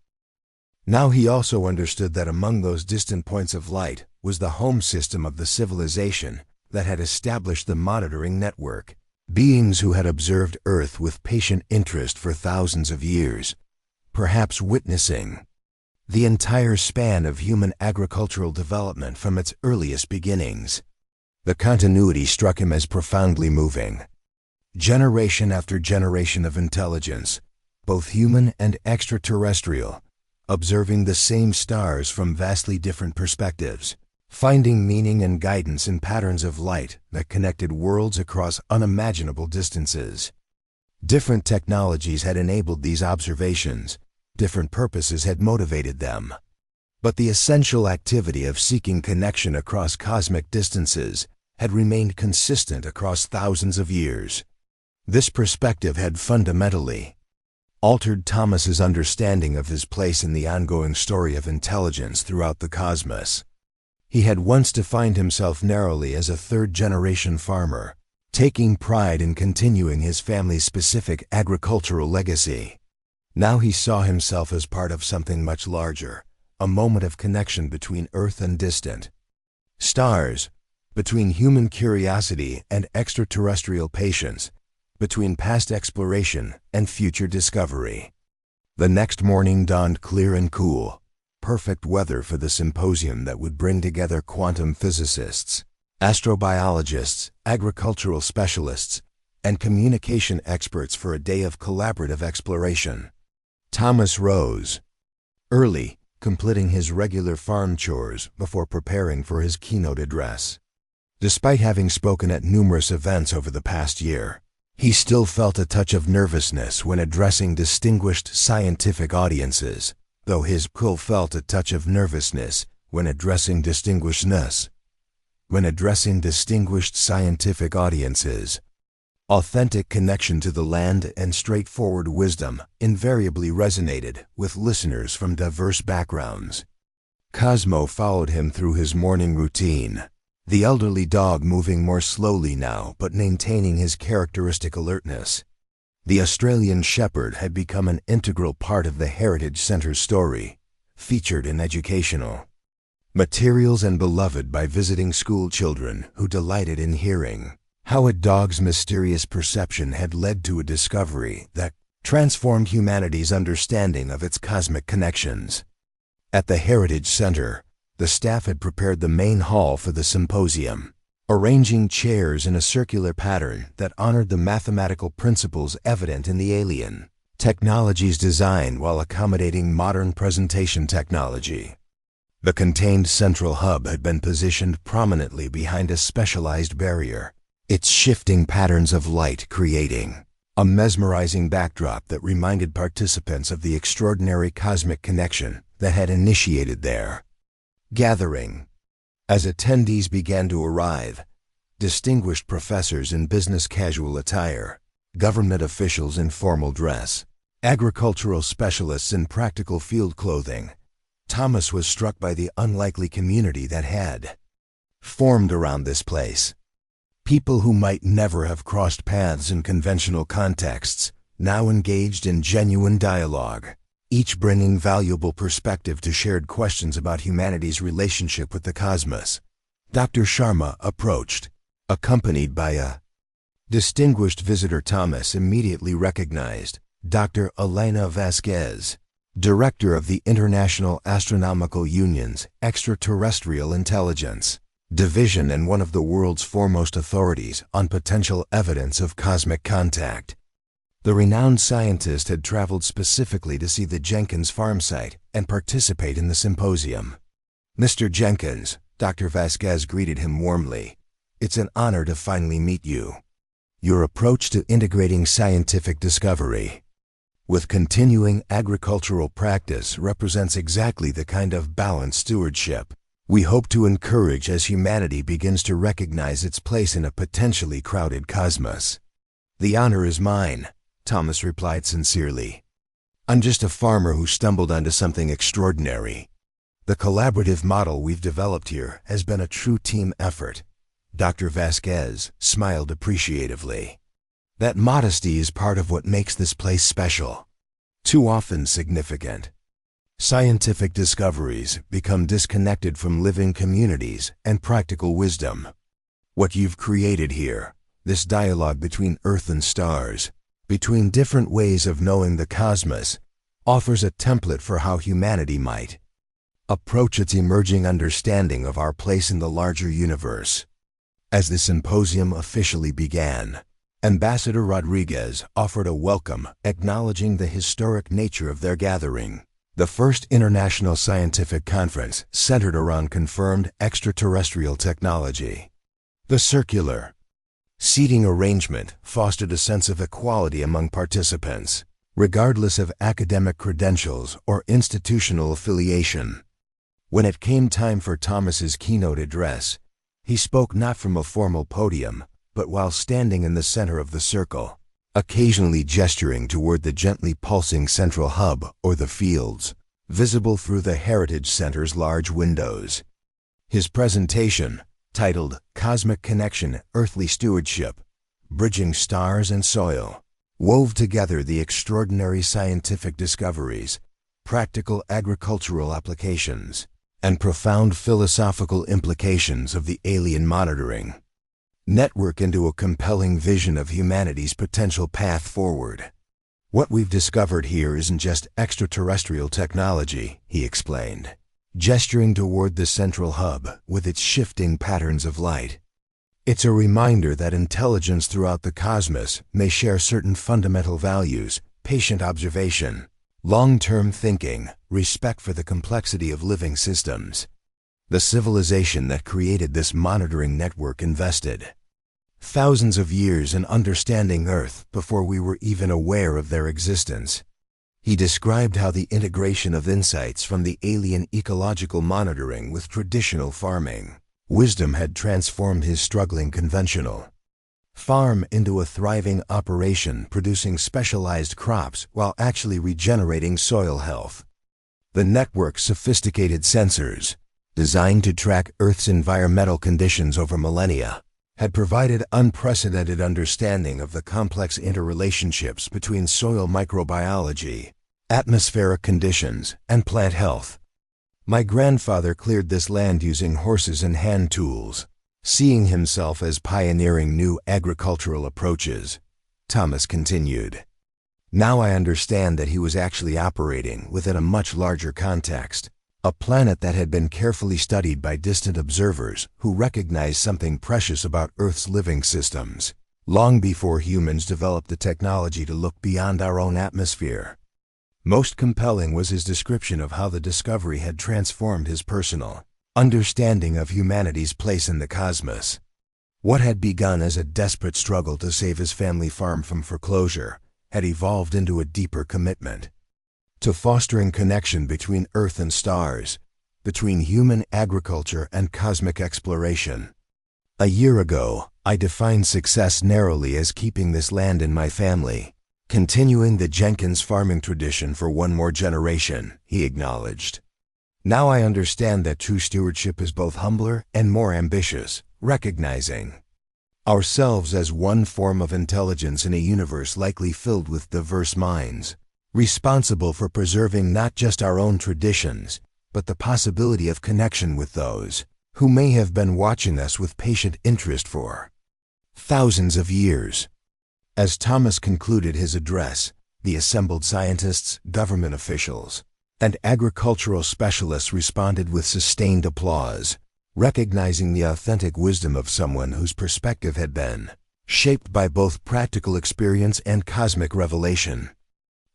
Now he also understood that among those distant points of light was the home system of the civilization that had established the monitoring network, beings who had observed Earth with patient interest for thousands of years, perhaps witnessing the entire span of human agricultural development from its earliest beginnings. The continuity struck him as profoundly moving. Generation after generation of intelligence, both human and extraterrestrial, observing the same stars from vastly different perspectives, finding meaning and guidance in patterns of light that connected worlds across unimaginable distances. Different technologies had enabled these observations, different purposes had motivated them. But the essential activity of seeking connection across cosmic distances had remained consistent across thousands of years. This perspective had fundamentally altered Thomas's understanding of his place in the ongoing story of intelligence throughout the cosmos. He had once defined himself narrowly as a third-generation farmer, taking pride in continuing his family's specific agricultural legacy. Now he saw himself as part of something much larger, a moment of connection between Earth and distant stars, between human curiosity and extraterrestrial patience, between past exploration and future discovery. The next morning dawned clear and cool, perfect weather for the symposium that would bring together quantum physicists, astrobiologists, agricultural specialists, and communication experts for a day of collaborative exploration. Thomas rose early, completing his regular farm chores before preparing for his keynote address. Despite having spoken at numerous events over the past year, he still felt a touch of nervousness when addressing distinguished scientific audiences, though his cool felt a touch of nervousness when addressing distinguished scientific audiences. Authentic connection to the land and straightforward wisdom invariably resonated with listeners from diverse backgrounds. Cosmo followed him through his morning routine, the elderly dog moving more slowly now but maintaining his characteristic alertness. The Australian Shepherd had become an integral part of the Heritage Center's story, featured in educational materials and beloved by visiting school children who delighted in hearing how a dog's mysterious perception had led to a discovery that transformed humanity's understanding of its cosmic connections. At the Heritage Center, the staff had prepared the main hall for the symposium, arranging chairs in a circular pattern that honored the mathematical principles evident in the alien technology's design while accommodating modern presentation technology. The contained central hub had been positioned prominently behind a specialized barrier, its shifting patterns of light creating a mesmerizing backdrop that reminded participants of the extraordinary cosmic connection that had initiated their gathering. As attendees began to arrive, distinguished professors in business casual attire, government officials in formal dress, agricultural specialists in practical field clothing, Thomas was struck by the unlikely community that had formed around this place. People who might never have crossed paths in conventional contexts, now engaged in genuine dialogue, each bringing valuable perspective to shared questions about humanity's relationship with the cosmos. Dr. Sharma approached, accompanied by a distinguished visitor. Thomas immediately recognized Dr. Elena Vasquez, Director of the International Astronomical Union's Extraterrestrial Intelligence Division and one of the world's foremost authorities on potential evidence of cosmic contact. The renowned scientist had traveled specifically to see the Jenkins farm site and participate in the symposium. Mr. Jenkins, Dr. Vasquez greeted him warmly. It's an honor to finally meet you. Your approach to integrating scientific discovery with continuing agricultural practice represents exactly the kind of balanced stewardship We hope to encourage as humanity begins to recognize its place in a potentially crowded cosmos. The honor is mine, Thomas replied sincerely. I'm just a farmer who stumbled onto something extraordinary. The collaborative model we've developed here has been a true team effort. Dr. Vasquez smiled appreciatively. That modesty is part of what makes this place special. Too often significant. Scientific discoveries become disconnected from living communities and practical wisdom. What you've created here, this dialogue between Earth and stars, between different ways of knowing the cosmos, offers a template for how humanity might approach its emerging understanding of our place in the larger universe. As the symposium officially began, Ambassador Rodriguez offered a welcome, acknowledging the historic nature of their gathering. The first international scientific conference centered around confirmed extraterrestrial technology. The circular seating arrangement fostered a sense of equality among participants, regardless of academic credentials or institutional affiliation. When it came time for Thomas's keynote address, he spoke not from a formal podium, but while standing in the center of the circle, occasionally gesturing toward the gently pulsing central hub or the fields, visible through the Heritage Center's large windows. His presentation, titled Cosmic Connection, Earthly Stewardship, Bridging Stars and Soil, wove together the extraordinary scientific discoveries, practical agricultural applications, and profound philosophical implications of the alien monitoring network into a compelling vision of humanity's potential path forward. What we've discovered here isn't just extraterrestrial technology, he explained, gesturing toward the central hub with its shifting patterns of light. It's a reminder that intelligence throughout the cosmos may share certain fundamental values: patient observation, long-term thinking, respect for the complexity of living systems. The civilization that created this monitoring network invested thousands of years in understanding Earth before we were even aware of their existence. He described how the integration of insights from the alien ecological monitoring with traditional farming wisdom had transformed his struggling conventional farm into a thriving operation producing specialized crops while actually regenerating soil health. The network's sophisticated sensors, designed to track Earth's environmental conditions over millennia, had provided unprecedented understanding of the complex interrelationships between soil microbiology, atmospheric conditions, and plant health. My grandfather cleared this land using horses and hand tools, seeing himself as pioneering new agricultural approaches, Thomas continued. Now I understand that he was actually operating within a much larger context, a planet that had been carefully studied by distant observers who recognized something precious about Earth's living systems, long before humans developed the technology to look beyond our own atmosphere. Most compelling was his description of how the discovery had transformed his personal understanding of humanity's place in the cosmos. What had begun as a desperate struggle to save his family farm from foreclosure had evolved into a deeper commitment to fostering connection between Earth and stars, between human agriculture and cosmic exploration. A year ago, I defined success narrowly as keeping this land in my family, continuing the Jenkins farming tradition for one more generation, he acknowledged. Now I understand that true stewardship is both humbler and more ambitious, recognizing ourselves as one form of intelligence in a universe likely filled with diverse minds, responsible for preserving not just our own traditions, but the possibility of connection with those who may have been watching us with patient interest for thousands of years. As Thomas concluded his address, the assembled scientists, government officials, and agricultural specialists responded with sustained applause, recognizing the authentic wisdom of someone whose perspective had been shaped by both practical experience and cosmic revelation.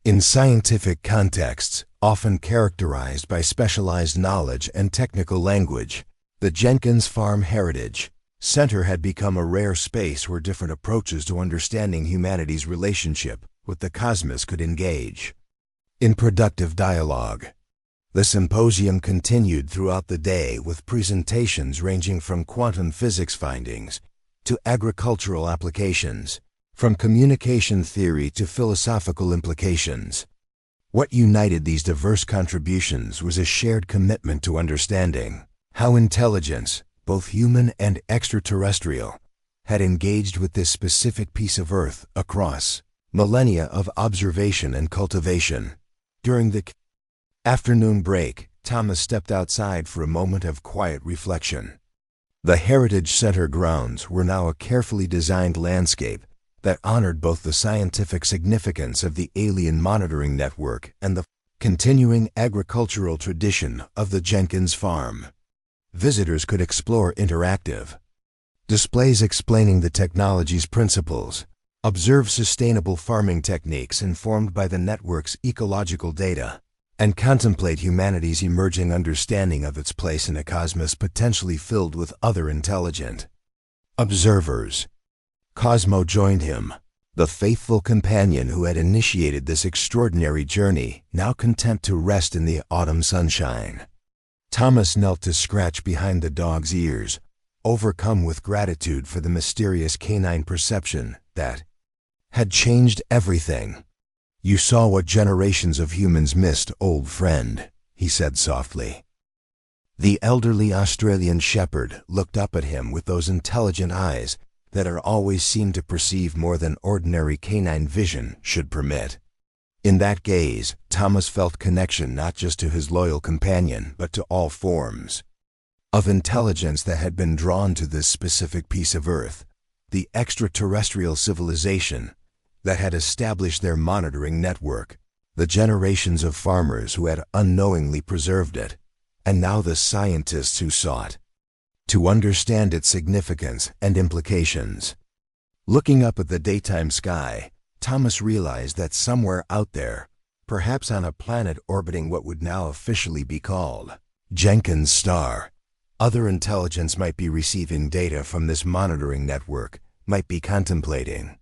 In scientific contexts, often characterized by specialized knowledge and technical language, the Jenkins Farm Heritage Center had become a rare space where different approaches to understanding humanity's relationship with the cosmos could engage in productive dialogue. The symposium continued throughout the day with presentations ranging from quantum physics findings to agricultural applications, from communication theory to philosophical implications. What united these diverse contributions was a shared commitment to understanding how intelligence, both human and extraterrestrial, had engaged with this specific piece of Earth across millennia of observation and cultivation. During the afternoon break, Thomas stepped outside for a moment of quiet reflection. The Heritage Center grounds were now a carefully designed landscape that honored both the scientific significance of the alien monitoring network and the continuing agricultural tradition of the Jenkins farm. Visitors could explore interactive displays explaining the technology's principles, observe sustainable farming techniques informed by the network's ecological data, and contemplate humanity's emerging understanding of its place in a cosmos potentially filled with other intelligent observers. Cosmo joined him, the faithful companion who had initiated this extraordinary journey, now content to rest in the autumn sunshine. Thomas knelt to scratch behind the dog's ears, overcome with gratitude for the mysterious canine perception that had changed everything. "You saw what generations of humans missed, old friend," he said softly. The elderly Australian shepherd looked up at him with those intelligent eyes that are always seen to perceive more than ordinary canine vision should permit. In that gaze, Thomas felt connection not just to his loyal companion, but to all forms of intelligence that had been drawn to this specific piece of Earth, the extraterrestrial civilization that had established their monitoring network, the generations of farmers who had unknowingly preserved it, and now the scientists who sought to understand its significance and implications. Looking up at the daytime sky, Thomas realized that somewhere out there, perhaps on a planet orbiting what would now officially be called Jenkins' star, other intelligence might be receiving data from this monitoring network, might be contemplating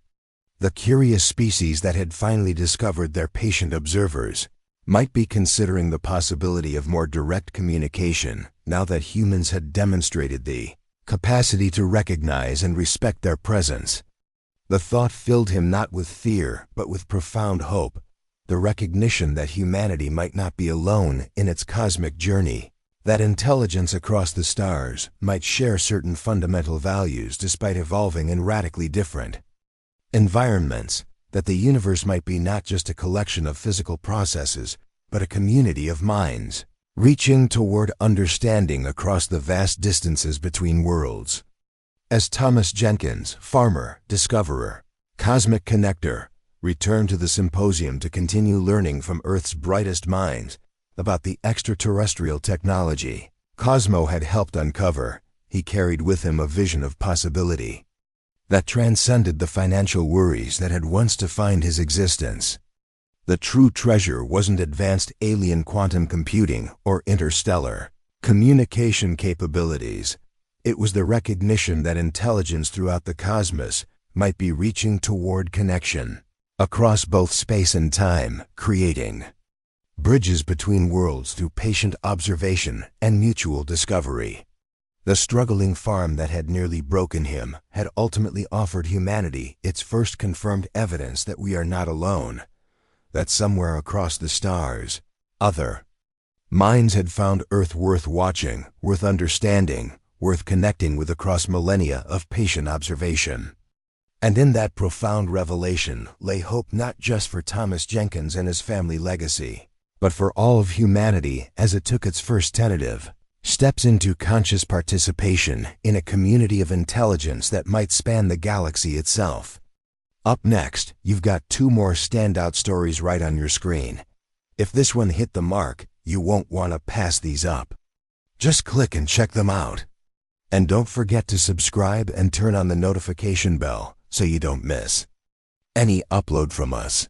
the curious species that had finally discovered their patient observers, might be considering the possibility of more direct communication now that humans had demonstrated the capacity to recognize and respect their presence. The thought filled him not with fear, but with profound hope, the recognition that humanity might not be alone in its cosmic journey, that intelligence across the stars might share certain fundamental values despite evolving in radically different environments, that the universe might be not just a collection of physical processes, but a community of minds, reaching toward understanding across the vast distances between worlds. As Thomas Jenkins, farmer, discoverer, cosmic connector, returned to the symposium to continue learning from Earth's brightest minds about the extraterrestrial technology Cosmo had helped uncover, he carried with him a vision of possibility that transcended the financial worries that had once defined his existence. The true treasure wasn't advanced alien quantum computing or interstellar communication capabilities. It was the recognition that intelligence throughout the cosmos might be reaching toward connection across both space and time, creating bridges between worlds through patient observation and mutual discovery. The struggling farm that had nearly broken him had ultimately offered humanity its first confirmed evidence that we are not alone, that somewhere across the stars, other minds had found Earth worth watching, worth understanding, worth connecting with across millennia of patient observation. And in that profound revelation lay hope not just for Thomas Jenkins and his family legacy, but for all of humanity as it took its first tentative steps into conscious participation in a community of intelligence that might span the galaxy itself. Up next, you've got two more standout stories right on your screen. If this one hit the mark, you won't want to pass these up. Just click and check them out. And don't forget to subscribe and turn on the notification bell so you don't miss any upload from us.